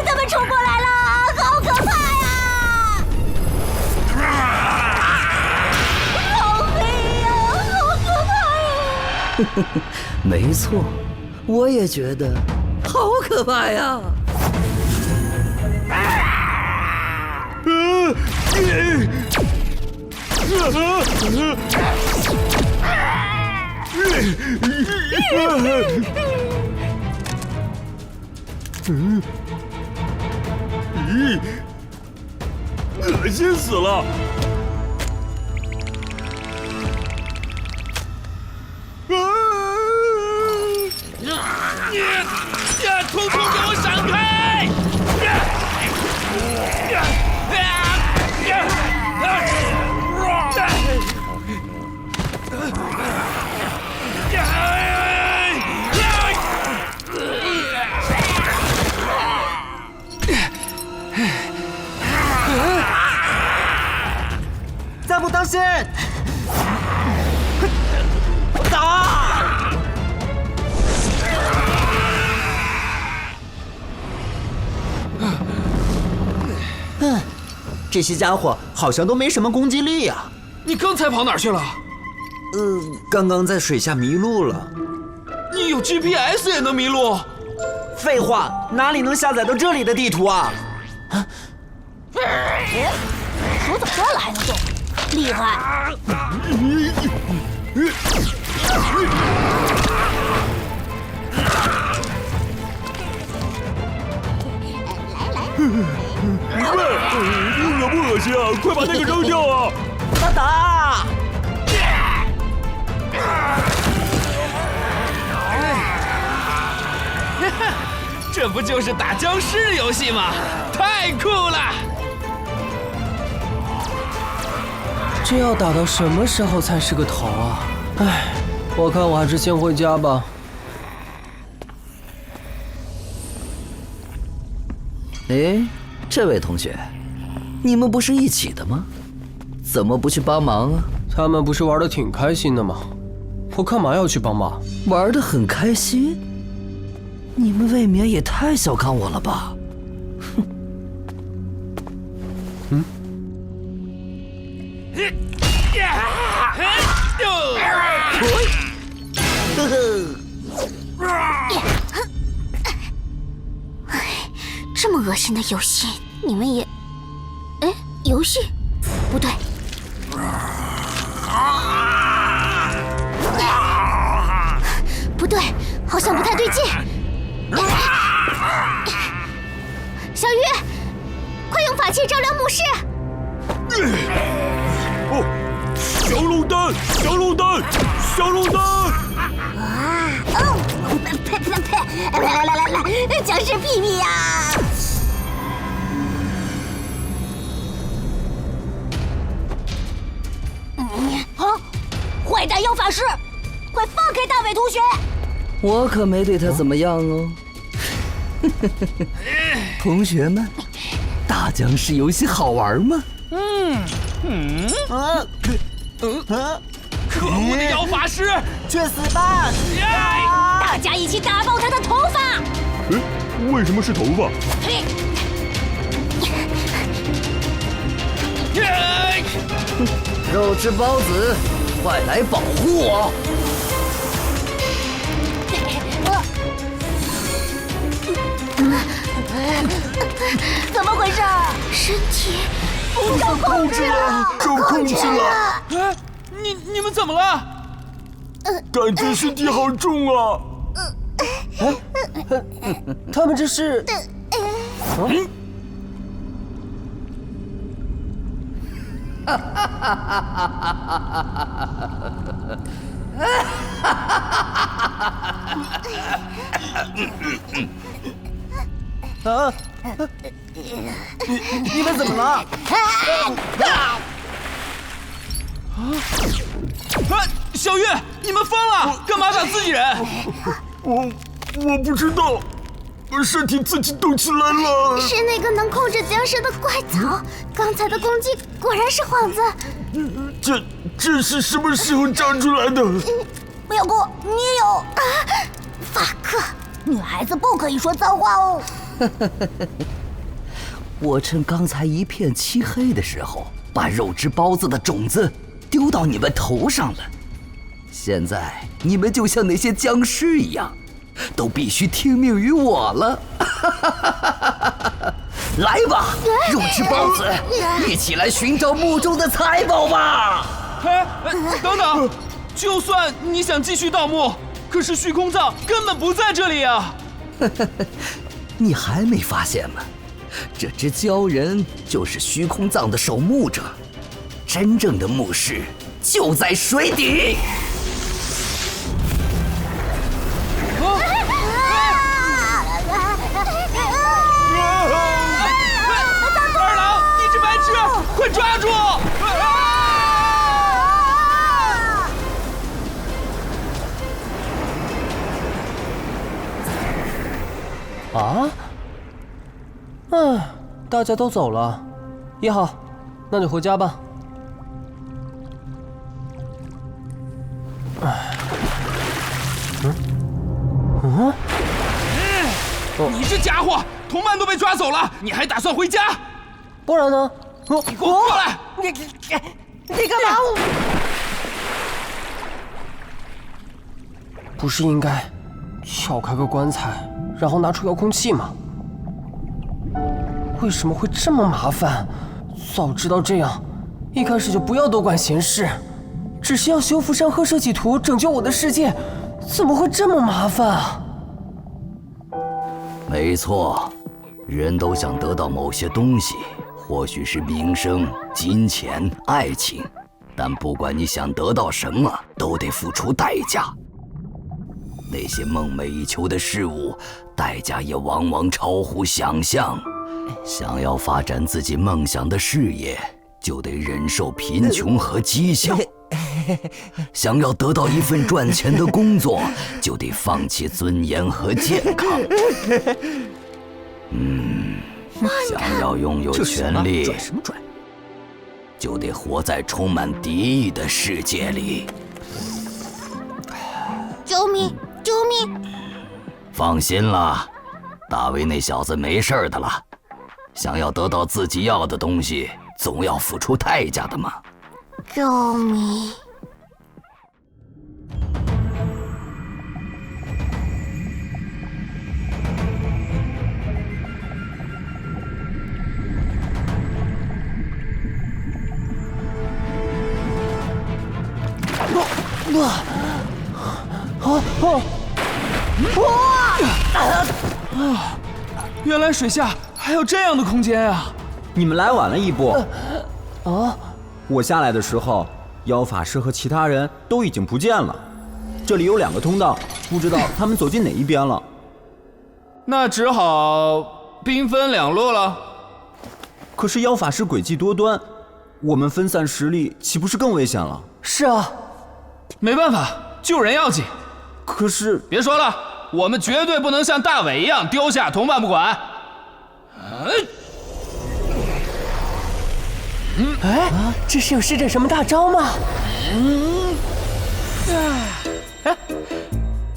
[SPEAKER 10] 他们冲过来了，好可怕呀！好黑呀，好可怕呀！
[SPEAKER 14] 没错，我也觉得好可怕呀！
[SPEAKER 13] 咦，恶心死了！
[SPEAKER 2] 通通给我闪开！
[SPEAKER 16] 再不当心，打！
[SPEAKER 14] 这些家伙好像都没什么攻击力呀。
[SPEAKER 2] 你刚才跑哪儿去了？
[SPEAKER 14] 刚刚在水下迷路了。
[SPEAKER 2] 你有 GPS 也能迷路？
[SPEAKER 16] 废话，哪里能下载到这里的地图啊？
[SPEAKER 10] 鼠怎么这了还能动？厉害！
[SPEAKER 13] 喂，恶不恶心啊？快把那个扔掉啊！
[SPEAKER 16] 打！
[SPEAKER 2] 这不就是打僵尸游戏吗？太酷了！
[SPEAKER 12] 这要打到什么时候才是个头啊？唉，我看我还是先回家吧。
[SPEAKER 14] 哎，这位同学，你们不是一起的吗？怎么不去帮忙啊？
[SPEAKER 12] 他们不是玩得挺开心的吗？我干嘛要去帮忙？
[SPEAKER 14] 玩得很开心？你们未免也太小看我了吧！哼。嗯。
[SPEAKER 6] 这么恶心的游戏，你们也……哎，游戏？不对。不对，好像不太对劲。小鱼，快用法器照亮墓室。
[SPEAKER 13] 哦，小龙蛋，小龙蛋，小龙蛋！
[SPEAKER 6] 啊！哦，呸呸呸！来，僵尸屁屁呀！
[SPEAKER 10] 坏蛋妖法师，快放开大伟同学！
[SPEAKER 14] 我可没对他怎么样哦。同学们，大僵尸游戏好玩吗？
[SPEAKER 3] 可恶的妖法师，
[SPEAKER 16] 去死吧！
[SPEAKER 10] 大家一起打爆他的头发！
[SPEAKER 13] 为什么是头发？
[SPEAKER 14] 肉汁包子，快来保护我！
[SPEAKER 10] 怎么回事？
[SPEAKER 6] 身体
[SPEAKER 10] 不受控制了，
[SPEAKER 13] 受控制了！
[SPEAKER 3] 哎，你们怎么了？
[SPEAKER 13] 感觉身体好重啊！
[SPEAKER 16] 他们这是……啊！你们怎么了？
[SPEAKER 3] 啊！小月，你们疯了？干嘛打自己人？
[SPEAKER 13] 我不知道，身体自己动起来了。
[SPEAKER 6] 是那个能控制僵尸的怪草，刚才的攻击果然是幌子。
[SPEAKER 13] 这是什么时候长出来的？
[SPEAKER 10] 妙姑，你也有啊？
[SPEAKER 6] 法克，
[SPEAKER 10] 女孩子不可以说脏话哦。
[SPEAKER 14] 我趁刚才一片漆黑的时候，把肉汁包子的种子丢到你们头上了。现在你们就像那些僵尸一样，都必须听命于我了。来吧，肉汁包子，一起来寻找墓中的财宝吧！
[SPEAKER 3] 等等，就算你想继续盗墓，可是虚空藏根本不在这里啊！
[SPEAKER 14] 你还没发现吗？这只鲛人就是虚空藏的守墓者，真正的墓室就在水底。
[SPEAKER 3] 二郎，一只白痴，快抓住！
[SPEAKER 16] 啊？大家都走了。一号，那就回家吧。
[SPEAKER 3] 你这家伙，同伴都被抓走了，你还打算回家？
[SPEAKER 16] 不然呢？
[SPEAKER 3] 你给我过来！
[SPEAKER 16] 你干嘛？不是应该撬开个棺材，然后拿出遥控器吗？为什么会这么麻烦？早知道这样，一开始就不要多管闲事，只是要修复山河设计图，拯救我的世界，怎么会这么麻烦啊？
[SPEAKER 14] 没错，人都想得到某些东西，或许是名声、金钱、爱情，但不管你想得到什么，都得付出代价。那些梦寐以求的事物，代价也往往超乎想象。想要发展自己梦想的事业，就得忍受贫穷和讥笑；想要得到一份赚钱的工作，就得放弃尊严和健康。想要拥有权力，
[SPEAKER 2] 拽什么拽？
[SPEAKER 14] 就得活在充满敌意的世界里。
[SPEAKER 6] 救命！救命！
[SPEAKER 14] 放心啦，大卫那小子没事的了。想要得到自己要的东西，总要付出代价的嘛。
[SPEAKER 6] 救命！
[SPEAKER 2] 原来水下还有这样的空间啊！
[SPEAKER 19] 你们来晚了一步。
[SPEAKER 16] 啊！
[SPEAKER 19] 我下来的时候，妖法师和其他人都已经不见了。这里有2个通道，不知道他们走进哪一边了。
[SPEAKER 2] 那只好兵分两路了。
[SPEAKER 19] 可是妖法师诡计多端，我们分散实力，岂不是更危险了？
[SPEAKER 16] 是啊，
[SPEAKER 2] 没办法，救人要紧。
[SPEAKER 19] 可是
[SPEAKER 2] 别说了，我们绝对不能像大伟一样丢下同伴不管。
[SPEAKER 16] 这是有施展什么大招吗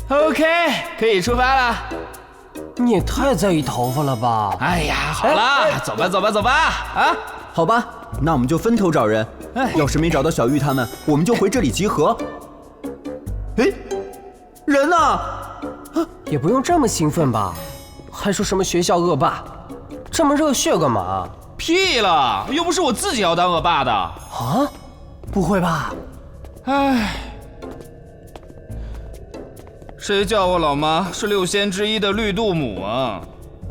[SPEAKER 2] ？OK， 可以出发了。
[SPEAKER 16] 你也太在意头发了吧！
[SPEAKER 2] 哎呀，好了，走吧，走吧，走吧！啊，
[SPEAKER 19] 好吧，那我们就分头找人。要是没找到小玉他们，我们就回这里集合。哎，人呢？
[SPEAKER 16] 也不用这么兴奋吧？还说什么学校恶霸，这么热血干嘛？
[SPEAKER 2] 屁了，又不是我自己要当恶霸的。
[SPEAKER 16] 啊？不会吧？
[SPEAKER 2] 唉，谁叫我老妈是6仙之一的绿度母啊？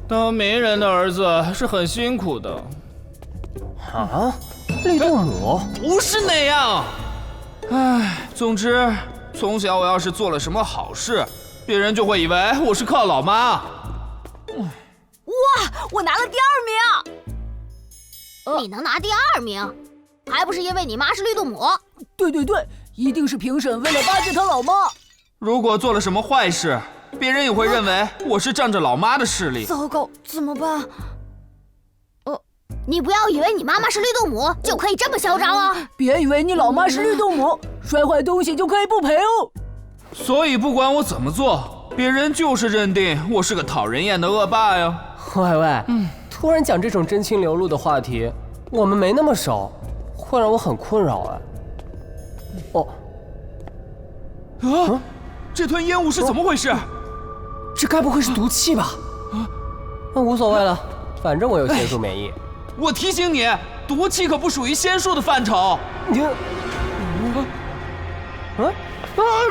[SPEAKER 2] 当媒人的儿子是很辛苦的。
[SPEAKER 16] 啊？绿度母？
[SPEAKER 2] 不是那样。唉，总之，从小我要是做了什么好事，别人就会以为我是靠老妈。
[SPEAKER 10] 哇，我拿了第2名！
[SPEAKER 6] 你能拿第2名，还不是因为你妈是绿度母？
[SPEAKER 10] 对，一定是评审为了巴结他老妈。
[SPEAKER 2] 如果做了什么坏事，别人也会认为我是仗着老妈的势力。
[SPEAKER 6] 糟糕，怎么办？你不要以为你妈妈是绿度母就可以这么嚣张啊！
[SPEAKER 10] 别以为你老妈是绿度母，摔坏东西就可以不赔哦。
[SPEAKER 2] 所以不管我怎么做，别人就是认定我是个讨人厌的恶霸呀。
[SPEAKER 16] 喂，突然讲这种真情流露的话题，我们没那么熟，会让我很困扰哎。
[SPEAKER 2] 这团烟雾是怎么回事？
[SPEAKER 16] 这该不会是毒气吧？那无所谓了，反正我有仙术免疫。
[SPEAKER 2] 我提醒你，毒气可不属于仙术的范畴。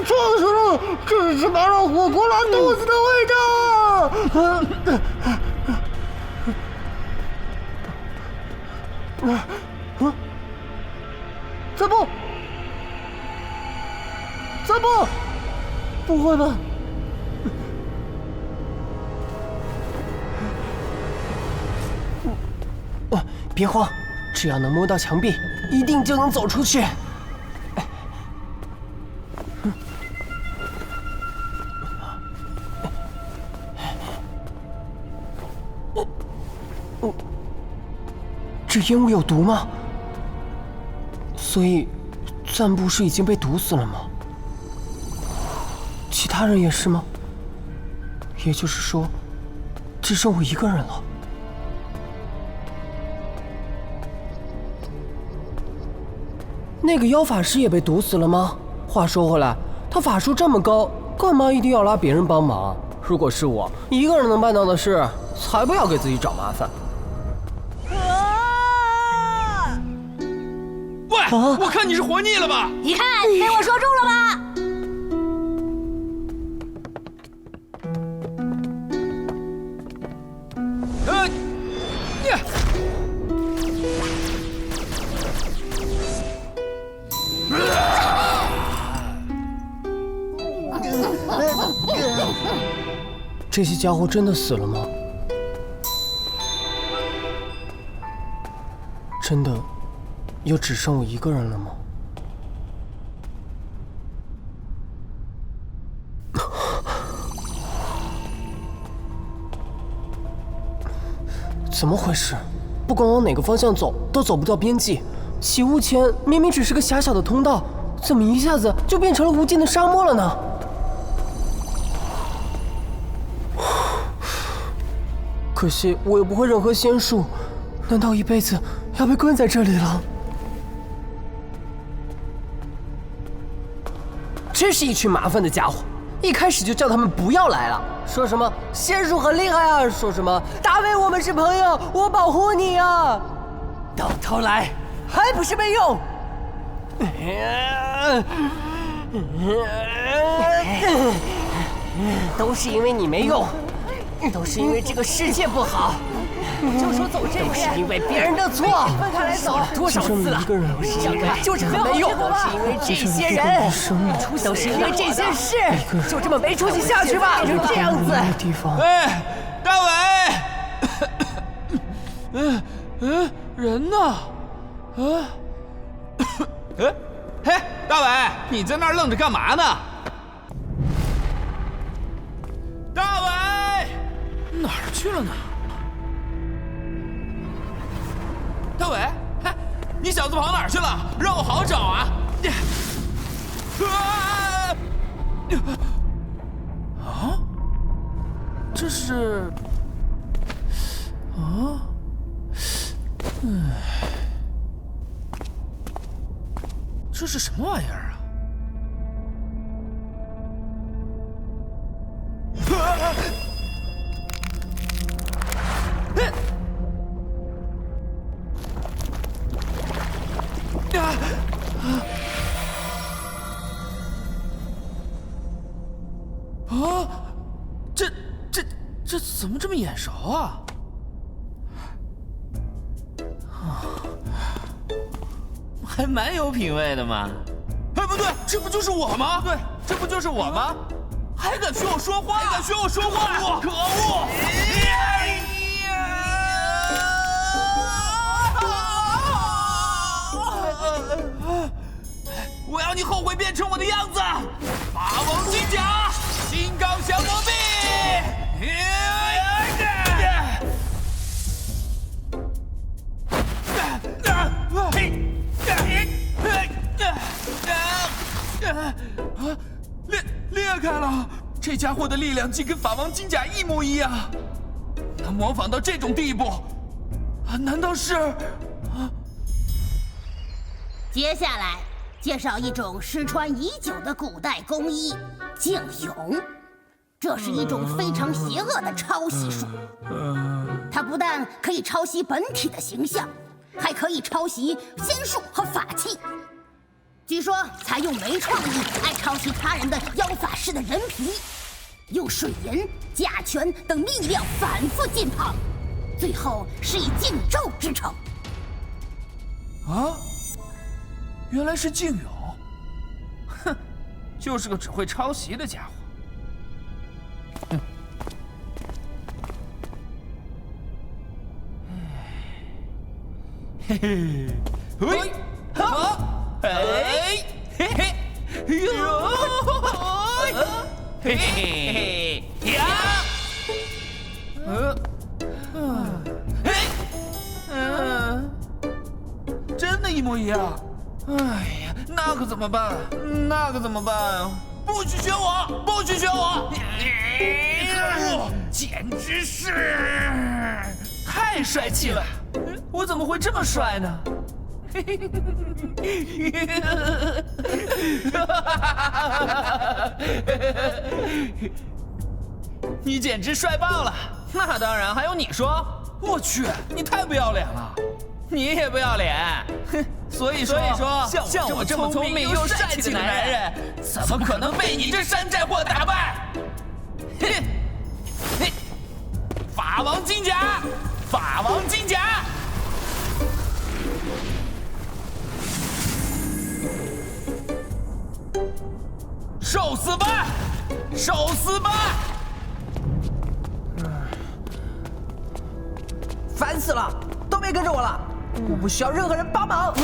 [SPEAKER 9] 臭死了！这是麻辣火锅拉肚子的味道！三步，不会吧？
[SPEAKER 16] 别慌，只要能摸到墙壁，一定就能走出去。这烟雾有毒吗？所以，赞布是已经被毒死了吗？其他人也是吗？也就是说，只剩我一个人了。那个妖法师也被毒死了吗？话说回来，他法术这么高，干嘛一定要拉别人帮忙？如果是我一个人能办到的事，才不要给自己找麻烦。
[SPEAKER 2] 喂，我看你是活腻了吧？
[SPEAKER 10] 你看，被我说中了吧？
[SPEAKER 16] 这些家伙真的死了吗？真的又只剩我一个人了吗？怎么回事？不管往哪个方向走，都走不到边际。起雾前明明只是个狭小的通道，怎么一下子就变成了无尽的沙漠了呢？可惜我又不会任何仙术，难道一辈子要被困在这里了？真是一群麻烦的家伙！一开始就叫他们不要来了，说什么仙术很厉害啊，说什么大卫我们是朋友，我保护你啊，到头来还不是没用。都是因为你没用，都是因为这个世界不好。我就说走这边，都是因为别人的错。分开来走，多少次了？都是因为就是很没用，都是因为这些人，都是因为这些事，就这么没出息下去吧？就这样子。
[SPEAKER 2] 哎，大伟，人呢？
[SPEAKER 20] 嘿，大伟，你在那儿愣着干嘛呢？大伟，
[SPEAKER 2] 哪儿去了呢？
[SPEAKER 20] 大伟，哎，你小子跑哪儿去了？让我好找啊！
[SPEAKER 2] 啊？这是？啊？这是什么玩意儿啊？这怎么这么眼熟啊？
[SPEAKER 20] 还蛮有品味的嘛。哎，不对，这不就是我吗？对，这不就是我吗？还敢学我说话？还敢学我说话？可恶！我要你后悔变成我的样子！法王金甲，金刚降魔臂！裂开了！这家伙的力量竟跟法王金甲一模一样，他模仿到这种地步，难道是？
[SPEAKER 11] 接下来介绍一种失传已久的古代工艺——镜俑。这是一种非常邪恶的抄袭术，它不但可以抄袭本体的形象，还可以抄袭仙术和法器。据说采用没创意、爱抄袭他人的妖法师的人皮，用水银、甲醛等力量反复浸泡，最后是以禁咒之成。
[SPEAKER 20] 啊，原来是镜俑！哼，就是个只会抄袭的家伙。嘿嘿，喂，好，哎，嘿嘿，哟，嘿嘿嘿，呀，真的，一模一样。哎呀，那可怎么办？那可怎么办啊？不许学我！不许学我！简直是太帅气了！我怎么会这么帅呢？你简直帅爆了！那当然，还用你说？我去，你太不要脸了！你也不要脸！哼，所以说，像我这么聪明又帅气的男人，怎么可能被你这山寨货打败？哼！法王金甲，法王金甲！受死吧！受死吧！
[SPEAKER 15] 烦死了，都别跟着我了，我不需要任何人帮忙。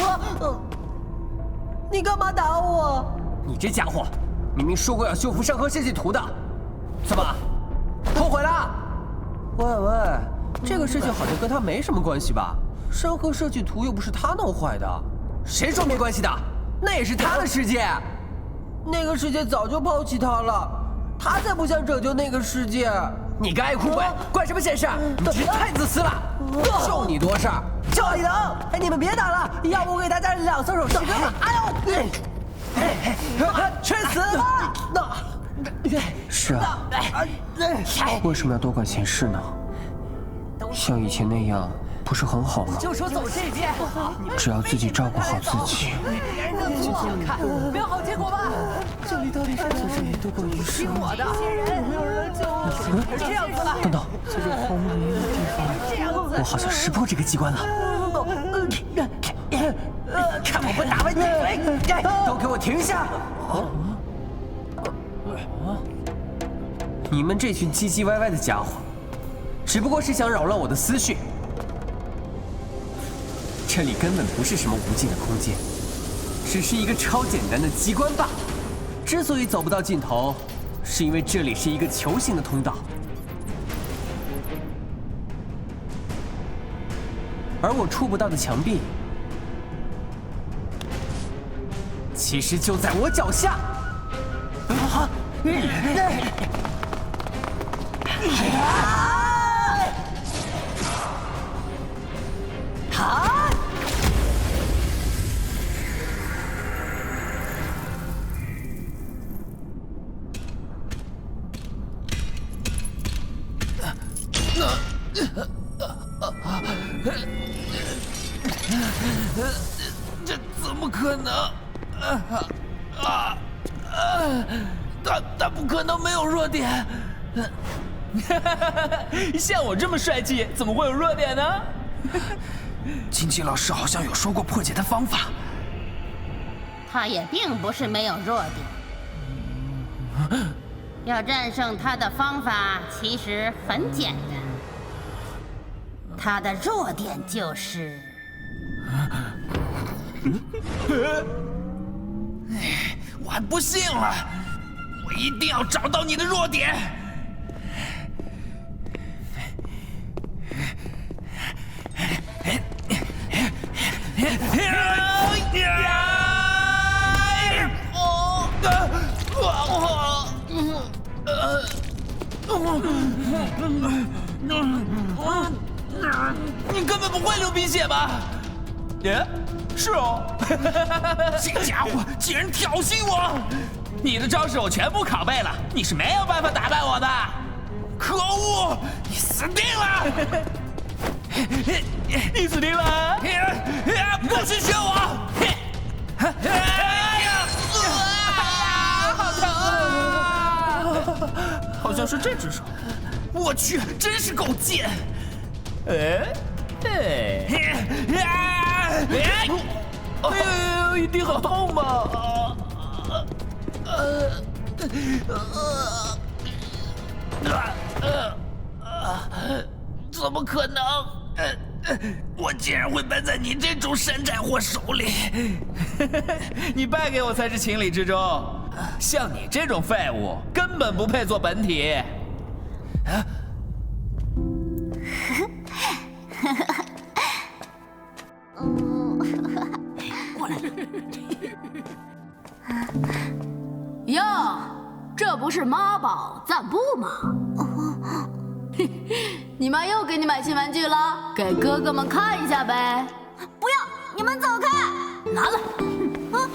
[SPEAKER 15] 你干嘛打我？你这家伙，明明说过要修复山河设计图的，怎么后悔了？喂喂，
[SPEAKER 16] 这个事情好像跟他没什么关系吧？山河设计图又不是他弄坏的。谁说没关系的？那也是他的世界。那个世界早就抛弃他了，他才不想拯救那个世界。你个爱哭鬼，管什么闲事？你真是太自私了！就你多事儿。赵一能，哎，你们别打了，要不我给大家2艘手射钉子。哎呦！去死吧！
[SPEAKER 12] 是啊，为什么要多管闲事呢？像以前那样，不是很好吗？
[SPEAKER 3] 就说走这边，
[SPEAKER 12] 只要自己照顾好自己。
[SPEAKER 3] 别人的不好看，没有好结果吧？
[SPEAKER 12] 这里到底是在这里度过余生？
[SPEAKER 3] 听我的，没有人能救我。这样子吧。
[SPEAKER 12] 等等，在这荒无人烟的地方，我好像识破这个机关了。
[SPEAKER 16] 看我不打完你嘴！都给我停下！你们这群唧唧歪歪的家伙，只不过是想扰乱我的思绪。这里根本不是什么无尽的空间，只是一个超简单的机关罢了。之所以走不到尽头，是因为这里是一个球形的通道，而我触不到的墙壁，其实就在我脚下。
[SPEAKER 20] 这怎么可能？他不可能没有弱点。像我这么帅气，怎么会有弱点呢？
[SPEAKER 2] 金鸡老师好像有说过破解的方法。
[SPEAKER 11] 他也并不是没有弱点。要战胜他的方法其实很简单，他的弱点就是……
[SPEAKER 20] 我还不信了，我一定要找到你的弱点。你根本不会流鼻血吧？耶，是哦。这家伙竟然挑衅我！你的招式我全部拷贝了，你是没有办法打败我的。可恶，你死定了！你死定了！不许学我！好疼啊！好像是这只手。我去，真是够贱！一定很痛吧？怎么可能？我竟然会败在你这种山寨货手里！你败给我才是情理之中。像你这种废物，根本不配做本体。
[SPEAKER 11] 过来。
[SPEAKER 21] 哟，这不是妈宝赞布吗？你妈又给你买新玩具了，给哥哥们看一下呗。
[SPEAKER 10] 不要，你们走开！
[SPEAKER 21] 拿来！
[SPEAKER 10] 你放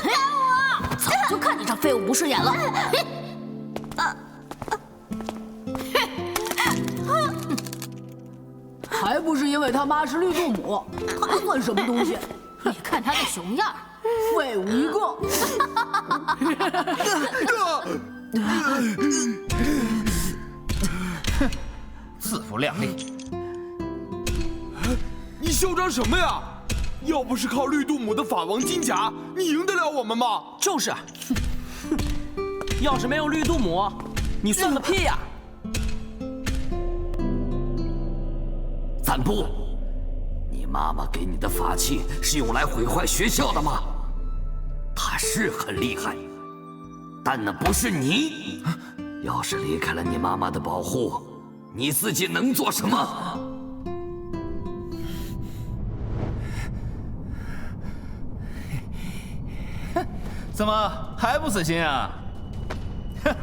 [SPEAKER 10] 开我！
[SPEAKER 21] 早就看你这废物不顺眼了。还不是因为他妈是绿度母，他算什么东西？你看他那熊样，废物一个！
[SPEAKER 20] 自不量力！
[SPEAKER 1] 你嚣张什么呀？要不是靠绿度母的法王金甲，你赢得了我们吗？
[SPEAKER 15] 就是。要是没有绿度母，你算个屁呀！
[SPEAKER 14] 赞布，你妈妈给你的法器是用来毁坏学校的吗？她是很厉害，但那不是你。要是离开了你妈妈的保护，你自己能做什么？
[SPEAKER 20] 怎么还不死心啊？哼！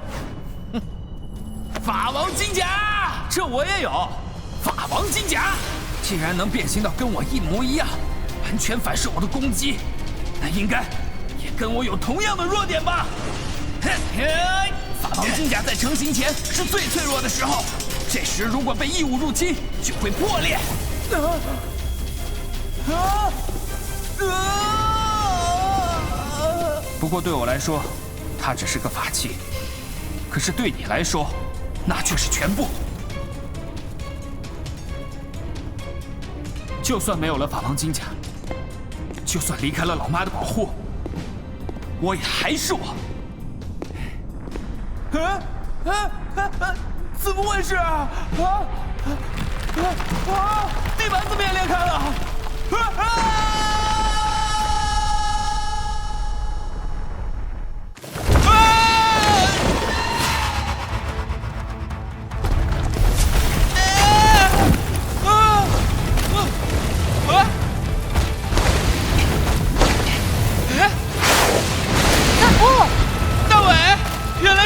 [SPEAKER 20] 法王金甲，这我也有。法王金甲，既然能变形到跟我一模一样，完全反射我的攻击，那应该也跟我有同样的弱点吧？法王金甲在成型前是最脆弱的时候，这时如果被异物入侵，就会破裂。不过对我来说，它只是个法器，可是对你来说，那却是全部。就算没有了法王金甲，就算离开了老妈的保护，我也还是我。怎么回事啊？地板怎么也裂开了？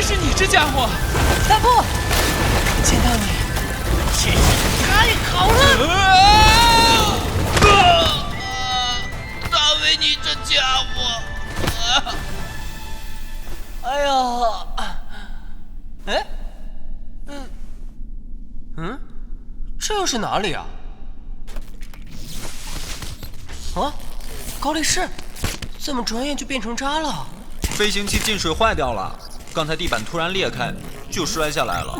[SPEAKER 20] 是你这家伙，
[SPEAKER 16] 大布，见到你，
[SPEAKER 20] 真是太好了！
[SPEAKER 5] 大卫，你这家伙！
[SPEAKER 16] 哎呀，哎，这又是哪里啊？啊，高力士，怎么转眼就变成渣了？
[SPEAKER 19] 飞行器进水坏掉了。刚才地板突然裂开，就摔下来了。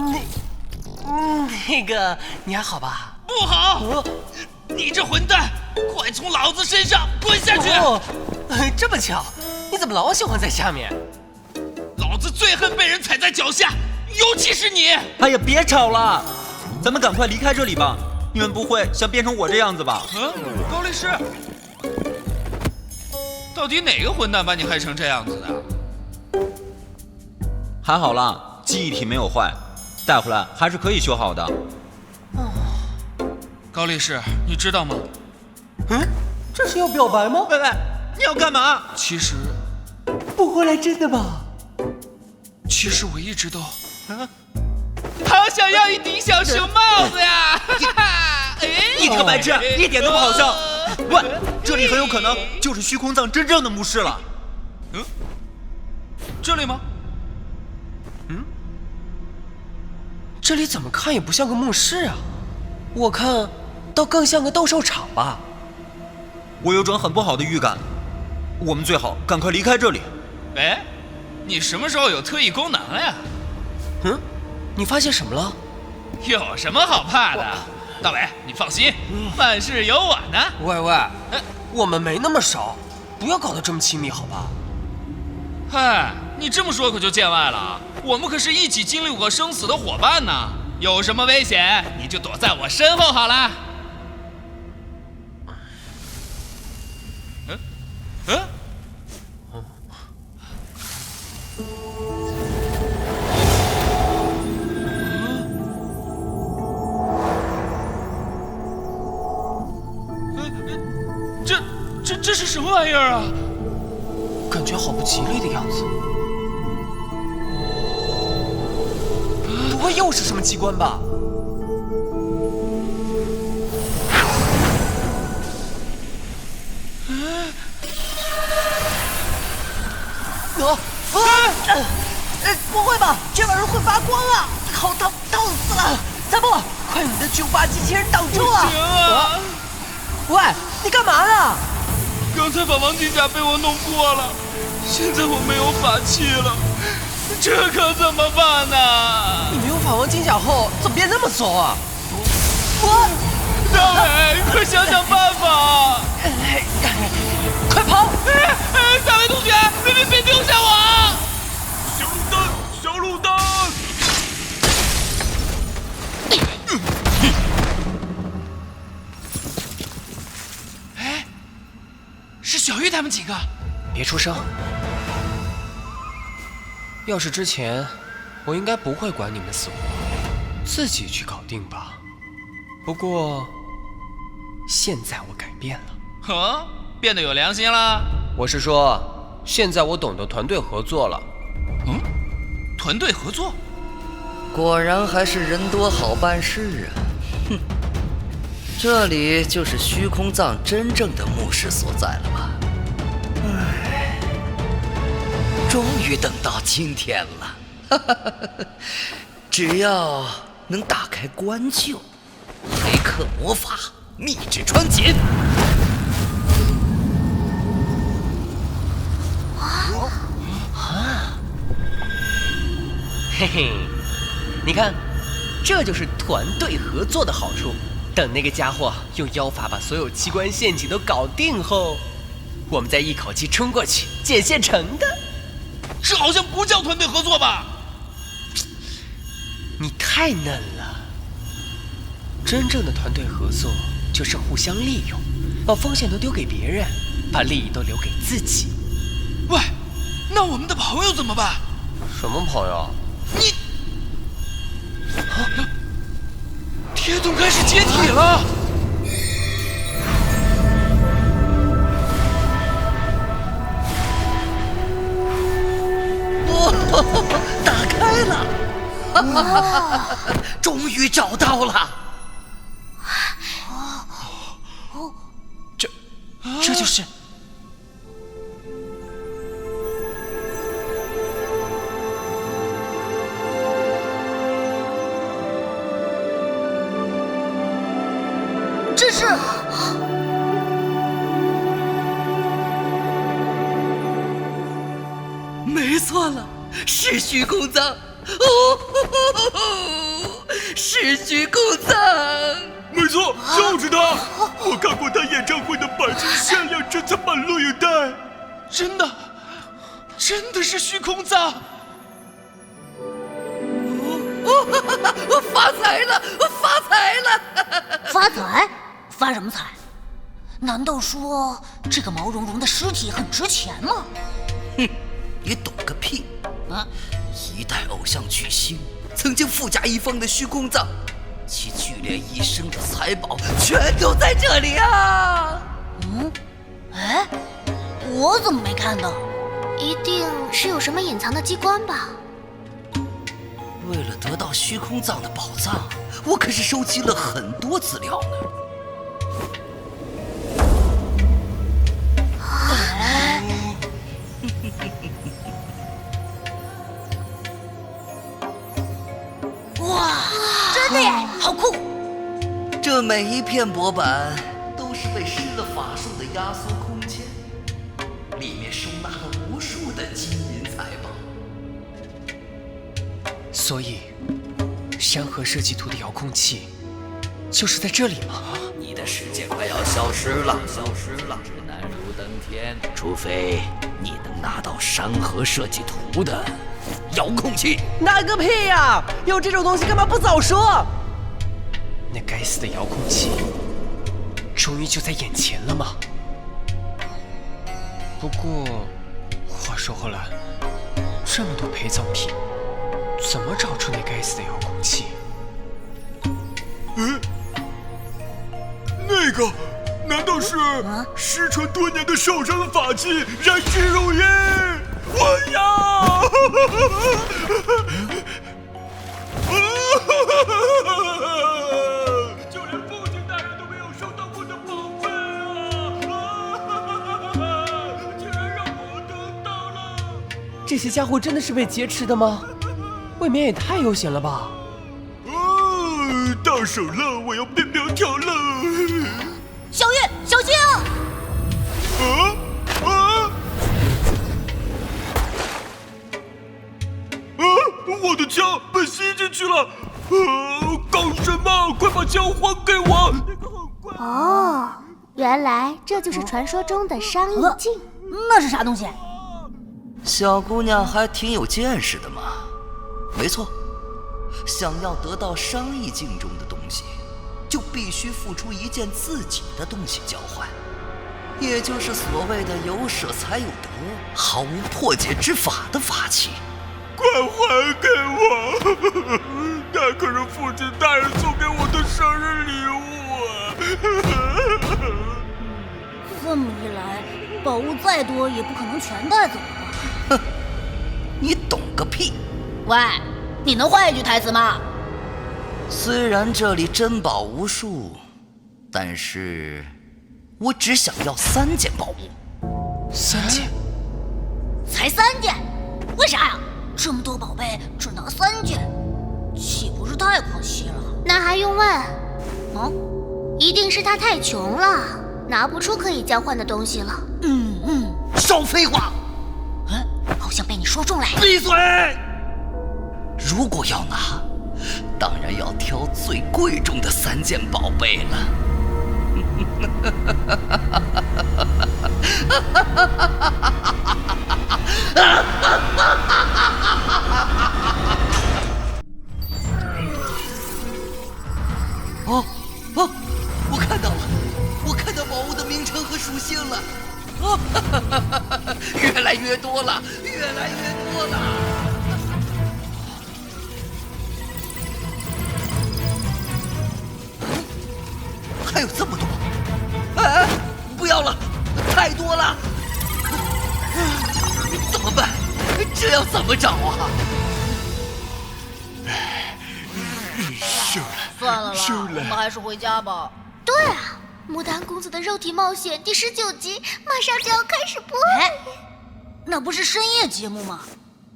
[SPEAKER 16] 那个，你还好吧？
[SPEAKER 5] 不好！你这混蛋，快从老子身上滚下去！
[SPEAKER 16] 这么巧，你怎么老喜欢在下面？
[SPEAKER 5] 老子最恨被人踩在脚下，尤其是你！
[SPEAKER 19] 哎呀，别吵了，咱们赶快离开这里吧。你们不会想变成我这样子吧？
[SPEAKER 20] 高力士，到底哪个混蛋把你害成这样子的？
[SPEAKER 19] 还好啦，记忆体没有坏，带回来还是可以修好的。
[SPEAKER 20] 高力士，你知道吗？
[SPEAKER 16] 这是要表白吗？
[SPEAKER 19] 喂，你要干嘛？
[SPEAKER 20] 其实，
[SPEAKER 16] 不会来真的吧？
[SPEAKER 20] 其实我一直都，好想要一顶小熊帽子呀！
[SPEAKER 19] 你这个白痴，一点都不好笑。喂，这里很有可能就是虚空藏真正的墓室了。
[SPEAKER 20] 这里吗？
[SPEAKER 16] 这里怎么看也不像个墓室啊，我看倒更像个斗兽场吧。
[SPEAKER 19] 我有种很不好的预感，我们最好赶快离开这里。
[SPEAKER 20] 哎，你什么时候有特异功能了呀？
[SPEAKER 16] 你发现什么了？
[SPEAKER 20] 有什么好怕的？大伟，你放心，万事有我呢。
[SPEAKER 16] 喂，我们没那么熟，不要搞得这么亲密好吧？
[SPEAKER 20] 嗨，你这么说可就见外了。我们可是一起经历过生死的伙伴呢，有什么危险你就躲在我身后好了。这是什么玩意儿啊？
[SPEAKER 16] 感觉好不吉利的样子。不会又是什么机关吧？不会吧？这玩意儿会发光啊！好烫死了！三木，快用你的98机器人挡住啊！
[SPEAKER 20] 不行啊！
[SPEAKER 16] 喂，你干嘛呢？
[SPEAKER 20] 刚才法王金甲被我弄破了，现在我没有法器了，这可怎么办呢？
[SPEAKER 16] 你没有法王金甲后怎么变那么怂啊？
[SPEAKER 20] 大伟，快想想办法！
[SPEAKER 16] 快跑！
[SPEAKER 20] 大伟同学，别丢下我！
[SPEAKER 13] 小卤蛋！
[SPEAKER 20] 是小玉他们几个。
[SPEAKER 16] 别出声。要是之前，我应该不会管你们的死活。
[SPEAKER 12] 自己去搞定吧。不过，现在我改变了。
[SPEAKER 20] 呵，变得有良心了？
[SPEAKER 12] 我是说，现在我懂得团队合作了。
[SPEAKER 2] 嗯，团队合作？
[SPEAKER 4] 果然还是人多好办事啊！哼，这里就是虚空藏真正的墓室所在了吧？唉，终于等到今天了。哈哈哈哈，只要能打开棺柩，黑客魔法秘制穿锦。
[SPEAKER 15] 嘿嘿，你看，这就是团队合作的好处。等那个家伙用妖法把所有机关陷阱都搞定后，我们再一口气冲过去，捡现成的。
[SPEAKER 20] 这好像不叫团队合作吧？
[SPEAKER 15] 你太嫩了。真正的团队合作就是互相利用，把风险都丢给别人，把利益都留给自己。
[SPEAKER 20] 喂，那我们的朋友怎么办？
[SPEAKER 12] 什么朋友？
[SPEAKER 20] 你，铁桶开始解体了！
[SPEAKER 4] 哦，打开了！哈哈哈哈！终于找到了！
[SPEAKER 12] 这就是。
[SPEAKER 10] 这是
[SPEAKER 4] 没错了，是虚空藏哦，是虚空藏，
[SPEAKER 13] 没错，就是他。我看过他演唱会的8支限量珍藏版录影带，
[SPEAKER 20] 真的是虚空藏。
[SPEAKER 4] 我发财了！我发财了！
[SPEAKER 10] 发财？发什么财？难道说这个毛茸茸的尸体很值钱吗？
[SPEAKER 4] 哼，你懂个屁！啊，一代偶像巨星，曾经富甲一方的虚空藏，其聚敛一生的财宝全都在这里啊！
[SPEAKER 10] 嗯，哎，我怎么没看到？
[SPEAKER 6] 一定是有什么隐藏的机关吧？
[SPEAKER 4] 为了得到虚空藏的宝藏，我可是收集了很多资料呢。
[SPEAKER 10] 哇，真的耶，好酷！
[SPEAKER 4] 这每一片薄板都是被施了法术的压缩空间，里面收纳了无数的金银财宝。
[SPEAKER 12] 所以，山河设计图的遥控器就是在这里吗？
[SPEAKER 4] 你的世界快要消失了，只难如登天，除非你能拿到山河设计图的遥控器。
[SPEAKER 15] 拿个屁呀！有这种东西干嘛不早说？
[SPEAKER 12] 那该死的遥控器，终于就在眼前了吗？不过，话说回来，这么多陪葬品，怎么找出那该死的遥控器？
[SPEAKER 13] 那个，难道是失传多年的受伤的法器燃之如烟？我要！就连父亲大人都没有收到过的宝贝啊！竟然让我得到了！
[SPEAKER 15] 这些家伙真的是被劫持的吗？未免也太悠闲了吧！
[SPEAKER 13] 到手了，我要变苗条了！
[SPEAKER 10] 小月，小心啊！
[SPEAKER 13] 我的枪被吸进去了！搞什么？快把枪还给我！
[SPEAKER 6] 哦，原来这就是传说中的商议镜。
[SPEAKER 10] 那是啥东西？
[SPEAKER 4] 小姑娘还挺有见识的嘛。没错，想要得到商议镜中的东西，就必须付出一件自己的东西交换，也就是所谓的有舍才有得，毫无破解之法的法器。
[SPEAKER 13] 快还给我！
[SPEAKER 17] 那可是父亲大人送给我的生日礼物啊！
[SPEAKER 10] 这么一来，宝物再多也不可能全带走吧？
[SPEAKER 14] 哼，你懂个屁！
[SPEAKER 10] 喂，你能换一句台词吗？
[SPEAKER 14] 虽然这里珍宝无数，但是我只想要3件宝物。
[SPEAKER 2] 3件？
[SPEAKER 10] 才3件？为啥呀？这么多宝贝只拿3件，岂不是太可惜了？
[SPEAKER 6] 那还用问？
[SPEAKER 10] 啊？
[SPEAKER 6] 一定是他太穷了，拿不出可以交换的东西了。
[SPEAKER 14] 少废话！
[SPEAKER 10] 好像被你说中了。
[SPEAKER 14] 闭嘴！如果要拿，当然要挑最贵重的3件宝贝了。哦，我看到了，我看到宝物的名称和属性了。越来越多了，越来越多了。还有这么多！哎，不要了，太多了！怎么办？这要怎么找啊？
[SPEAKER 10] 算了啦，我们还是回家吧。
[SPEAKER 6] 对啊，牡丹公子的肉体冒险第19集马上就要开始播。
[SPEAKER 10] 那不是深夜节目吗？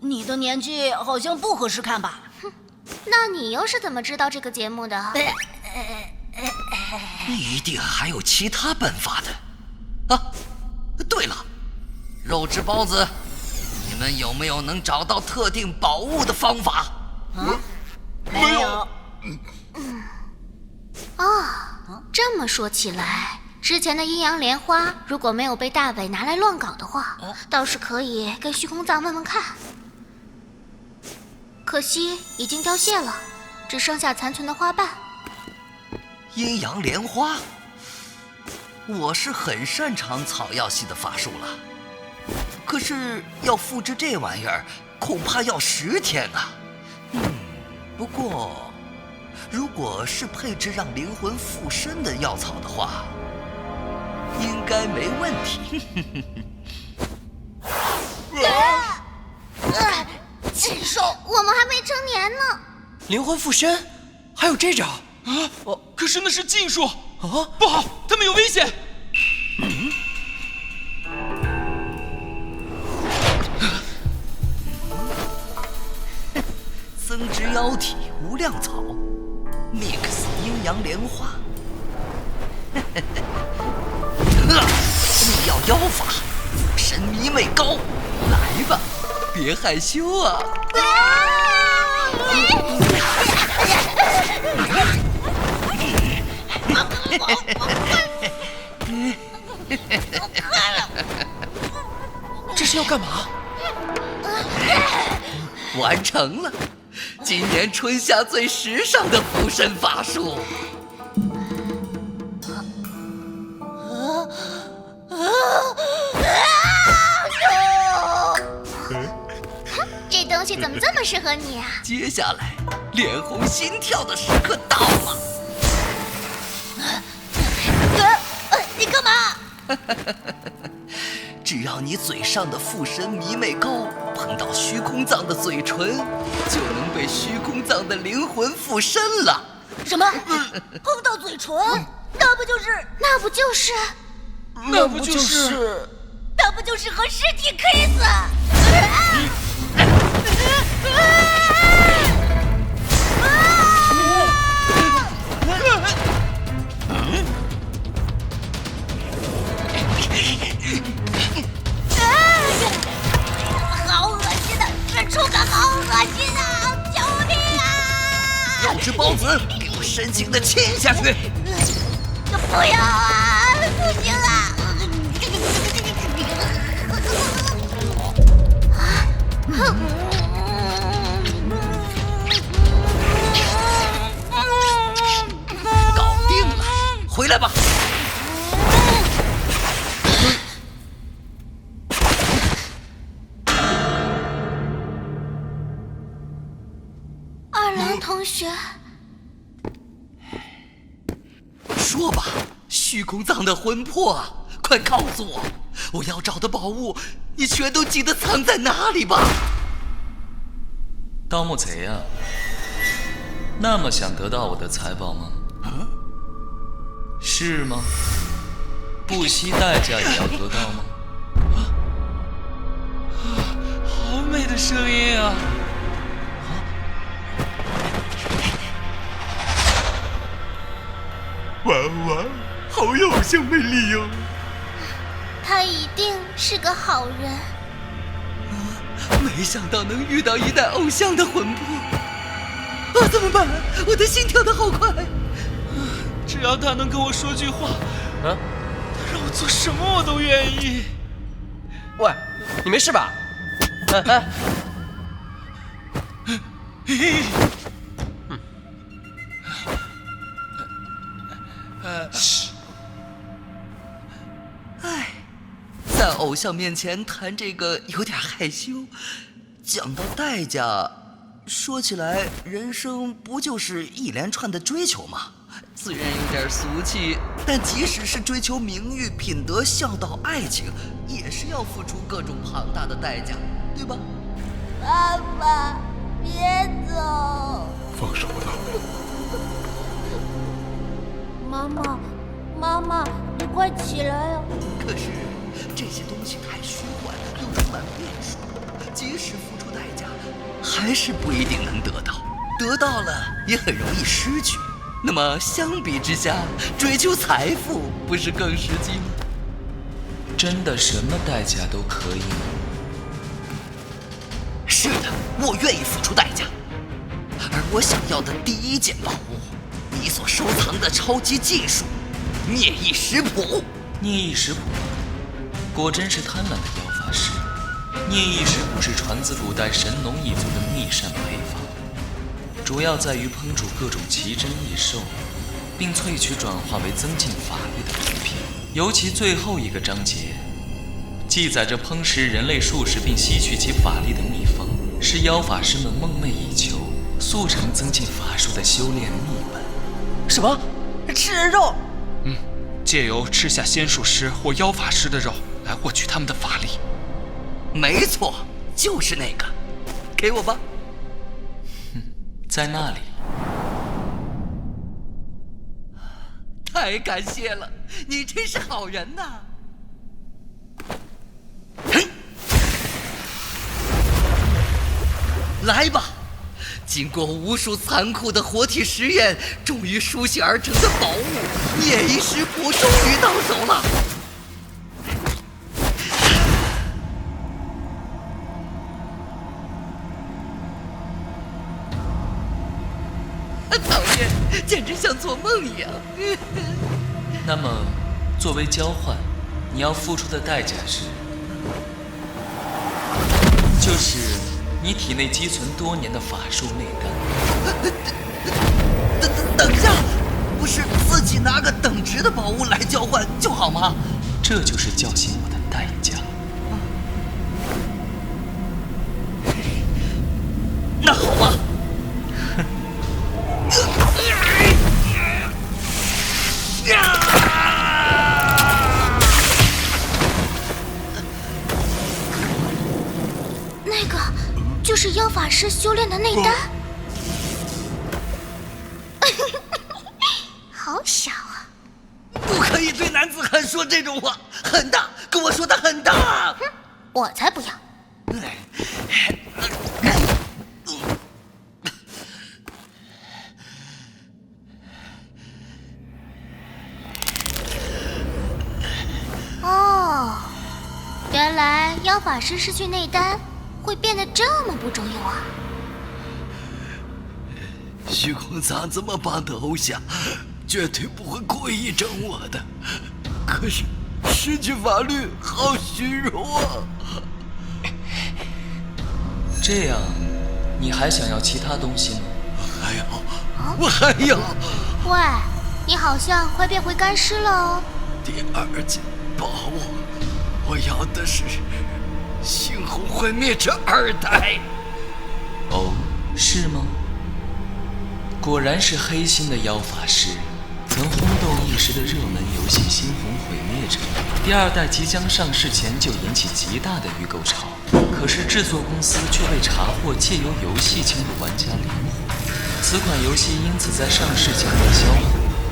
[SPEAKER 10] 你的年纪好像不合适看吧？
[SPEAKER 6] 那你又是怎么知道这个节目的？
[SPEAKER 14] 一定还有其他办法的。啊，对了，肉汁包子，你们有没有能找到特定宝物的方法？
[SPEAKER 10] 没有。
[SPEAKER 6] 这么说起来，之前的阴阳莲花如果没有被大伟拿来乱搞的话，倒是可以跟虚空藏问问看。可惜已经凋谢了，只剩下残存的花瓣。
[SPEAKER 14] 阴阳莲花，我是很擅长草药系的法术了，可是要复制这玩意儿，恐怕要10天啊。不过，如果是配置让灵魂附身的药草的话，应该没问题。
[SPEAKER 6] 禽兽，我们还没成年呢。
[SPEAKER 15] 灵魂附身，还有这招
[SPEAKER 2] 啊！可是那是禁术啊！不好，他们有危险！
[SPEAKER 14] 增值妖体无量草 ，mix 阴阳莲花。密药妖法，附身迷魅膏，来吧，别害羞啊！
[SPEAKER 15] 这是要干嘛？
[SPEAKER 14] 完成了，今年春夏最时尚的附身法术。
[SPEAKER 6] 这东西怎么这么适合你啊？
[SPEAKER 14] 接下来，脸红心跳的时刻到了。
[SPEAKER 6] 你干嘛？
[SPEAKER 14] 只要你嘴上的附身迷魅膏碰到虚空藏的嘴唇，就能被虚空藏的灵魂附身了。
[SPEAKER 10] 什么？碰到嘴唇？那不就是和尸体 kiss？
[SPEAKER 6] 好恶心的，这触感好恶心啊！救命啊！
[SPEAKER 14] 肉汁包子，给我深情的亲下去！
[SPEAKER 6] 不要啊！不行啊！
[SPEAKER 14] 搞定了，回来吧。
[SPEAKER 6] 二郎，王同学，
[SPEAKER 4] 说吧，虚空藏的魂魄，快告诉我，我要找的宝物，你全都记得藏在哪里吧？
[SPEAKER 8] 盗墓贼啊，那么想得到我的财宝吗？是吗？不惜代价也要得到吗？好美的声音啊！
[SPEAKER 1] 娃娃，好有偶像魅力哟！
[SPEAKER 6] 他一定是个好人。
[SPEAKER 4] 没想到能遇到一代偶像的魂魄，怎么办？我的心跳得好快。
[SPEAKER 8] 只要他能跟我说句话，他让我做什么我都愿意。
[SPEAKER 15] 喂，你没事吧？
[SPEAKER 4] 在偶像面前谈这个有点害羞。讲到代价，说起来，人生不就是一连串的追求吗？虽然有点俗气，但即使是追求名誉、品德、孝道、爱情，也是要付出各种庞大的代价，对吧？
[SPEAKER 6] 爸爸，别走！
[SPEAKER 1] 放手吧。
[SPEAKER 6] 妈妈，你快起来啊！
[SPEAKER 4] 可是这些东西太虚幻，又充满变数，即使付出代价，还是不一定能得到。得到了，也很容易失去。那么相比之下，追求财富不是更实际吗？
[SPEAKER 8] 真的什么代价都可以吗？
[SPEAKER 4] 是的，我愿意付出代价。而我想要的第一件宝物，你所收藏的超级技术——孽意食谱。
[SPEAKER 8] 孽意食谱，果真是贪婪的妖法师。孽意食谱是传自古代神农一族的秘膳配方。主要在于烹煮各种奇珍异兽，并萃取转化为增进法力的毒品。尤其最后一个章节，记载着烹食人类术士并吸取其法力的秘方，是妖法师们梦寐以求、速成增进法术的修炼秘本。
[SPEAKER 15] 什么？吃人肉？
[SPEAKER 2] 借由吃下仙术师或妖法师的肉来获取他们的法力。
[SPEAKER 4] 没错，就是那个，给我吧。
[SPEAKER 8] 在那里。
[SPEAKER 4] 太感谢了，你真是好人呐！来吧，经过无数残酷的活体实验，终于书写而成的宝物孽意食谱终于到手了。讨厌，简直像做梦一样。
[SPEAKER 8] 那么，作为交换，你要付出的代价是，就是你体内积存多年的法术内丹。
[SPEAKER 4] 等一下，不是自己拿个等值的宝物来交换就好吗？
[SPEAKER 8] 这就是叫醒我的代价。
[SPEAKER 4] 那好吧。
[SPEAKER 6] 那个就是妖法师修炼的内丹。好小啊！
[SPEAKER 4] 不可以对男子汉说这种话，很大，跟我说的很大。
[SPEAKER 6] 哼，我才不要。哦，原来妖法师失去内丹会变得这么不中用啊！
[SPEAKER 14] 虚空藏这么棒的偶像，绝对不会故意整我的。可是失去法律，好虚荣啊！
[SPEAKER 8] 这样，你还想要其他东西吗？
[SPEAKER 14] 还要，我还要。
[SPEAKER 6] 喂，你好像快变回干尸了哦。
[SPEAKER 14] 第二件宝物，我要的是猩红毁灭者2代。
[SPEAKER 8] 哦，是吗？果然是黑心的妖法师，曾轰动一时的热门游戏《猩红毁灭者》第2代即将上市前就引起极大的预购潮，可是制作公司却被查获借由游戏侵入玩家灵魂，此款游戏因此在上市前被销毁。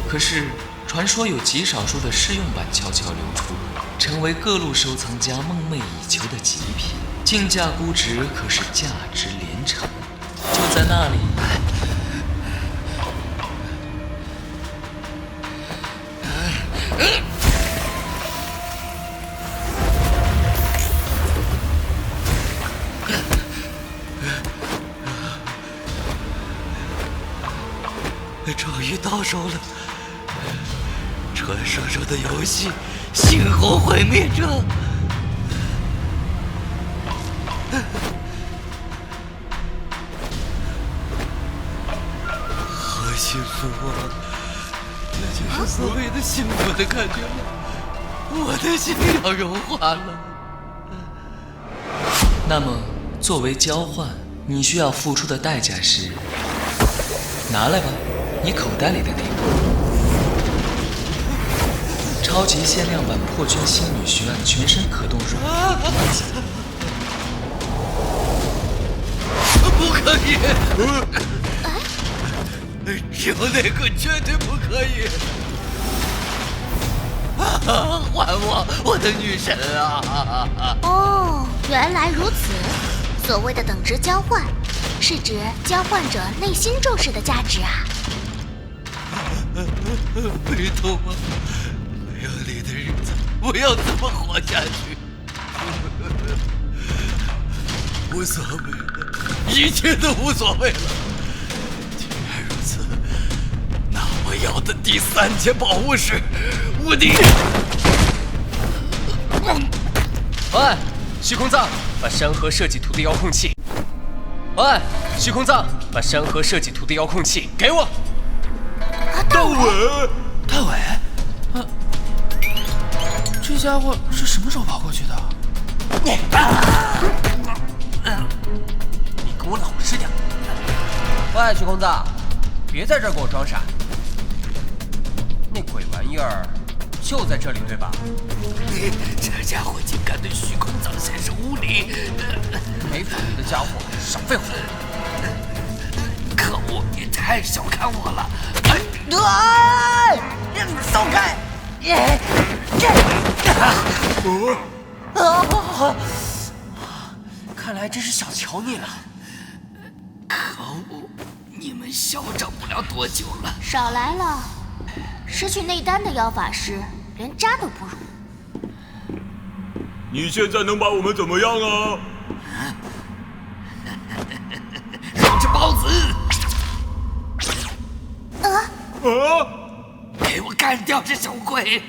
[SPEAKER 8] 可是传说有极少数的试用版悄悄流出，成为各路收藏家梦寐以求的极品，竞价估值可是价值连城。就在那里，
[SPEAKER 4] 终于到手了，传说中的游戏《猩红毁灭者》。好幸福啊！这就是所谓的幸福的感觉了，我的心要融化了。
[SPEAKER 8] 那么，作为交换，你需要付出的代价是……拿来吧，你口袋里的那个超级限量版破圈星女徐岸全身可动软丸子。
[SPEAKER 4] 不可以！只有那个绝对不可以！还我的女神啊！
[SPEAKER 18] 哦，原来如此。所谓的等值交换，是指交换者内心重视的价值啊。
[SPEAKER 4] 没懂吗？没有你的日子，我要怎么活下去？无所谓了，一切都无所谓了。既然如此，那我要的第3件宝物是无敌。
[SPEAKER 15] 喂，虚空藏，把山河设计图的遥控器。喂，虚空藏，把山河设计图的遥控器给我。
[SPEAKER 1] 大伟，
[SPEAKER 2] 大伟，这家伙是什么时候跑过去的？
[SPEAKER 15] 你给我老实点！喂，虚空藏，别在这儿给我装傻。那鬼玩意儿就在这里，对吧？
[SPEAKER 4] 这家伙竟敢对虚空藏先生无礼！
[SPEAKER 15] 没法力的家伙，少废话！
[SPEAKER 4] 可恶，你太小看我了！
[SPEAKER 15] 松开！看来真是小瞧你了。
[SPEAKER 4] 可恶，你们嚣张不了多久了。
[SPEAKER 18] 少来了，失去内丹的妖法师连渣都不如。
[SPEAKER 13] 你现在能把我们怎么样啊？
[SPEAKER 4] 肉之包子！给我干掉这小鬼！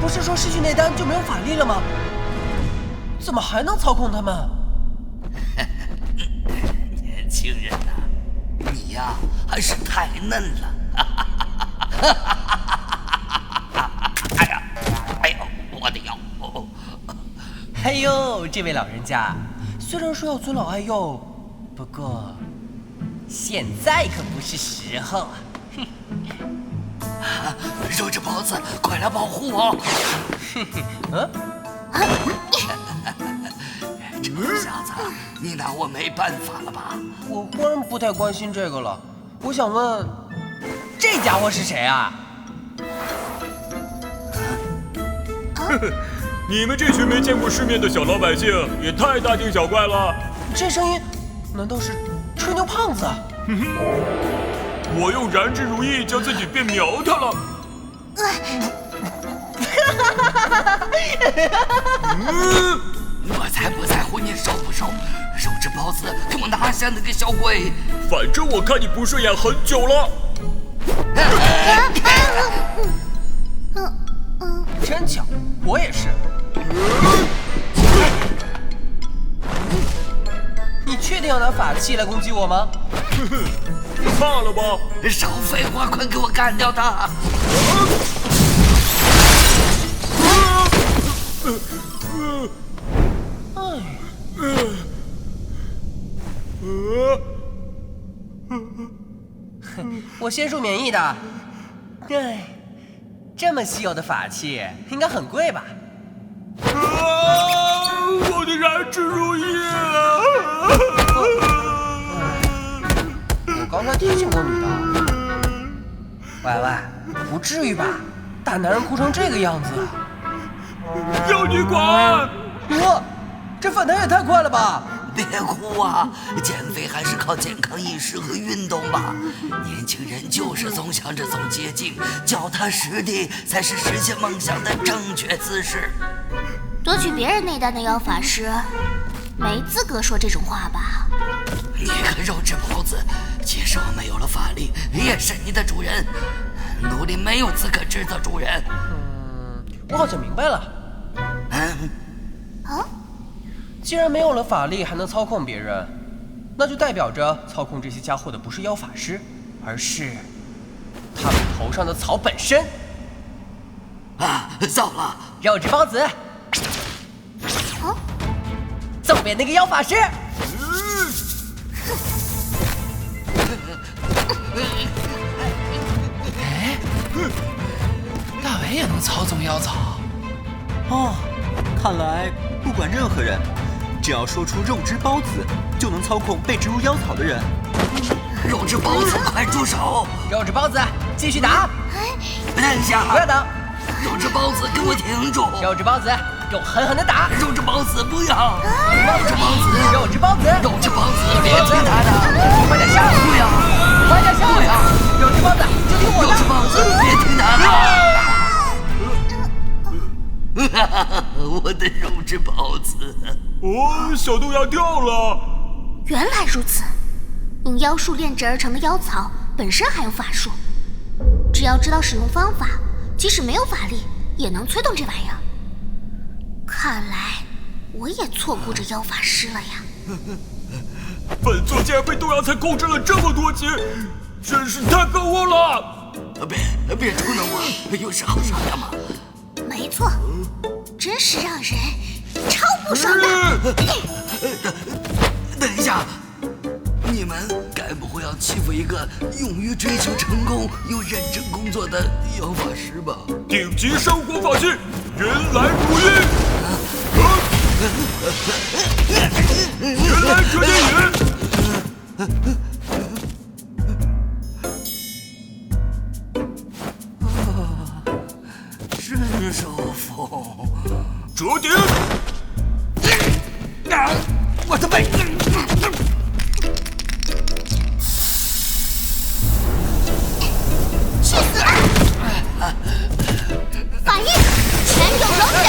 [SPEAKER 16] 不是说失去内丹就没有法力了吗？怎么还能操控他们？
[SPEAKER 4] 年轻人呐，你呀还是太嫩了。哎呦，我的腰！
[SPEAKER 15] 哎呦，这位老人家，虽然说要尊老爱幼，不过现在可不是时候啊！
[SPEAKER 4] 肉之包子，快来保护我！臭小子，你拿我没办法了吧？
[SPEAKER 16] 我忽然不太关心这个了。我想问，
[SPEAKER 15] 这家伙是谁啊？
[SPEAKER 13] 你们这群没见过世面的小老百姓也太大惊小怪了！
[SPEAKER 16] 这声音难道是吹牛胖子？
[SPEAKER 13] 我用燃之如意将自己变苗条了。
[SPEAKER 4] 我才不在乎你瘦不瘦，肉之包子，给我拿下那个小鬼！
[SPEAKER 13] 反正我看你不顺眼很久了。
[SPEAKER 15] 真巧，我也是。你确定要拿法器来攻击我吗？
[SPEAKER 13] 怕了吧？
[SPEAKER 4] 少废话，快给我干掉他！
[SPEAKER 15] 我仙术免疫的。哎，这么稀有的法器，应该很贵吧？
[SPEAKER 13] 我的燃脂如意啊！
[SPEAKER 15] 我刚才提醒过你的。喂喂，不至于吧？大男人哭成这个样子。
[SPEAKER 13] 要你管！
[SPEAKER 15] 这反弹也太快了吧！
[SPEAKER 14] 别哭啊，减肥还是靠健康饮食和运动吧。年轻人就是总想着走捷径，脚踏实地才是实现梦想的正确姿势。
[SPEAKER 18] 夺取别人内丹的妖法师，没资格说这种话吧？
[SPEAKER 14] 你个肉质包子，即使我没有了法力，也是你的主人。奴隶没有资格制造主人。
[SPEAKER 15] 我好像明白了。既然没有了法力还能操控别人，那就代表着操控这些家伙的不是妖法师，而是他们头上的草本身。
[SPEAKER 14] 糟了！
[SPEAKER 15] 肉质包子，揍扁那个妖法师！
[SPEAKER 2] 哎，大为也能操纵妖草？
[SPEAKER 19] 哦，看来不管任何人，只要说出肉汁包子，就能操控被植入妖草的人。
[SPEAKER 14] 肉汁包子，快住手！
[SPEAKER 15] 肉汁包子，继续打！
[SPEAKER 14] 等一下，
[SPEAKER 15] 不要等！
[SPEAKER 14] 肉汁包子，给我停住！
[SPEAKER 15] 肉汁包子，给我狠狠的打！
[SPEAKER 14] 肉汁包子，不要！
[SPEAKER 15] 肉汁包子，肉汁包子，
[SPEAKER 14] 肉汁包子，别听他的！
[SPEAKER 15] 快点上！
[SPEAKER 14] 不要！
[SPEAKER 15] 快点上！不要！肉汁包子，就听我的！
[SPEAKER 14] 肉汁包子，别听他的！我的肉汁包子！
[SPEAKER 13] 小豆芽掉了！
[SPEAKER 18] 原来如此，用妖术炼制而成的妖草本身含有法术，只要知道使用方法，即使没有法力，也能催动这玩意儿。看来我也错估着妖法师了呀！
[SPEAKER 13] 本座竟然被豆芽菜控制了这么多集，真是太可恶了！
[SPEAKER 14] 别捉弄我，有啥好说的吗？
[SPEAKER 18] 没错，真是让人超不爽的！
[SPEAKER 14] 等一下，你们该不会要欺负一个勇于追求成功又认真工作的妖法师吧？
[SPEAKER 13] 顶级生活法器，原来如意！原来可以！
[SPEAKER 14] 真舒服。
[SPEAKER 13] 折叠！
[SPEAKER 14] 我的背！
[SPEAKER 18] 去死吧！法力全有容忍吗？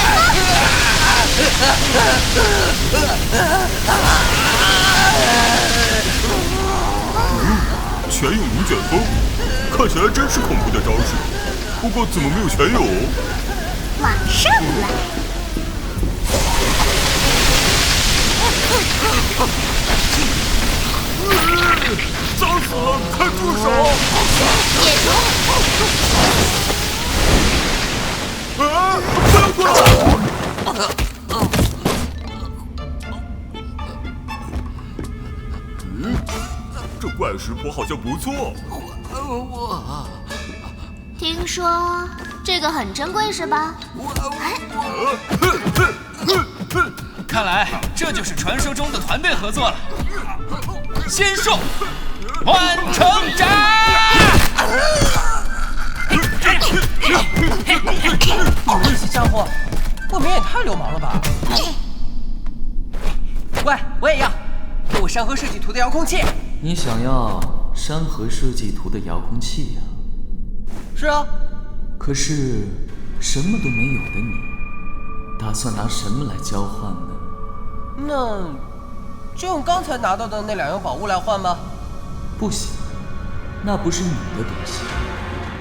[SPEAKER 13] 全有龙卷风，看起来真是恐怖的招式。不过怎么没有全有？
[SPEAKER 18] 马上来！
[SPEAKER 13] 脏死了，快住手！
[SPEAKER 18] 解除！
[SPEAKER 13] 不要过来！这怪石婆好像不错。
[SPEAKER 18] 听说这个很珍贵是吧？
[SPEAKER 2] 看来这就是传说中的团队合作了。仙术换成斩！
[SPEAKER 15] 这些家伙未免也太流氓了吧！喂，我也要，给我山河设计图的遥控器。
[SPEAKER 8] 你想要山河设计图的遥控器呀？
[SPEAKER 15] 是啊。
[SPEAKER 8] 可是什么都没有的你，打算拿什么来交换呢？
[SPEAKER 15] 那就用刚才拿到的那2样宝物来换吧。
[SPEAKER 8] 不行，那不是你的东西。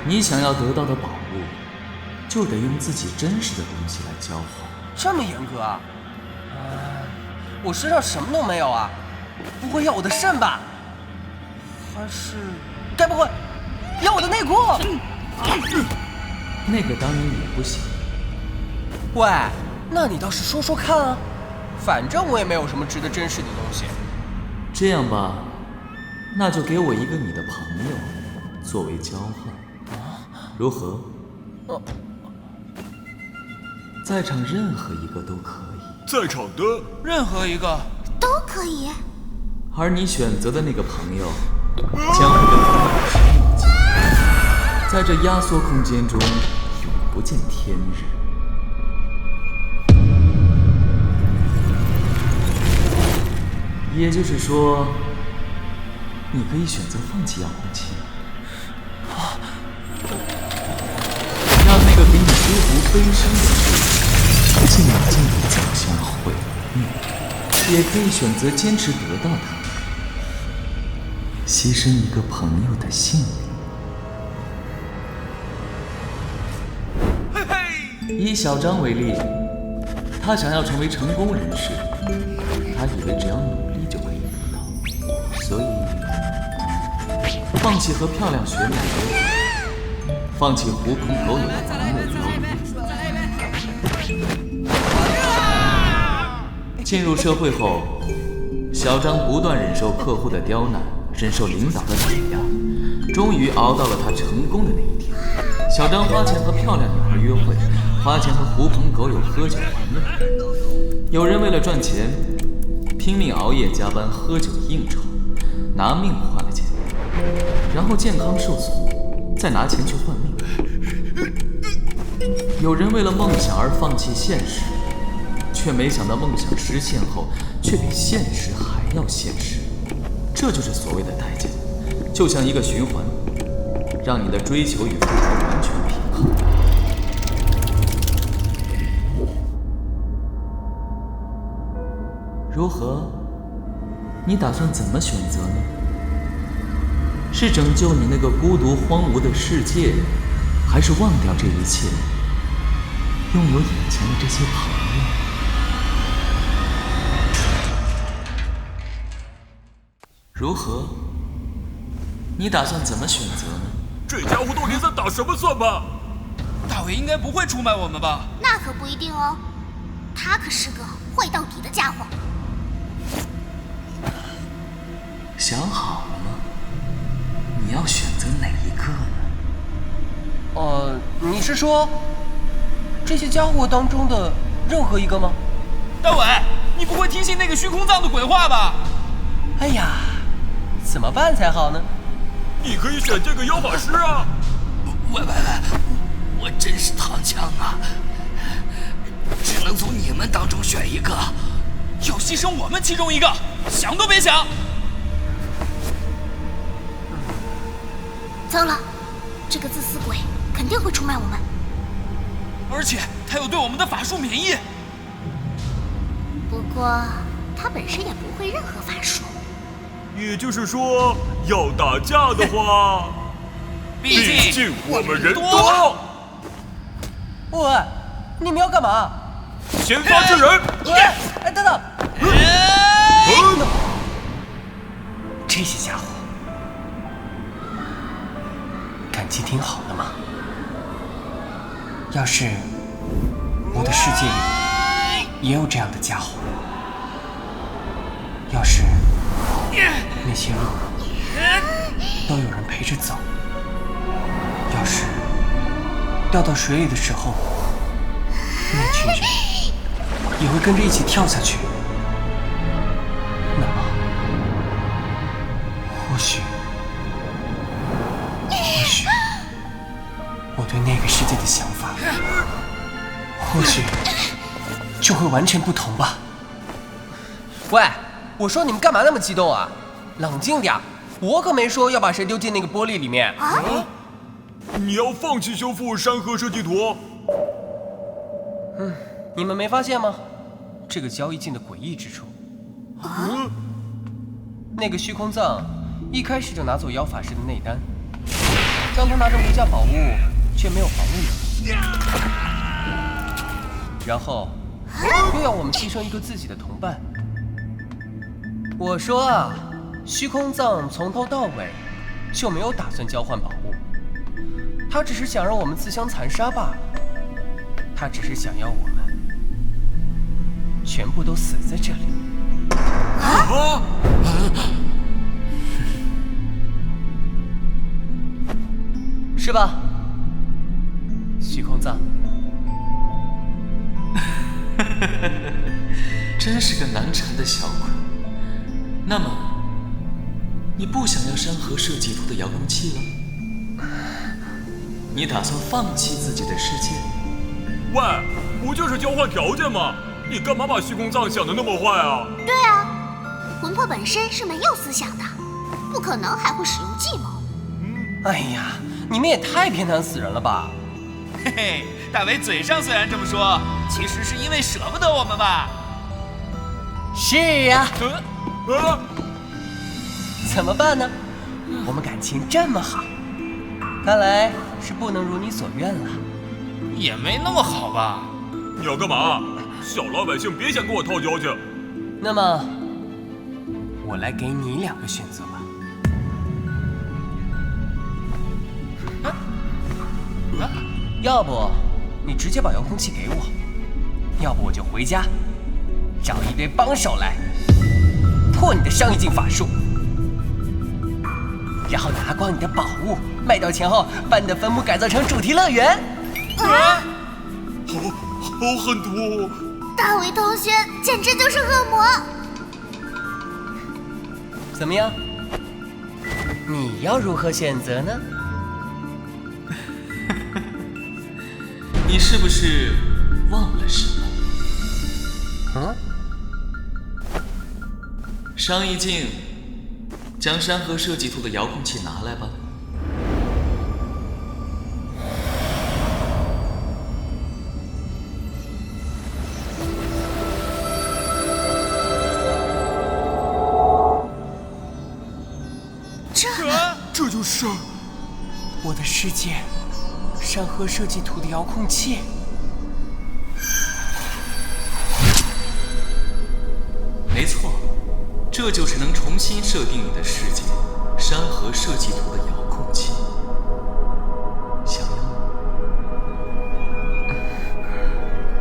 [SPEAKER 8] 你想要得到的宝物，就得用自己真实的东西来交换。
[SPEAKER 15] 这么严格啊？我身上什么都没有啊，不会要我的肾吧？还是该不会要我的内裤？
[SPEAKER 8] 那个当然也不行。
[SPEAKER 15] 喂，那你倒是说说看啊！反正我也没有什么值得珍视的东西。
[SPEAKER 8] 这样吧，那就给我一个你的朋友，作为交换，如何？在场任何一个都可以。
[SPEAKER 13] 在场的
[SPEAKER 20] 任何一个
[SPEAKER 18] 都可以。
[SPEAKER 8] 而你选择的那个朋友，将会跟他老师一起，在这压缩空间中永不见天日。也就是说，你可以选择放弃遥控器，让那个给你舒服悲伤的事静静地走向毁灭，也可以选择坚持得到它，牺牲一个朋友的性命。以小张为例，他想要成为成功人士，他以为只要努力就可以得到，所以放弃和漂亮学妹约会，放弃狐朋狗友的玩乐交流。进入社会后，小张不断忍受客户的刁难，忍受领导的碾压，终于熬到了他成功的那一天。小张花钱和漂亮女孩约会，花钱和狐朋狗友喝酒玩乐。有人为了赚钱，拼命熬夜加班喝酒应酬，拿命换了钱，然后健康受损，再拿钱去换命。有人为了梦想而放弃现实，却没想到梦想实现后，却比现实还要现实。这就是所谓的代价，就像一个循环，让你的追求与付出完全平衡。如何？你打算怎么选择呢？是拯救你那个孤独荒芜的世界，还是忘掉这一切，拥有眼前的这些朋友？如何？你打算怎么选择呢？
[SPEAKER 13] 这家伙到底在打什么算盘？
[SPEAKER 20] 大伟应该不会出卖我们吧？
[SPEAKER 18] 那可不一定哦，他可是个坏到底的家伙。
[SPEAKER 8] 想好了吗？你要选择哪一个呢？
[SPEAKER 15] 你是说这些家伙当中的任何一个吗？
[SPEAKER 20] 大伟，你不会听信那个虚空藏的鬼话吧？
[SPEAKER 15] 哎呀，怎么办才好呢？
[SPEAKER 13] 你可以选这个妖法师啊！
[SPEAKER 14] 喂，我真是躺枪啊！只能从你们当中选一个，
[SPEAKER 20] 要牺牲我们其中一个，想都别想！
[SPEAKER 18] 糟了，这个自私鬼肯定会出卖我们，
[SPEAKER 20] 而且他又对我们的法术免疫。
[SPEAKER 18] 不过他本身也不会任何法术。
[SPEAKER 13] 也就是说，要打架的话，毕竟我们人多。
[SPEAKER 15] 喂，你们要干嘛？
[SPEAKER 13] 先发制人！
[SPEAKER 15] 哎，等等！这些家伙感情挺好的嘛。要是我的世界里也有这样的家伙，要是那些路都有人陪着走，要是掉到水里的时候，那群人也会跟着一起跳下去，那么或许我对那个世界的想法，或许就会完全不同吧。喂，我说你们干嘛那么激动啊？冷静点，我可没说要把谁丢进那个玻璃里面。
[SPEAKER 13] 你要放弃修复山河设计图？
[SPEAKER 15] 你们没发现吗？这个交易镜的诡异之处。那个虚空藏一开始就拿走妖法师的内丹，让他拿着无价宝物，却没有防御力，然后又要我们牺牲一个自己的同伴。我说啊，虚空藏从头到尾就没有打算交换宝物，他只是想让我们自相残杀罢了。他只是想要我们全部都死在这里。是吧，虚空藏？
[SPEAKER 8] 真是个难缠的小鬼。那么，你不想要山河设计图的遥控器了？你打算放弃自己的世界？
[SPEAKER 13] 喂，不就是交换条件吗？你干嘛把虚空藏想得那么坏啊？
[SPEAKER 18] 对啊，魂魄本身是没有思想的，不可能还会使用计谋。
[SPEAKER 15] 哎呀，你们也太偏袒死人了吧！
[SPEAKER 20] 嘿嘿，大伟嘴上虽然这么说，其实是因为舍不得我们吧？
[SPEAKER 15] 是呀。怎么办呢？我们感情这么好，看来是不能如你所愿了。
[SPEAKER 20] 也没那么好吧？
[SPEAKER 13] 你要干嘛？小老百姓别想跟我套交情。
[SPEAKER 15] 那么，我来给你2个选择吧。要不你直接把遥控器给我，要不我就回家找一堆帮手来破你的上一境法术，然后拿光你的宝物，卖掉钱后把你的坟墓改造成主题乐园。
[SPEAKER 13] 好狠毒哦！
[SPEAKER 18] 大伟同学简直就是恶魔。
[SPEAKER 15] 怎么样？你要如何选择呢？
[SPEAKER 8] 你是不是忘了什么？上一境，将山河设计图的遥控器拿来吧。
[SPEAKER 13] 这就是
[SPEAKER 15] 我的世界山河设计图的遥控器。
[SPEAKER 8] 没错，这就是能重新设定你的世界山河设计图的遥控器。想要吗？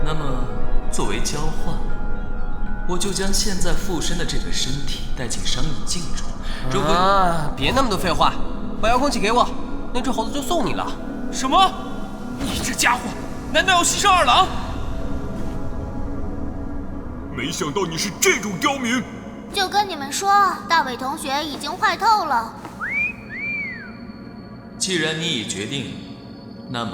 [SPEAKER 8] 那么作为交换，我就将现在附身的这个身体带进商议境中。如果
[SPEAKER 15] 别那么多废话，把遥控器给我，那只猴子就送你了。
[SPEAKER 20] 什么？你这家伙，难道要牺牲二郎？
[SPEAKER 13] 没想到你是这种刁民！
[SPEAKER 18] 就跟你们说，大伟同学已经坏透了。
[SPEAKER 8] 既然你已决定，那么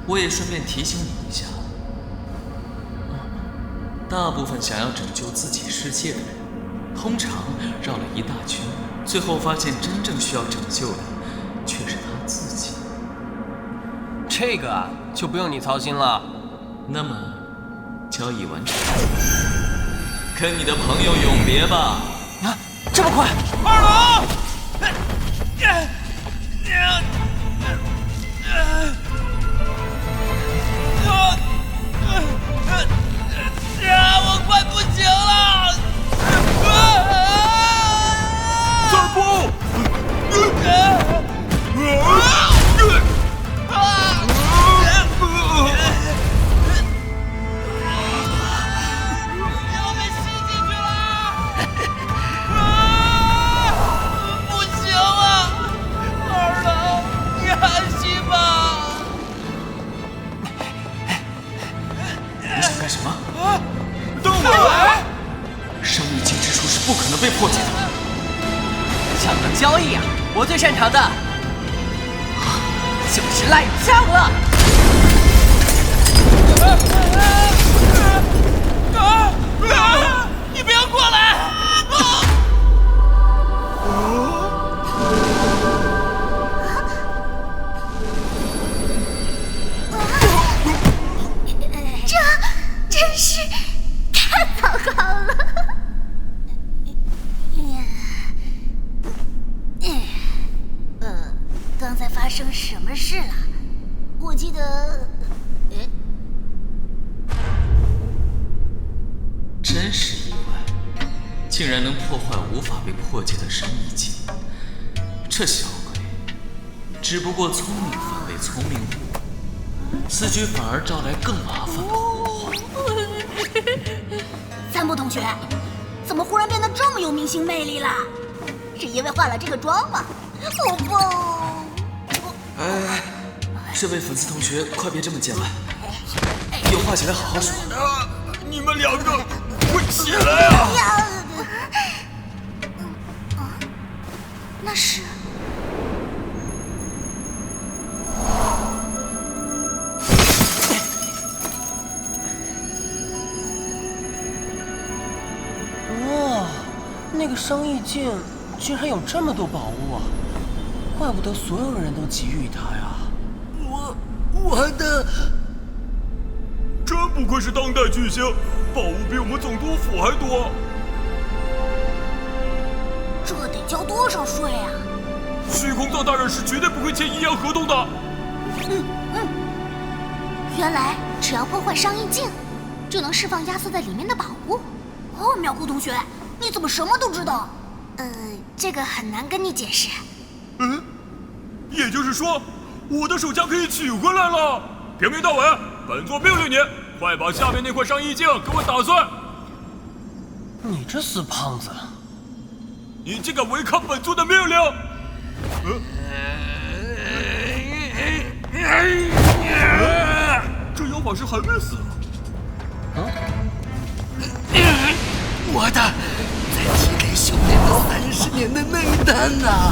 [SPEAKER 8] 我也顺便提醒你一下。大部分想要拯救自己世界的人，通常绕了一大圈，最后发现真正需要拯救的却是他自己。
[SPEAKER 15] 这个就不用你操心了。
[SPEAKER 8] 那么，交易完成，跟你的朋友永别吧。
[SPEAKER 15] 啊，这么快！
[SPEAKER 20] 二郎！我快不行了！
[SPEAKER 13] 三步！
[SPEAKER 20] 要被吸进去了！不行啊！二郎，你还行吧？
[SPEAKER 8] 你想干什么？
[SPEAKER 20] 动我！
[SPEAKER 8] 生意境之术是不可能被破解的。
[SPEAKER 15] 抢了交易啊，我最擅长的就是赖账了。
[SPEAKER 20] 你不要过来！
[SPEAKER 18] 这真是太糟糕了。刚才发生什么事了？我记得，
[SPEAKER 8] 真是意外，竟然能破坏无法被破解的生意境。这小鬼，只不过聪明反被聪明误，此举反而招来更麻烦的后患。
[SPEAKER 10] 三步同学，怎么忽然变得这么有明星魅力了？是因为化了这个妆吗？哦不！
[SPEAKER 2] 哎，这位粉丝同学，快别这么见外，有话起来好好说。
[SPEAKER 1] 你们两个，快起来啊！
[SPEAKER 18] 那是。
[SPEAKER 16] 哇，那个商议镜居然有这么多宝物啊！怪不得所有人都觊觎它呀！
[SPEAKER 17] 我的，
[SPEAKER 13] 真不愧是当代巨星，宝物比我们总督府还多。
[SPEAKER 10] 这得交多少税啊？
[SPEAKER 13] 虚空藏大人是绝对不会签一样合同的。
[SPEAKER 18] 原来只要破坏商议镜，就能释放压缩在里面的宝物。
[SPEAKER 10] 哦，妙姑同学，你怎么什么都知道？
[SPEAKER 18] 这个很难跟你解释。
[SPEAKER 13] 也就是说，我的手枪可以取回来了。平民大伟，本座命令你，快把下面那块商议镜给我打碎。
[SPEAKER 16] 你这死胖子，
[SPEAKER 13] 你竟敢违抗本座的命令！这妖法师还没死啊！
[SPEAKER 17] 我的，在体内修炼了30年的内丹啊！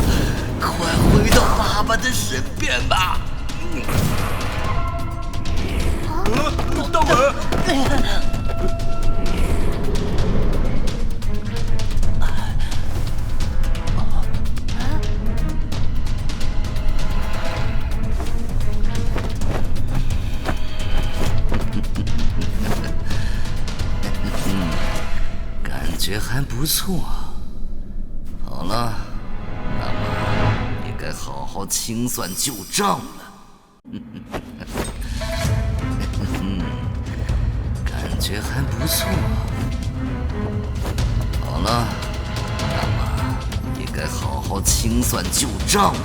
[SPEAKER 17] 快回到爸爸的身边吧！
[SPEAKER 13] 大伟，
[SPEAKER 14] 感觉还不错。好了，那么你该好好清算旧账了。感觉还不错。好了，那么你该好好清算旧账了。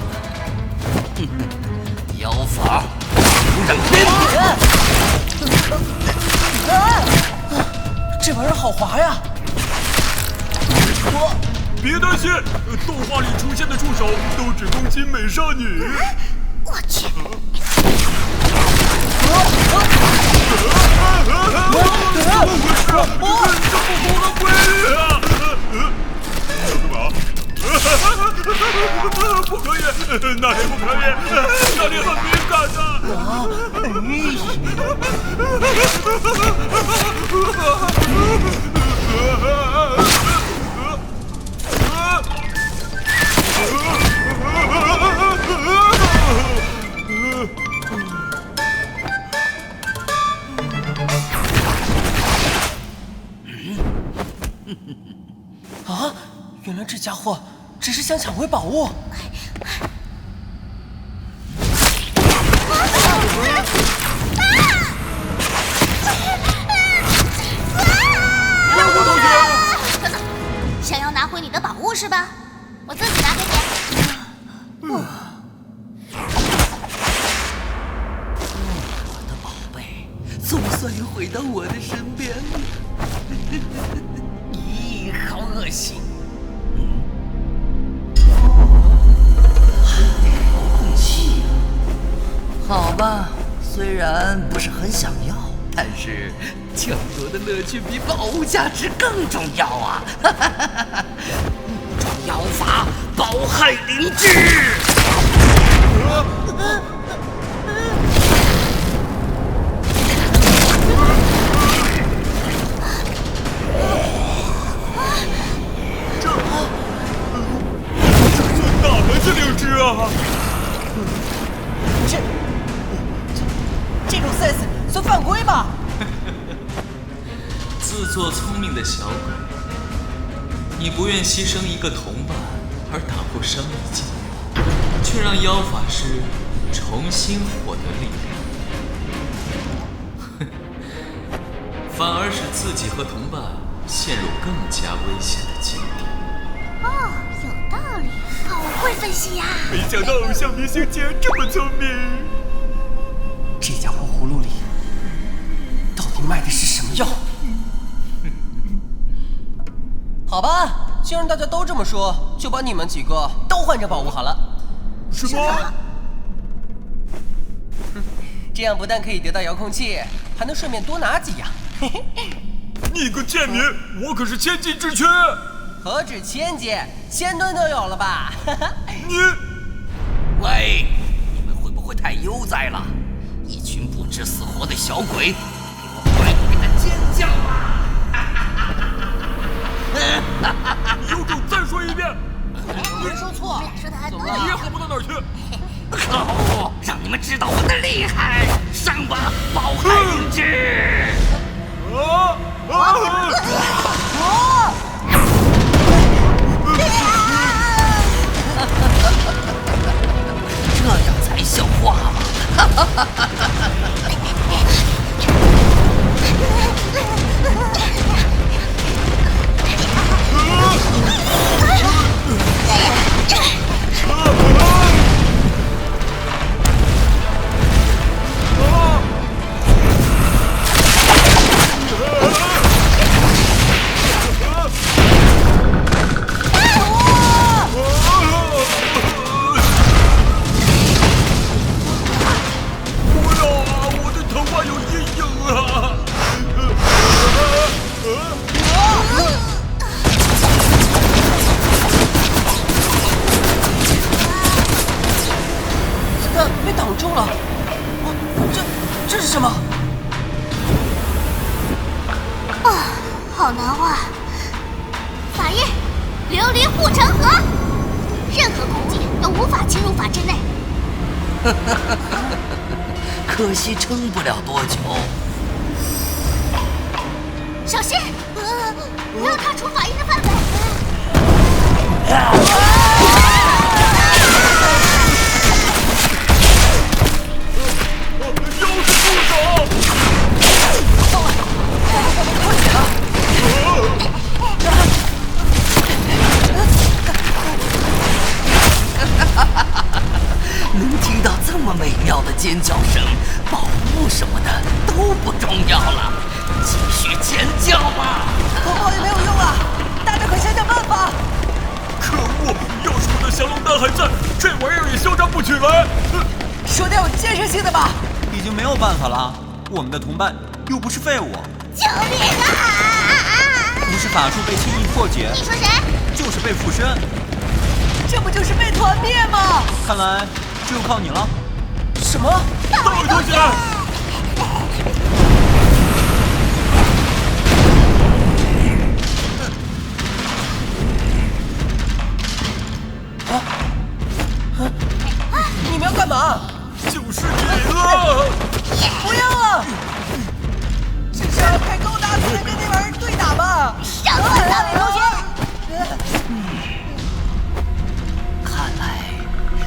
[SPEAKER 14] 妖法，让边点！
[SPEAKER 16] 这玩意儿好滑呀！
[SPEAKER 13] 别担心，动画里出现的触手都只攻击美少女。
[SPEAKER 18] 我去！
[SPEAKER 13] 怎么回事？这不同的规律啊！干嘛？不可以，哪里不可以？那里很敏感
[SPEAKER 16] 啊！原来这家伙只是想抢回宝物。
[SPEAKER 10] 妙姑同
[SPEAKER 18] 学，想要拿回你的宝物是吧？我自己拿给你。
[SPEAKER 14] 我的宝贝，总算又回到我的身边了。
[SPEAKER 15] 咦，好恶心！
[SPEAKER 14] 空气。好吧，虽然不是很想要，但是抢夺的乐趣比宝物价值更重要啊！妖法，饱害灵智。
[SPEAKER 13] 哪门子灵芝啊！
[SPEAKER 16] 这种 sense 算犯规吧？
[SPEAKER 8] 自作聪明的小鬼，你不愿牺牲一个同伴而打破商议镜，却让妖法师重新获得力量，反而使自己和同伴陷入更加危险的境地。
[SPEAKER 18] 哦，有道理，好会分析呀！
[SPEAKER 13] 没想到偶像明星竟然这么聪明。
[SPEAKER 16] 这家伙葫芦里到底卖的是什么药？好吧，既然大家都这么说，
[SPEAKER 15] 就把你们几个都换成宝物好了。
[SPEAKER 13] 什么？
[SPEAKER 15] 这样不但可以得到遥控器，还能顺便多拿几样。嘿嘿。
[SPEAKER 13] 你个贱民，我可是千金之缺。
[SPEAKER 15] 何止千斤，1000吨都有了吧？
[SPEAKER 13] 你，
[SPEAKER 14] 喂，你们会不会太悠哉了？一群不知死活的小鬼，给我乖乖的尖叫啊！
[SPEAKER 13] 有种再说一遍。
[SPEAKER 10] 没说错，说的对。
[SPEAKER 13] 你也好不到哪儿去。
[SPEAKER 14] 可恶！让你们知道我的厉害！上吧，暴海灵芝！这样才像话吗？
[SPEAKER 18] 好难画。法印，琉璃护城河，任何空间都无法侵入法阵内。
[SPEAKER 14] 可惜撑不了多久。
[SPEAKER 18] 小心，不要踏出法印的范围。
[SPEAKER 13] 妖师住手！
[SPEAKER 15] 快点啊！
[SPEAKER 14] 能听到这么美妙的尖叫声，宝物什么的都不重要了，继续尖叫吧！
[SPEAKER 15] 逃跑也没有用啊，大家快想想办法！
[SPEAKER 13] 可恶！要是我的降龙丹还在，这玩意儿也嚣张不起来。
[SPEAKER 15] 说点有建设性的吧。
[SPEAKER 19] 已经没有办法了，我们的同伴又不是废物。
[SPEAKER 18] 救命啊！
[SPEAKER 19] 不是法术被轻易破解，
[SPEAKER 18] 你说谁？
[SPEAKER 19] 就是被附身。
[SPEAKER 15] 这不就是被团灭吗？
[SPEAKER 19] 看来只有靠你了。
[SPEAKER 15] 什么？
[SPEAKER 13] 大伟同学！
[SPEAKER 15] 你们要干嘛？
[SPEAKER 13] 就是你了！
[SPEAKER 15] 不要啊！至少开高达才能跟那玩意儿对打吧！
[SPEAKER 18] 上吧，大伟同学！
[SPEAKER 14] 看来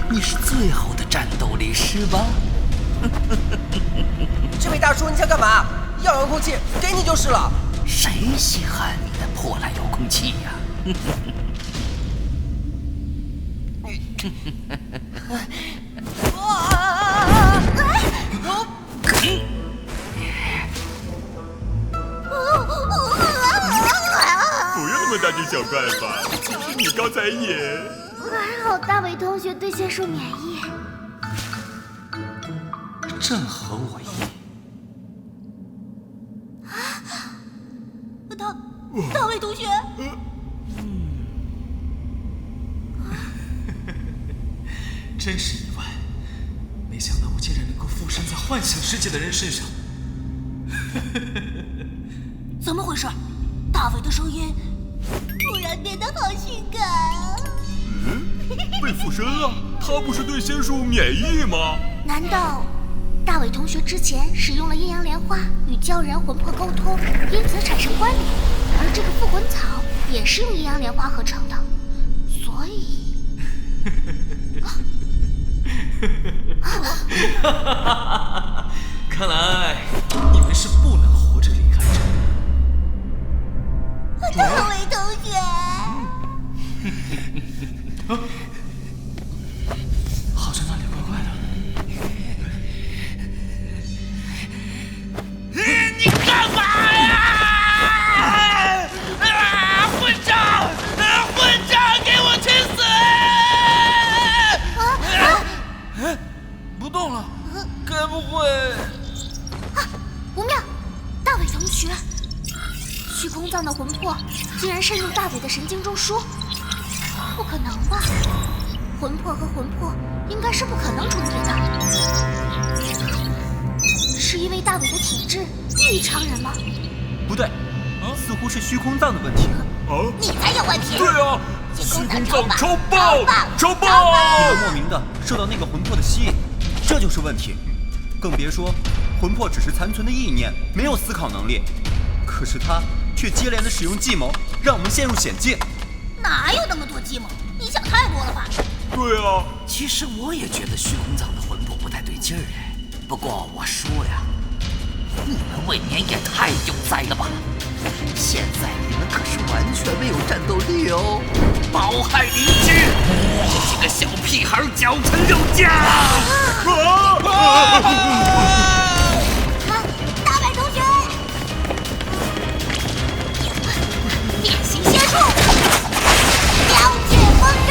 [SPEAKER 14] 你是最后的战斗力是吧？
[SPEAKER 15] 这位大叔，你想干嘛？要遥控器，给你就是了。
[SPEAKER 14] 谁稀罕你的破烂遥控器呀？
[SPEAKER 13] 不用那么大惊小怪吧，其实你刚才也……
[SPEAKER 18] 还好大伟同学对仙术免疫，
[SPEAKER 8] 正合我意。
[SPEAKER 18] 大伟同学。
[SPEAKER 2] 真是意外，没想到我竟然能够附身在幻想世界的人身上。
[SPEAKER 18] 怎么回事？大伟的声音突然变得好性感啊！
[SPEAKER 13] 被附身了？他不是对仙术免疫吗？
[SPEAKER 18] 难道大伟同学之前使用了阴阳莲花与鲛人魂魄沟通，因此产生关联？而这个复魂草也是用阴阳莲花合成的，所以……
[SPEAKER 2] 看来你们是不能活着离开这里。
[SPEAKER 18] 大伟同学，
[SPEAKER 2] 好像哪里怪怪的。
[SPEAKER 5] 你干嘛呀？混账！混账！给我去死！
[SPEAKER 20] 不会……
[SPEAKER 18] 不妙，大伟同学，虚空藏的魂魄竟然渗入大伟的神经中枢，不可能吧？魂魄和魂魄应该是不可能重叠的，是因为大伟的体质异于常人吗？
[SPEAKER 19] 不对，似乎是虚空藏的问题。
[SPEAKER 18] 你才有问题！
[SPEAKER 13] 对啊，虚空藏超爆！
[SPEAKER 19] 一个莫名的受到那个魂魄的吸引，这就是问题。更别说魂魄只是残存的意念，没有思考能力。可是他却接连的使用计谋，让我们陷入险境。
[SPEAKER 18] 哪有那么多计谋？你想太多了吧？
[SPEAKER 13] 对啊，
[SPEAKER 14] 其实我也觉得虚空藏的魂魄不太对劲儿哎。不过我说呀，你们未免也太悠哉了吧！现在你们可是完全没有战斗力哦，饱害灵芝，这些个小屁孩搅成肉酱！
[SPEAKER 18] 大伟同学，变形仙术，了却风筝。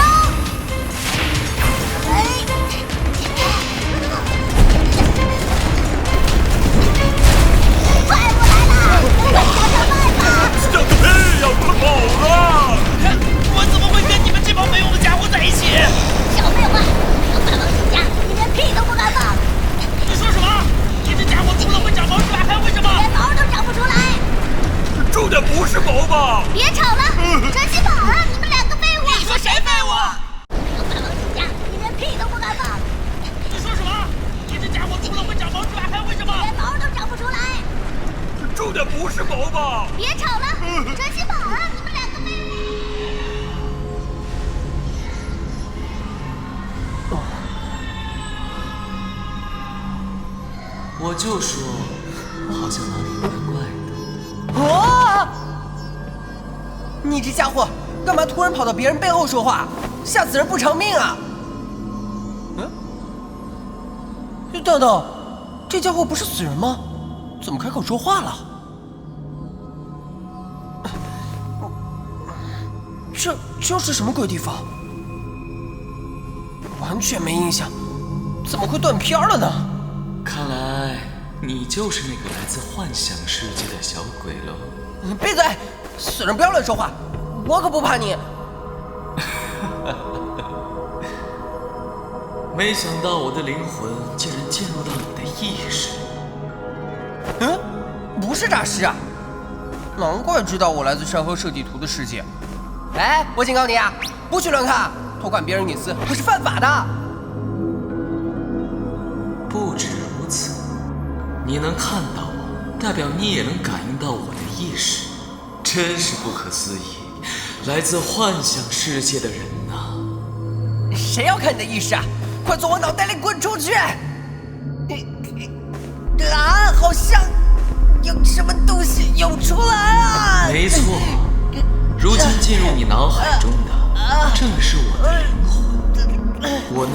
[SPEAKER 18] 怪物来了，快想想办法！
[SPEAKER 13] 想个屁呀！快跑了！
[SPEAKER 5] 我怎么会跟你们这帮没用的家伙在一起？
[SPEAKER 18] 小废话，我大王之家，你连屁都不敢放！
[SPEAKER 5] 你说什么？你这家伙除了会长毛之外，还会什么？
[SPEAKER 18] 连毛都长不出来！
[SPEAKER 13] 重点不是毛吧？
[SPEAKER 18] 别吵了，专心跑啊！你们两个废物！
[SPEAKER 5] 你说谁废物？
[SPEAKER 18] 我大王之家，你连屁都不敢放！
[SPEAKER 5] 你说什么？你这家伙除了会长毛之外，还会什么？
[SPEAKER 18] 连毛都长不出来！
[SPEAKER 13] 重点不是毛吧？
[SPEAKER 18] 别吵了，专心跑啊！你们两个废物！
[SPEAKER 8] 我就说，好像哪里有点怪的。
[SPEAKER 15] 哦！你这家伙干嘛突然跑到别人背后说话，吓死人不偿命啊！等等，这家伙不是死人吗？怎么开口说话了？这是什么鬼地方？完全没印象，怎么会断片了呢？
[SPEAKER 8] 看来你就是那个来自幻想世界的小鬼喽。
[SPEAKER 15] 闭嘴！死人不要乱说话，我可不怕你。
[SPEAKER 8] 没想到我的灵魂竟然进入到你的意识。
[SPEAKER 15] 不是诈尸啊！难怪知道我来自山河设计图的世界。哎，我警告你啊，不许乱看，偷看别人隐私可是犯法的。
[SPEAKER 8] 不止如此，你能看到我，代表你也能感应到我的意识，真是不可思议！来自幻想世界的人呐！
[SPEAKER 15] 谁要看你的意识啊？快从我脑袋里滚出去！好像有什么东西涌出来啊！
[SPEAKER 8] 没错，如今进入你脑海中的正是我的灵魂，我那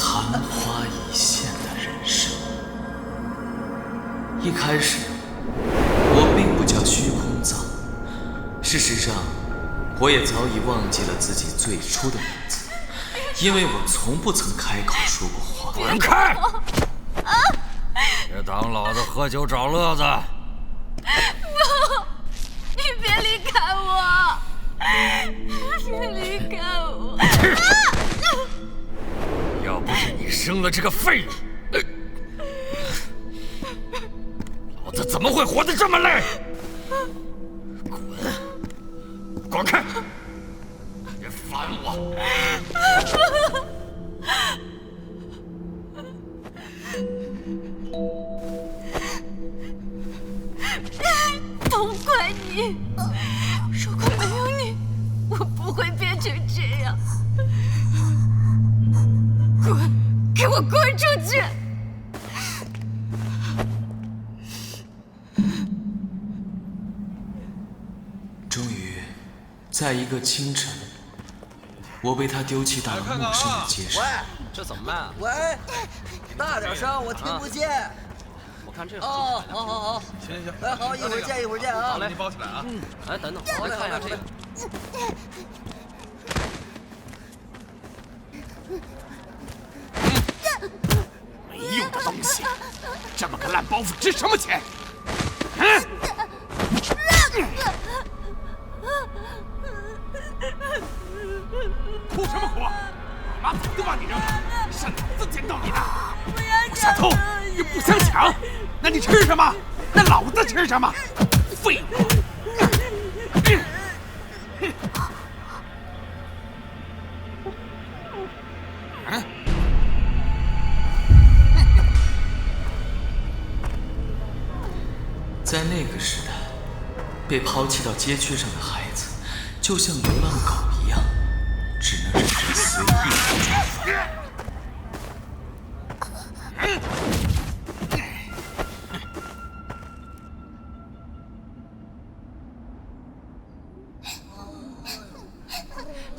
[SPEAKER 8] 昙花一现的人生。一开始，我并不叫虚空藏，事实上，我也早已忘记了自己最初的名字，因为我从不曾开口说过话。
[SPEAKER 14] 滚开！别当老子喝酒找乐子！
[SPEAKER 18] 不，你别离开我！别离开我！
[SPEAKER 14] 要不是你生了这个废物，老子怎么会活得这么累？滚开！别烦我！
[SPEAKER 18] 都怪你！如果没有你，我不会变成这样。滚！给我滚出去！
[SPEAKER 8] 终于，在一个清晨，我被他丢弃到了陌生的街上。
[SPEAKER 15] 喂，这怎么办？喂，大点声，我听不见。
[SPEAKER 5] 我看这
[SPEAKER 15] 哦，好。
[SPEAKER 5] 行。
[SPEAKER 15] 哎，好，一会儿见啊。
[SPEAKER 5] 好嘞，你包起来啊。哎，等等，我来看一下这个。
[SPEAKER 14] 没用的
[SPEAKER 1] 东西，这么个烂包袱值什么钱？哭什么哭？妈早就把你扔了，是老子捡到你的！不下偷，也不想抢，那你吃什么？那老子吃什么？废物！
[SPEAKER 8] 在那个时代，被抛弃到街区上的孩子，就像流浪狗一样，只能任人随意的抓放。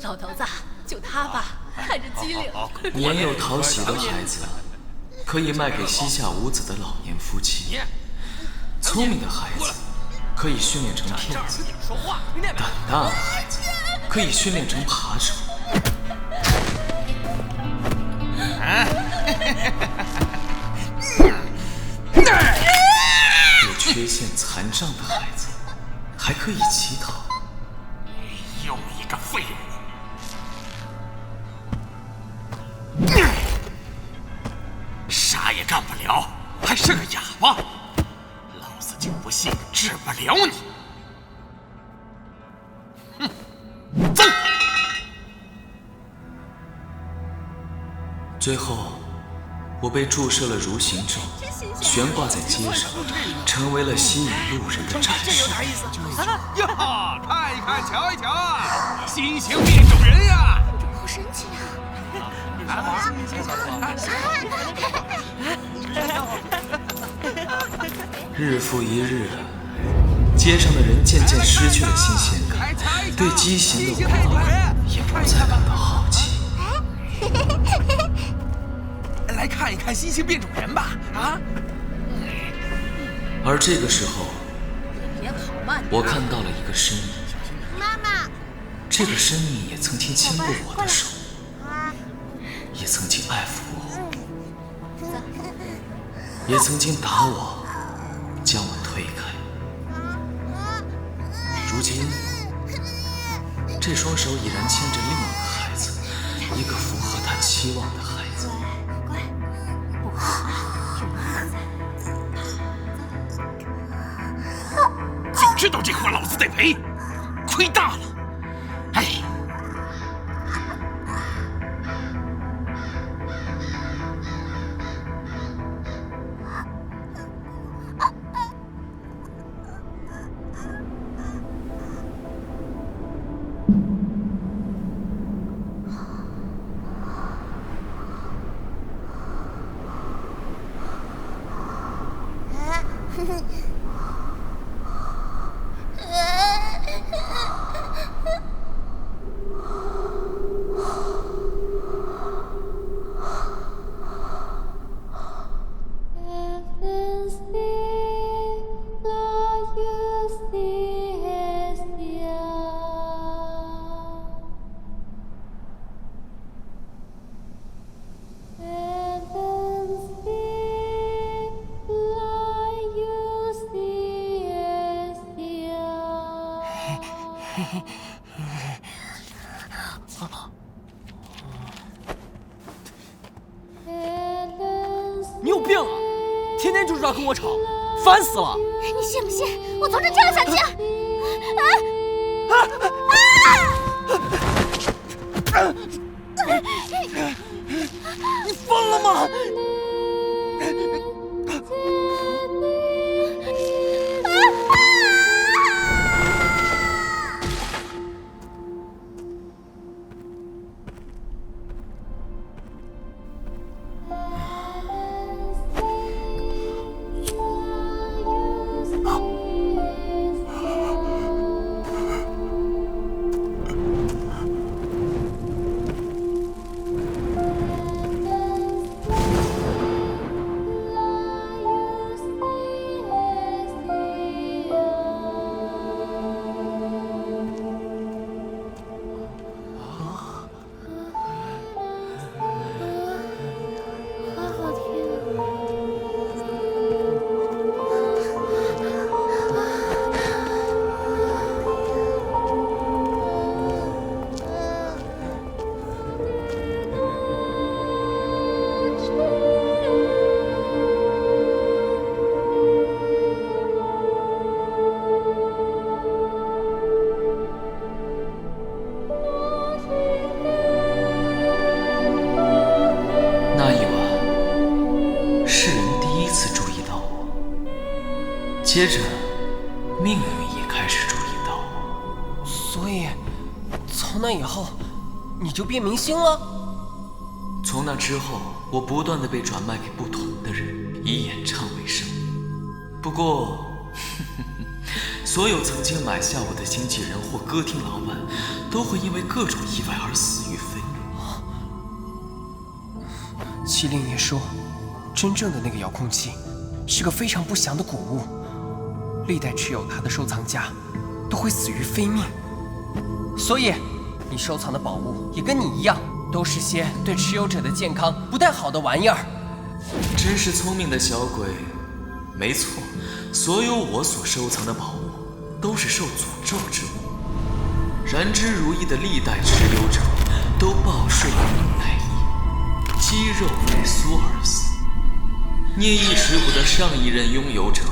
[SPEAKER 3] 老头子，就他吧，看着机灵。
[SPEAKER 8] 年幼讨喜的孩子，可以卖给膝下无子的老年夫妻；聪明的孩子，可以训练成骗子；胆大的孩子，可以训练成扒手。有缺陷残障的孩子，还可以乞讨。
[SPEAKER 1] 又一个废物！啥也干不了，还是个哑巴，老子就不信治不了你！哼，走！
[SPEAKER 8] 最后，我被注射了蠕形咒，悬挂在街上，成为了吸引路人的展示。
[SPEAKER 1] 呀，看一看，瞧一瞧啊，新型变种人呀！
[SPEAKER 18] 好神奇啊！
[SPEAKER 8] 日复一日，街上的人渐渐失去了新鲜感，对畸形的我也不再感到好奇。
[SPEAKER 1] 来看一看新型变种人吧，啊！
[SPEAKER 8] 而这个时候，我看到了一个身影。
[SPEAKER 18] 妈妈，
[SPEAKER 8] 这个身影也曾经牵过我的手，也曾经爱抚我，也曾经打我，将我推开。如今，这双手已然牵着另一个孩子，一个符合他期望的孩子。
[SPEAKER 1] 就知道这货老子得赔，亏大了。哎。
[SPEAKER 16] 你有病啊！天天就知道跟我吵，烦死了！
[SPEAKER 18] 你信不信我从这跳下去？
[SPEAKER 16] 你疯了吗？
[SPEAKER 8] 接着，命运也开始注意到我。
[SPEAKER 16] 所以，从那以后，你就变明星了？
[SPEAKER 8] 从那之后，我不断地被转卖给不同的人，以演唱为生。不过，所有曾经买下我的经纪人或歌厅老板，都会因为各种意外而死于非命。
[SPEAKER 16] 麒麟爷说，真正的那个遥控器是个非常不祥的古物，历代持有它的收藏家都会死于非命。所以，你收藏的宝物也跟你一样，都是些对持有者的健康不太好的玩意儿。
[SPEAKER 8] 真是聪明的小鬼。没错，所有我所收藏的宝物都是受诅咒之物。燃之如意的历代持有者都暴睡不耐疫，肌肉萎缩而死。孽意石斛的上一任拥有者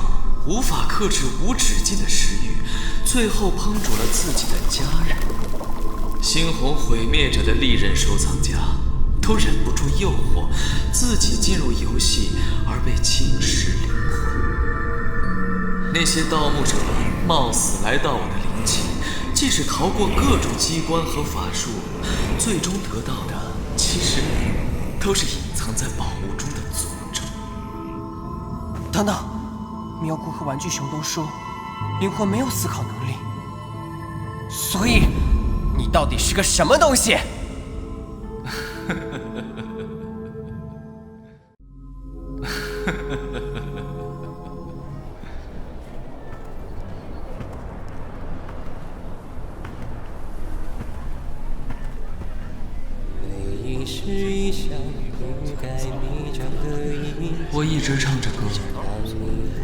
[SPEAKER 8] 无法克制无止境的食欲，最后烹煮了自己的家人。猩红毁灭者的历任收藏家都忍不住诱惑，自己进入游戏而被侵蚀灵魂。那些盗墓者冒死来到我的陵寝，即使逃过各种机关和法术，最终得到的其实都是隐藏在宝物中的诅咒。
[SPEAKER 16] 等等，喵姑和玩具熊都说灵魂没有思考能力，所以你到底是个什么东西？
[SPEAKER 8] 我一直唱着歌，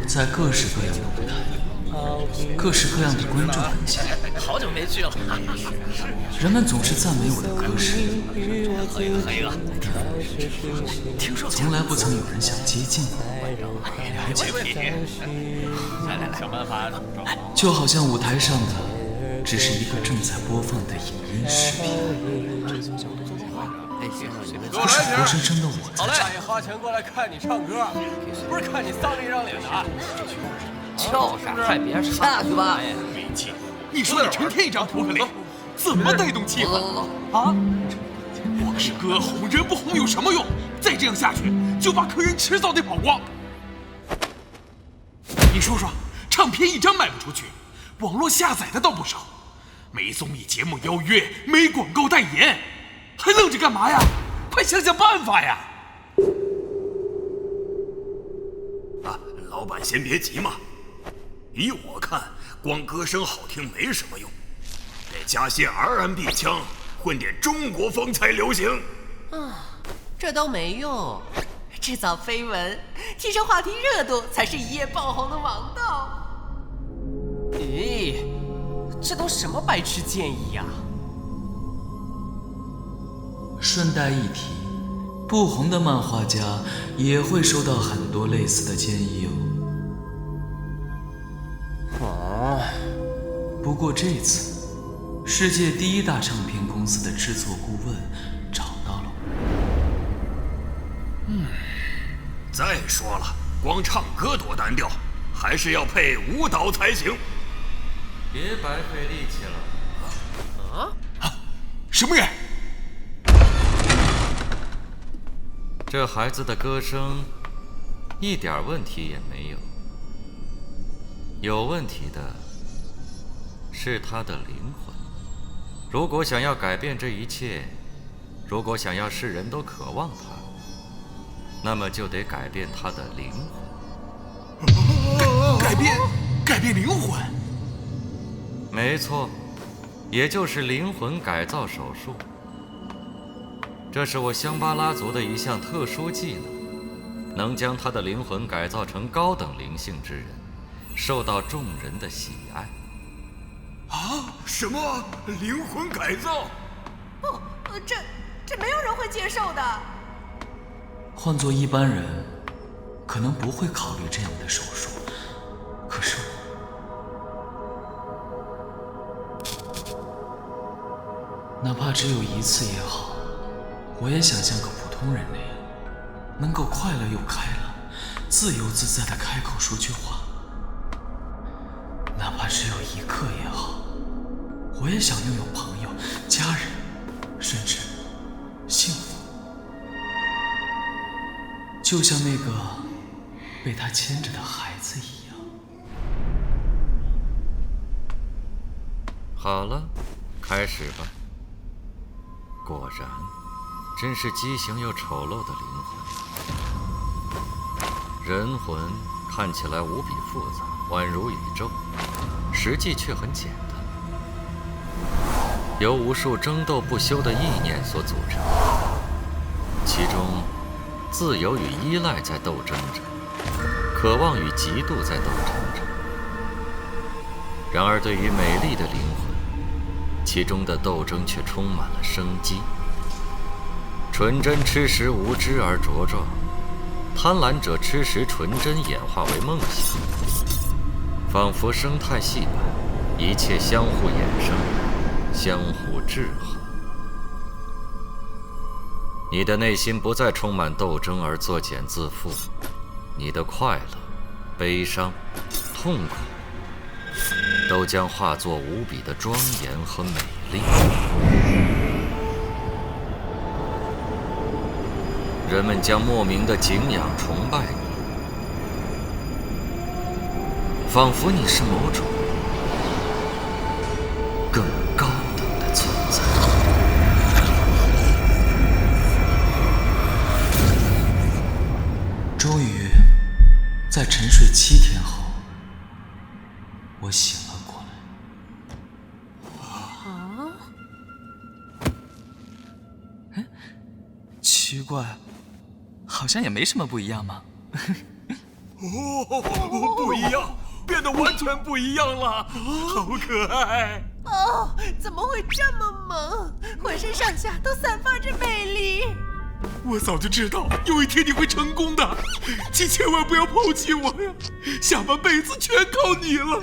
[SPEAKER 8] 在各式各样的舞台，各式各样的观众面前。
[SPEAKER 3] 好久没去了。
[SPEAKER 8] 人们总是赞美我的歌声，从来不曾有人想接近我，了解我。
[SPEAKER 3] 来，想办法。
[SPEAKER 8] 就好像舞台上的只是一个正在播放的影音视频。可是活生生的我在这。
[SPEAKER 16] 大爷花钱过来看你唱歌，不是看你丧着一张脸的啊！
[SPEAKER 3] 就是快别下去吧。
[SPEAKER 1] 没劲，你说你成天一张扑克脸，怎么带动气氛啊？光是歌红人不红有什么用？再这样下去，就把客人迟早得跑光。你说说，唱片一张卖不出去，网络下载的倒不少，没综艺节目邀约，没广告代言，还愣着干嘛呀？快想想办法呀！
[SPEAKER 7] 啊，老板先别急嘛。依我看，光歌声好听没什么用，得加些 R&B 腔，混点中国风才流行。
[SPEAKER 15] 这都没用，制造绯闻，提升话题热度，才是一夜爆红的王道。
[SPEAKER 16] 咦，这都什么白痴建议呀？
[SPEAKER 8] 顺带一提，不红的漫画家也会收到很多类似的建议哦。不过这次，世界第一大唱片公司的制作顾问找到了我。
[SPEAKER 7] 再说了，光唱歌多单调，还是要配舞蹈才行。
[SPEAKER 5] 别白费力气了。
[SPEAKER 1] 什么人？
[SPEAKER 5] 这孩子的歌声一点问题也没有，有问题的是他的灵魂。如果想要改变这一切，如果想要世人都渴望他，那么就得改变他的灵魂。
[SPEAKER 1] 改变灵魂？
[SPEAKER 5] 没错，也就是灵魂改造手术。这是我香巴拉族的一项特殊技能，能将他的灵魂改造成高等灵性之人，受到众人的喜爱。
[SPEAKER 7] 啊？什么灵魂改造？
[SPEAKER 15] 不，这没有人会接受的。
[SPEAKER 8] 换做一般人，可能不会考虑这样的手术，可是我，哪怕只有一次也好。我也想像个普通人那样，能够快乐又开朗、自由自在地开口说句话。
[SPEAKER 2] 只有一刻也好，我也想拥有朋友、家人，甚至幸福，就像那个被他牵着的孩子一样。
[SPEAKER 5] 好了，开始吧。果然，真是畸形又丑陋的灵魂。人魂看起来无比复杂，宛如宇宙，实际却很简单，由无数争斗不休的意念所组成，其中自由与依赖在斗争着，渴望与嫉妒在斗争着。然而，对于美丽的灵魂，其中的斗争却充满了生机。纯真吃食无知而茁壮，贪婪者吃食纯真演化为梦想，仿佛生态系般，一切相互衍生，相互制衡。你的内心不再充满斗争而作茧自缚，你的快乐、悲伤、痛苦都将化作无比的庄严和美丽。人们将莫名的敬仰、崇拜你，仿佛你是某种更高等的存在。
[SPEAKER 2] 终于，在沉睡7天后，我醒了过来。奇怪，好像也没什么不一样嘛。
[SPEAKER 7] 不一样，变得完全不一样了，好可爱。
[SPEAKER 9] 哦，怎么会这么萌？浑身上下都散发着美丽。
[SPEAKER 1] 我早就知道有一天你会成功的，请千万不要抛弃我呀！下半辈子全靠你了。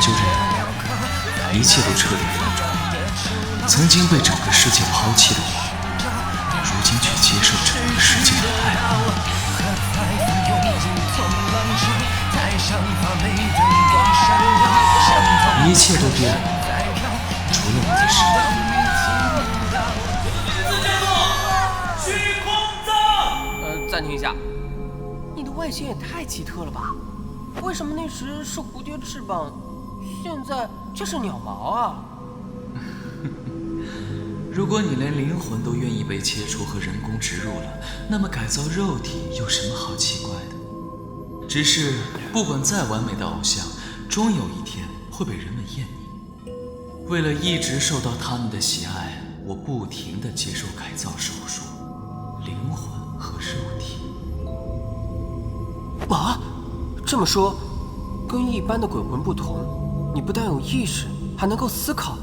[SPEAKER 2] 就这样，一切都彻底反转。曾经被整个世界抛弃的我，如今却接受整个世界的爱。一切都变了，除了我的身体。
[SPEAKER 20] 虚空藏。
[SPEAKER 16] 暂停一下，你的外形也太奇特了吧？为什么那时是蝴蝶翅膀，现在却是鸟毛啊？
[SPEAKER 2] 如果你连灵魂都愿意被切除和人工植入了，那么改造肉体有什么好奇怪的？只是不管再完美的偶像，终有一天会被人们厌腻。为了一直受到他们的喜爱，我不停地接受改造手术，灵魂和肉体。
[SPEAKER 16] 啊，这么说，跟一般的鬼魂不同，你不但有意识，还能够思考，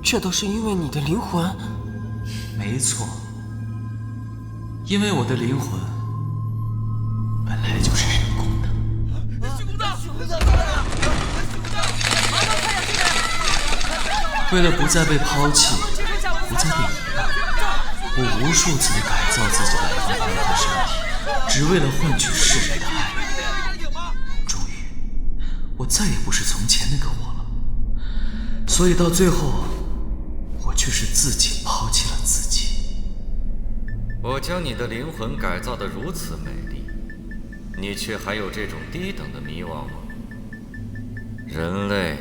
[SPEAKER 16] 这都是因为你的灵魂。
[SPEAKER 2] 没错，因为我的灵魂本来就是人工的。为了不再被抛弃，不再被遗忘，我无数次地改造自己的灵魂和身体，只为了换取世人的爱。终于，我再也不是从前那个我了。所以到最后，我却是自己抛弃了自己。
[SPEAKER 5] 我将你的灵魂改造得如此美丽，你却还有这种低等的迷惘吗？人类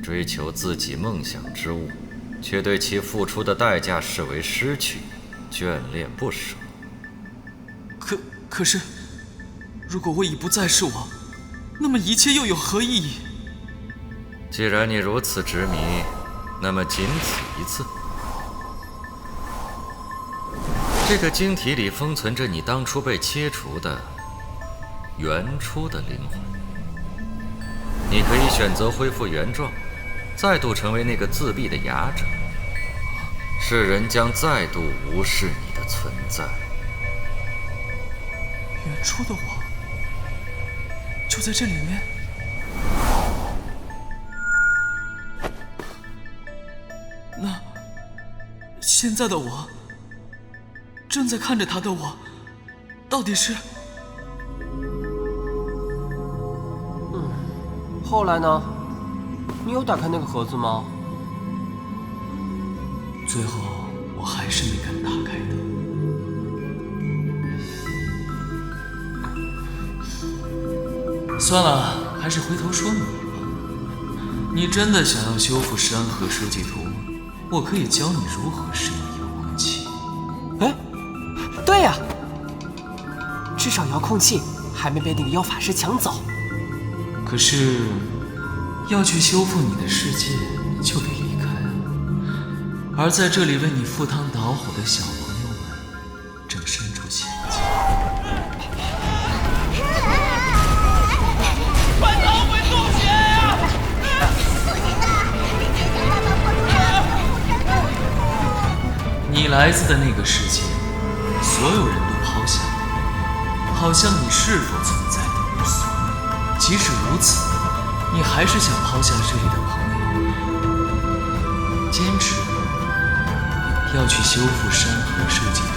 [SPEAKER 5] 追求自己梦想之物，却对其付出的代价视为失去，眷恋不舍。
[SPEAKER 2] 可是，如果我已不再是我，那么一切又有何意义？
[SPEAKER 5] 既然你如此执迷，那么仅此一次。这个晶体里封存着你当初被切除的原初的灵魂。你可以选择恢复原状，再度成为那个自闭的哑者。世人将再度无视你的存在。
[SPEAKER 2] 原初的我就在这里面。那现在的我，正在看着他的我，到底是……
[SPEAKER 12] 后来呢？你有打开那个盒子吗？
[SPEAKER 2] 最后我还是没敢打开的。算了，还是回头说你吧。你真的想要修复山河设计图，我可以教你如何使用遥控器。
[SPEAKER 12] 哎，对呀，至少遥控器还没被那个妖法师抢走。
[SPEAKER 2] 可是，要去修复你的世界，就得离开啊。而在这里为你赴汤蹈火的小朋友们，正身处险境。
[SPEAKER 3] 快逃回洞穴呀！
[SPEAKER 2] 你来自的那个世界，所有人都抛下你，好像你是否存在都无所谓。即使如此，你还是想抛下这里的朋友，坚持要去修复山河设计图。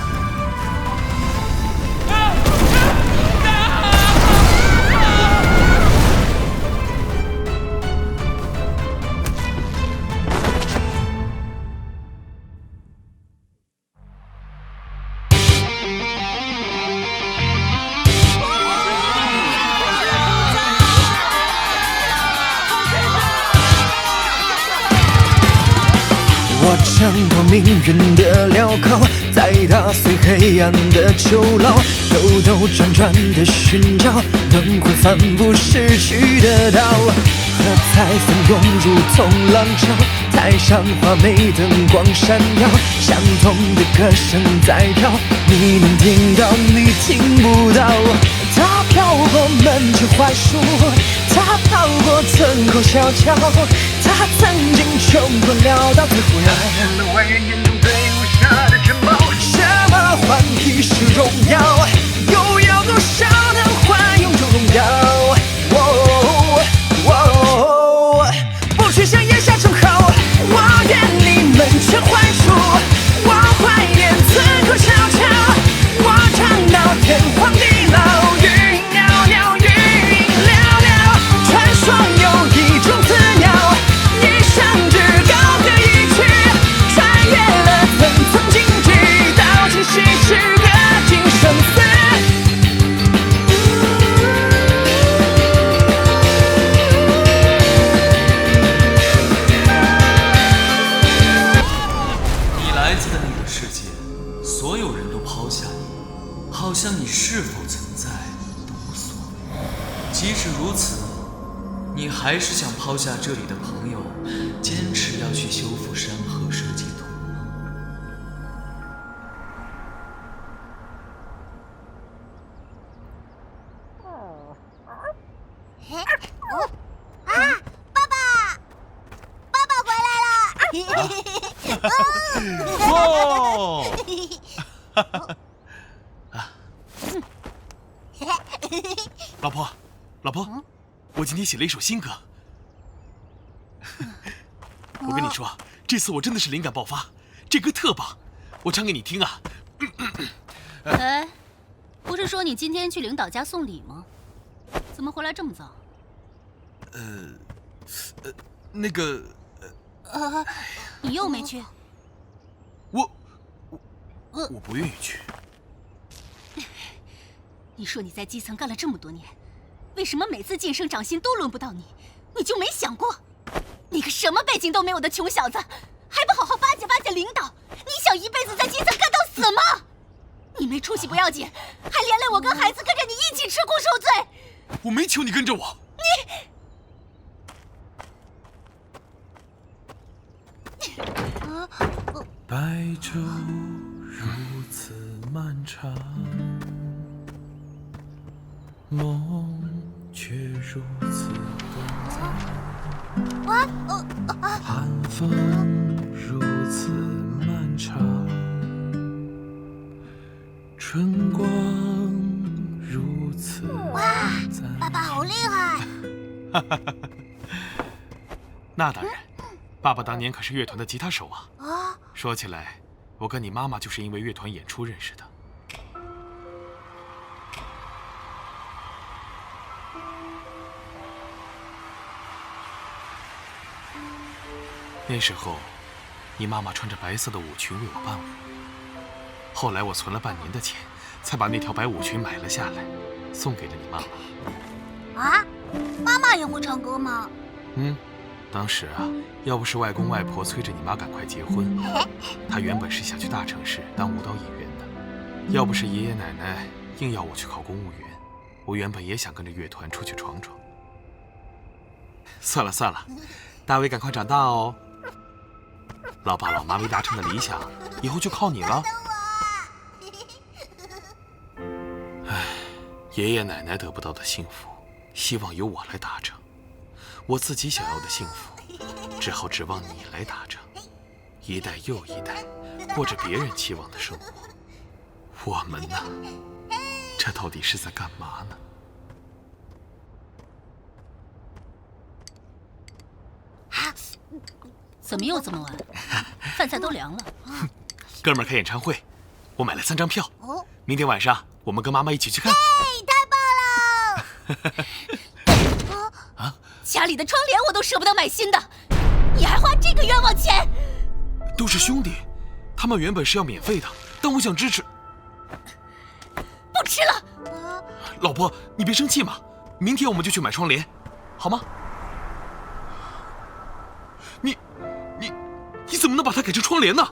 [SPEAKER 11] 我挣脱命运的镣铐，在打碎黑暗的囚牢，兜兜转转的寻找轮回反复失去的道。喝彩纷涌如同浪潮，台上华美灯光闪耀，相同的歌声在飘，你能听到，你听不到。它飘过门前槐树，它跑过村口小桥，它曾经穷困潦倒，最后让人的外人眼中最无暇的城堡。什么换一世荣耀？又要多少能换永久荣耀？不去想咽下称号，我愿你门前槐树，我怀念村口小桥，我唱到天荒地老。传说有一种子鸟，一生至高歌一曲，穿越了层层荆棘，到今夕是个今生死。
[SPEAKER 2] 你来自的那个世界，所有人都抛下你，好像你是否存在都无所谓。即使如此，你还是想抛下这里的朋友，坚持要去修复山河设计图吗？
[SPEAKER 6] 爸爸回来了！
[SPEAKER 19] 哦，
[SPEAKER 1] 老婆，我今天写了一首新歌。我跟你说，这次我真的是灵感爆发，这歌特棒，我唱给你听啊。
[SPEAKER 22] 哎，不是说你今天去领导家送礼吗？怎么回来这么早？
[SPEAKER 1] 那个，
[SPEAKER 22] 你又没去？
[SPEAKER 1] 我不愿意去。
[SPEAKER 22] 你说你在基层干了这么多年，为什么每次晋升涨薪都轮不到你？你就没想过，你个什么背景都没有的穷小子，还不好好巴结巴结领导？你想一辈子在基层干到死吗？你没出息不要紧，还连累我跟孩子跟着你一起吃苦受罪。
[SPEAKER 1] 我没求你跟着我。白昼如此漫长，梦却如此短暂。寒风如此漫长，春光如此短暂。
[SPEAKER 18] 爸爸好厉害！
[SPEAKER 1] 那当然，爸爸当年可是乐团的吉他手啊。
[SPEAKER 18] 啊，
[SPEAKER 1] 说起来，我跟你妈妈就是因为乐团演出认识的。那时候，你妈妈穿着白色的舞裙为我伴舞。后来我存了半年的钱，才把那条白舞裙买了下来，送给了你妈妈。
[SPEAKER 18] 啊，妈妈也会唱歌吗？
[SPEAKER 1] 当时啊，要不是外公外婆催着你妈赶快结婚，她原本是想去大城市当舞蹈演员的。要不是爷爷奶奶硬要我去考公务员，我原本也想跟着乐团出去闯闯。算了算了，大伟赶快长大哦。老爸老妈没达成的理想，以后就靠你了。唉，爷爷奶奶得不到的幸福，希望由我来达成。我自己想要的幸福，只好指望你来达成。一代又一代，过着别人期望的生活。我们呢？这到底是在干嘛呢？
[SPEAKER 22] 怎么又这么晚？饭菜都凉了。
[SPEAKER 1] 哥们儿开演唱会，我买了3张票。明天晚上我们跟妈妈一起去看。
[SPEAKER 18] 太棒了！
[SPEAKER 22] 家里的窗帘我都舍不得买新的，你还花这个冤枉钱？
[SPEAKER 1] 都是兄弟，他们原本是要免费的，但我想支持。
[SPEAKER 22] 不吃了。
[SPEAKER 1] 老婆，你别生气嘛，明天我们就去买窗帘，好吗？你怎么能把它改成窗帘呢？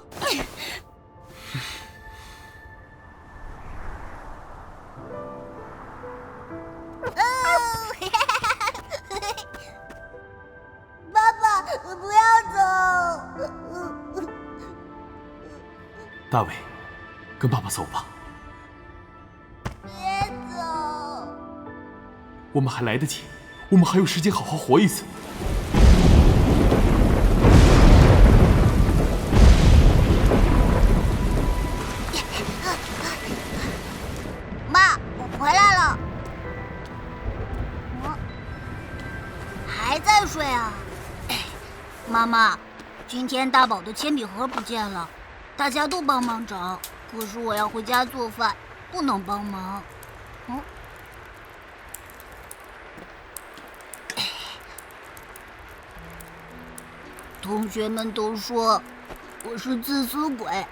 [SPEAKER 18] 爸爸，不要走！
[SPEAKER 1] 大伟，跟爸爸走吧。
[SPEAKER 18] 别走！
[SPEAKER 1] 我们还来得及，我们还有时间好好活一次。
[SPEAKER 18] 妈，我回来了。还在睡啊？妈妈，今天大宝的铅笔盒不见了，大家都帮忙找，可是我要回家做饭，不能帮忙。同学们都说我是自私鬼，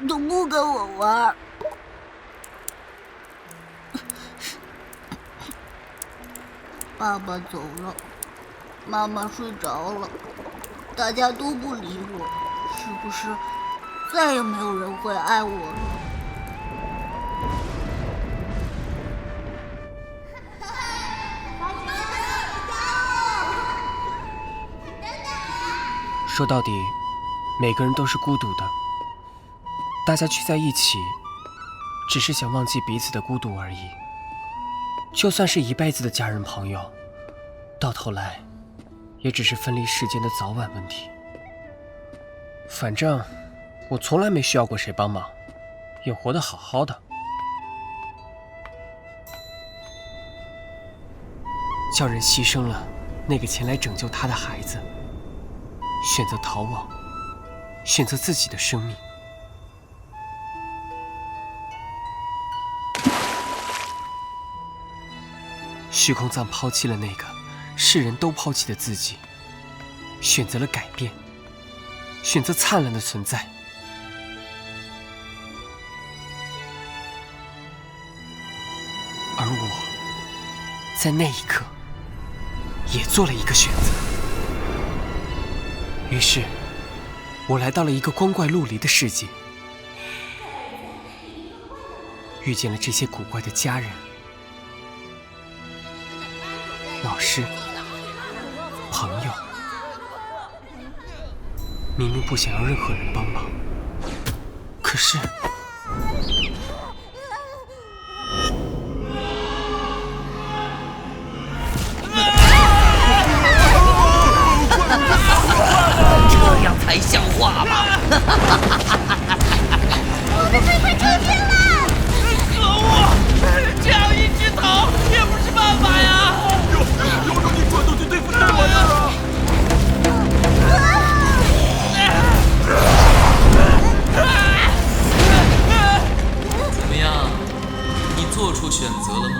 [SPEAKER 18] 都不跟我玩。爸爸走了，妈妈睡着了，大家都不理我，是不是再也没有人会爱我了？
[SPEAKER 12] 说到底，每个人都是孤独的。大家聚在一起，只是想忘记彼此的孤独而已。就算是一辈子的家人朋友，到头来，也只是分离世间的早晚问题。反正，我从来没需要过谁帮忙，也活得好好的。叫人牺牲了那个前来拯救他的孩子。选择逃亡，选择自己的生命。虚空藏抛弃了那个世人都抛弃的自己，选择了改变，选择灿烂的存在。而我，在那一刻，也做了一个选择。于是，我来到了一个光怪陆离的世界，遇见了这些古怪的家人、老师、朋友。明明不想要任何人帮忙，可是，
[SPEAKER 14] 这样才像话吗？
[SPEAKER 18] 我的最快出现了！
[SPEAKER 3] 可恶！这样一直逃也不是办法呀！
[SPEAKER 13] 有种你转头去对付大王呀！
[SPEAKER 8] 怎么样？你做出选择了吗？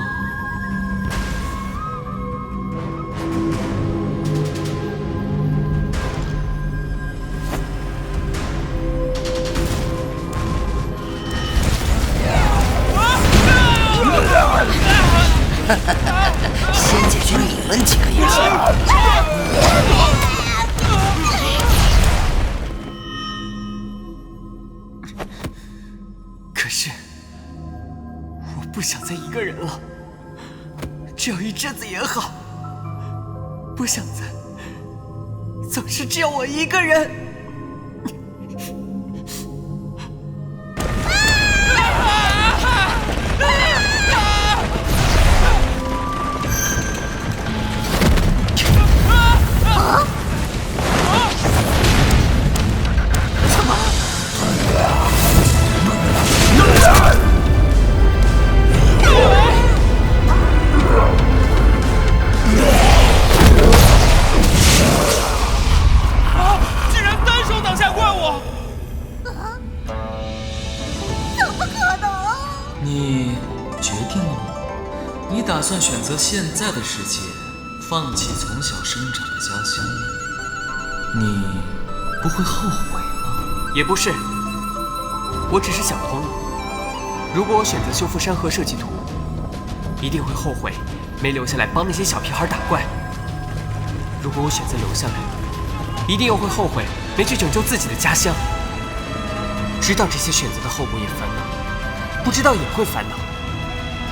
[SPEAKER 14] 先解决你们几个也行。
[SPEAKER 12] 可是，我不想再一个人了，只有一阵子也好。不想再总是只有我一个人。
[SPEAKER 8] 打算选择现在的世界，放弃从小生长的家乡，你不会后悔吗？
[SPEAKER 12] 也不是，我只是想通了。如果我选择修复山河设计图，一定会后悔没留下来帮那些小屁孩打怪；如果我选择留下来，一定又会后悔没去拯救自己的家乡。知道这些选择的后果也烦恼，不知道也会烦恼。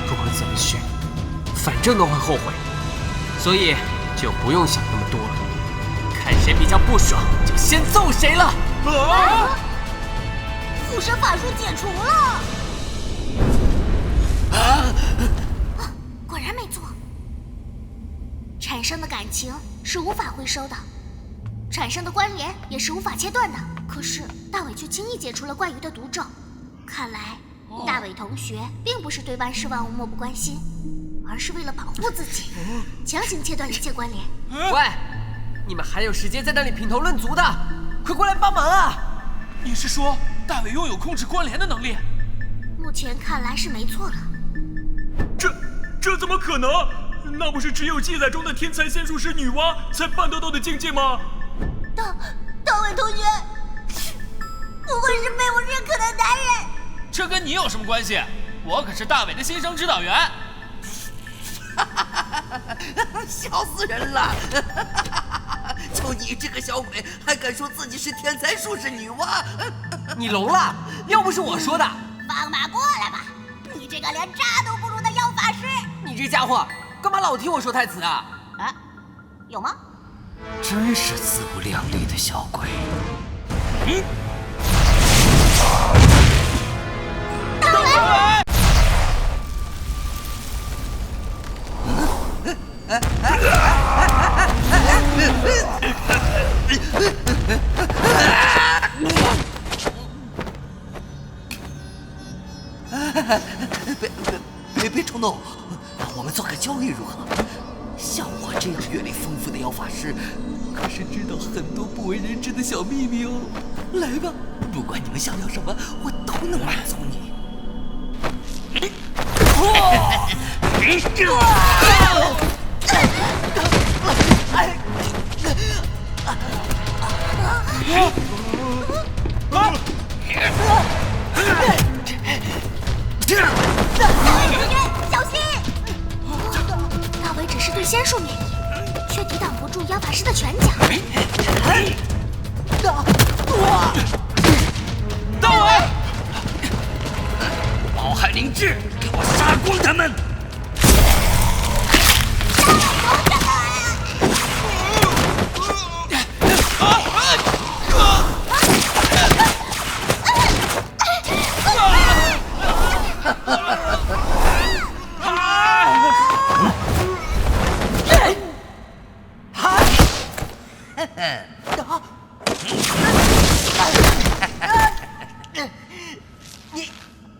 [SPEAKER 12] 不管怎么选，反正都会后悔，所以就不用想那么多了。看谁比较不爽，就先揍谁了。
[SPEAKER 18] 附身法术解除了。果然没错。产生的感情是无法回收的，产生的关联也是无法切断的。可是大伟却轻易解除了怪鱼的毒咒，看来大伟同学并不是对万事万物漠不关心，而是为了保护自己，强行切断一切关联。
[SPEAKER 15] 喂，你们还有时间在那里品头论足的？快过来帮忙啊！
[SPEAKER 20] 你是说大伟拥有控制关联的能力？
[SPEAKER 18] 目前看来是没错了。
[SPEAKER 13] 这怎么可能？那不是只有记载中的天才仙术师女娲才办得到的境界吗？
[SPEAKER 18] 大伟同学，不愧是被我认可的男人。
[SPEAKER 20] 这跟你有什么关系？我可是大伟的新生指导员。
[SPEAKER 14] 笑死人了！就你这个小鬼，还敢说自己是天才术士女娲？
[SPEAKER 15] 你聋了？要不是我说的。
[SPEAKER 18] 放马过来吧！你这个连渣都不如的妖法师！
[SPEAKER 15] 你这家伙干嘛老替我说台词啊？
[SPEAKER 18] 啊，有吗？
[SPEAKER 14] 真是自不量力的小鬼。
[SPEAKER 18] 大伟！
[SPEAKER 14] 别冲动，让我们做个交易如何？像我这样阅历丰富的妖法师，可是知道很多不为人知的小秘密哦。来吧，不管你们想要什么，我都能满足你。
[SPEAKER 18] 小心！大伟只是对仙术免疫，却抵挡不住妖法师的拳脚。
[SPEAKER 14] 大伟，包海灵智，给我杀光他们！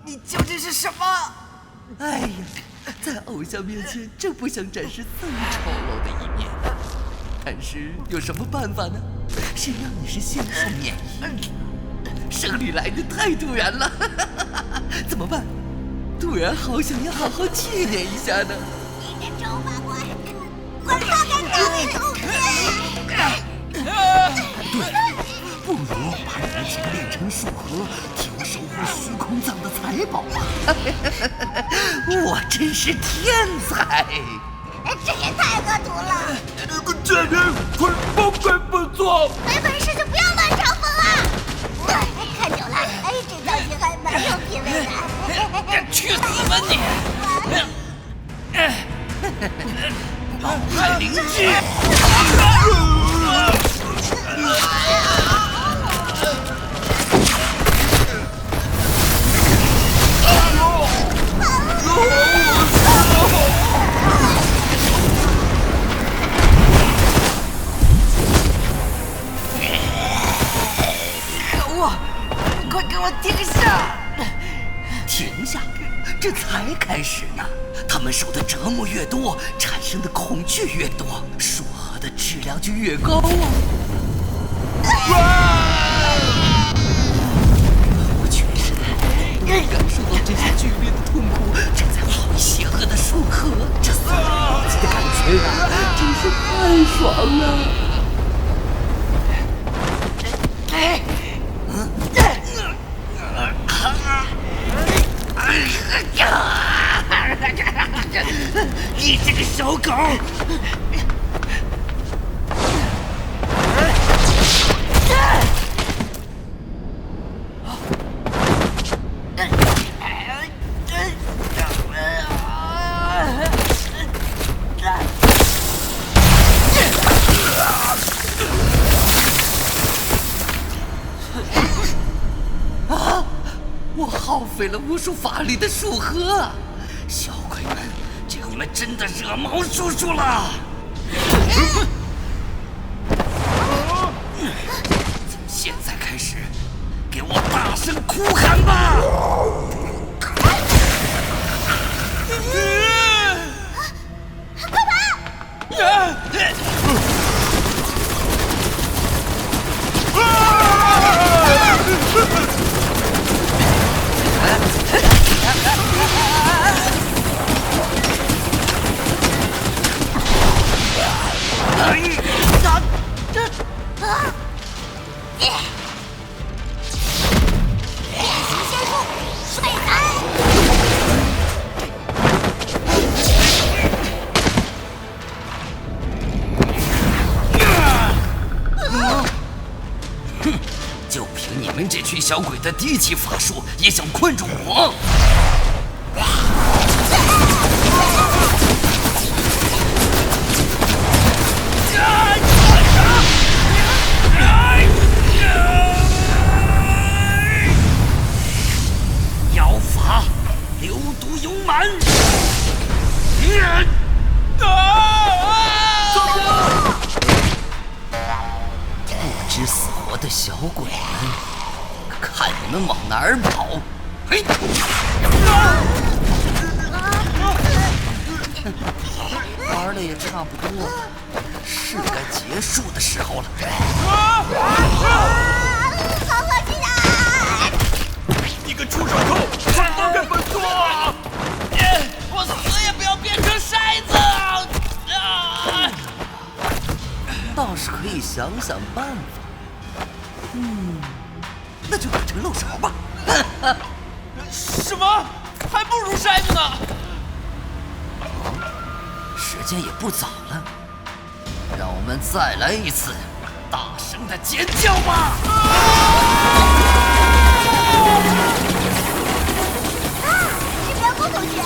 [SPEAKER 3] 你究竟是什么？哎呀，在偶像面前真不想展示这么丑陋的一面。但是有什么办法呢？谁让你是先生免疫？胜利来得太突然了，怎么办？突然好想要好好纪念一下呢。
[SPEAKER 10] 你这丑八怪，快放开我！
[SPEAKER 17] 对，不如把你以前炼成树核，替我守护虚空藏的财宝吧。
[SPEAKER 3] 我真是天才！
[SPEAKER 10] 这也太恶毒了！
[SPEAKER 13] 这个贱人，快放开本座！
[SPEAKER 10] 没本事就不要乱嘲讽啊！看久了，这造型还蛮有品味的。
[SPEAKER 3] 去死吧你！老派灵芝！可恶！快给我停下！停下！这才开始呢。他们受的折磨越多，产生的恐惧越多，树核的质量就越高啊！我全身都能感受到这些剧烈的痛苦正在化为邪恶的树核，这肆无忌的感觉啊，真是太爽了！你这个小狗！我耗费了无数法力的树核，小鬼们，这你们真的惹毛叔叔了！从现在开始，给我大声哭喊吧！
[SPEAKER 10] 快跑！
[SPEAKER 3] 就凭你们这群小鬼的低级法术，也想困住我？妖法，流毒永满！不知死活的小鬼们，看你们往哪儿跑！嘿！玩的也差不多，是该结束的时候了。
[SPEAKER 10] 好恶心啊！
[SPEAKER 13] 你个出手扣，快放开本座！
[SPEAKER 3] 我死也不要变成筛子！倒是可以想想办法。那就打成漏勺吧。
[SPEAKER 20] 什么？还不如筛子呢！
[SPEAKER 3] 时间也不早了，让我们再来一次大声的尖叫吧！
[SPEAKER 10] 是苗光同学。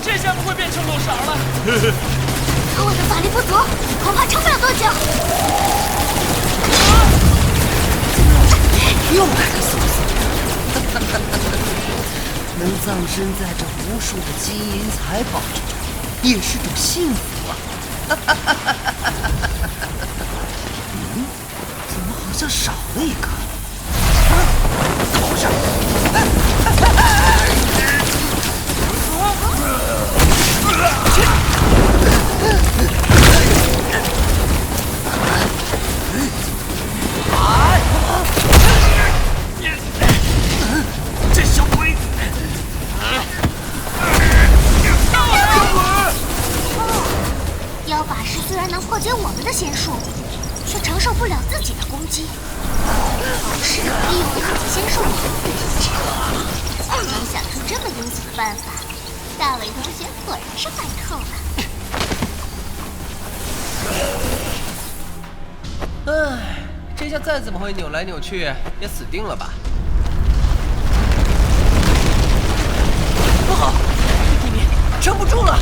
[SPEAKER 20] 这下不会变成漏勺了。
[SPEAKER 10] 可我的法力不足，恐怕撑不了多久。
[SPEAKER 3] 又来个苏苏！能葬身在这无数的金银财宝之中，也是种幸福啊！
[SPEAKER 17] 怎么好像少了一个？头上！
[SPEAKER 7] 这小鬼！
[SPEAKER 18] 妖法师虽然能破解我们的仙术，却承受不了自己的攻击，同时利用自己仙术能想出这么阴险的办法，大伟同学果然是坏透了。
[SPEAKER 15] 唉，这下再怎么会扭来扭去，也死定了吧？不好，地面撑不住了！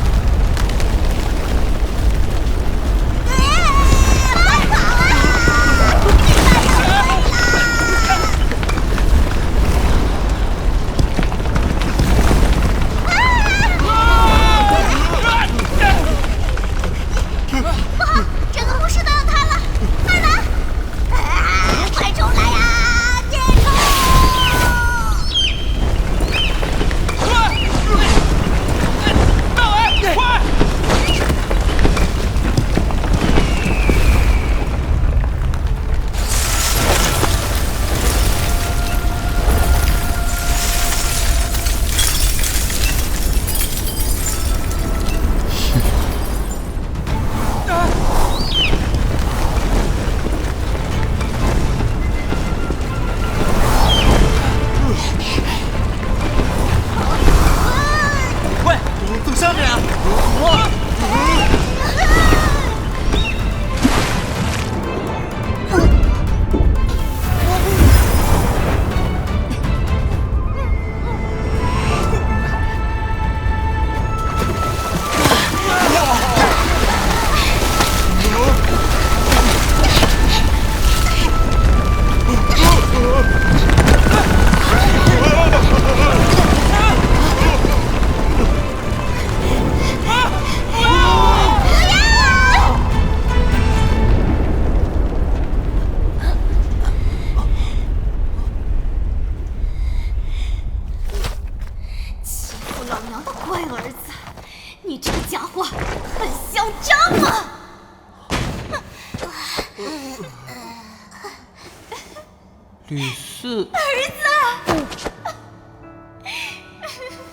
[SPEAKER 16] 吕四，
[SPEAKER 18] 儿子，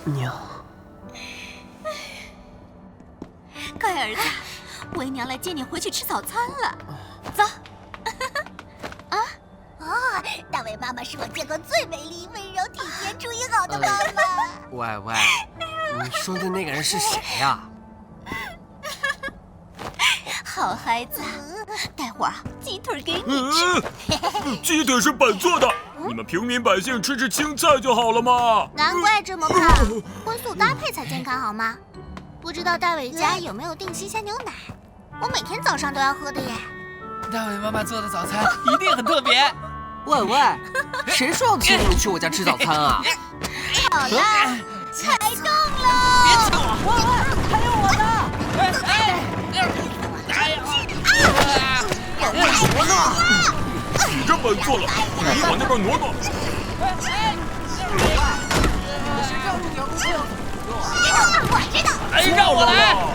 [SPEAKER 16] 娘，
[SPEAKER 18] 乖儿子，为娘来接你回去吃早餐了，走。
[SPEAKER 10] 大伟妈妈是我见过最美丽、温柔、体贴、厨艺好的妈妈。
[SPEAKER 16] 喂喂，你说的那个人是谁呀？
[SPEAKER 18] 好孩子，待会儿鸡腿给你吃。
[SPEAKER 13] 鸡腿是本做的，你们平民百姓吃吃青菜就好了嘛。
[SPEAKER 18] 难怪这么胖，荤素搭配才健康好吗？不知道大伟家有没有订新鲜牛奶？我每天早上都要喝的耶。
[SPEAKER 20] 大伟妈妈做的早餐一定很特别。
[SPEAKER 16] 喂喂，谁说要请你们去我家吃早餐啊？
[SPEAKER 18] 好了，踩中了！
[SPEAKER 20] 别抢我！还有我呢！
[SPEAKER 13] 挪呢？你这本做了，你往那边挪挪。
[SPEAKER 18] 我知道。
[SPEAKER 20] 哎，让我来！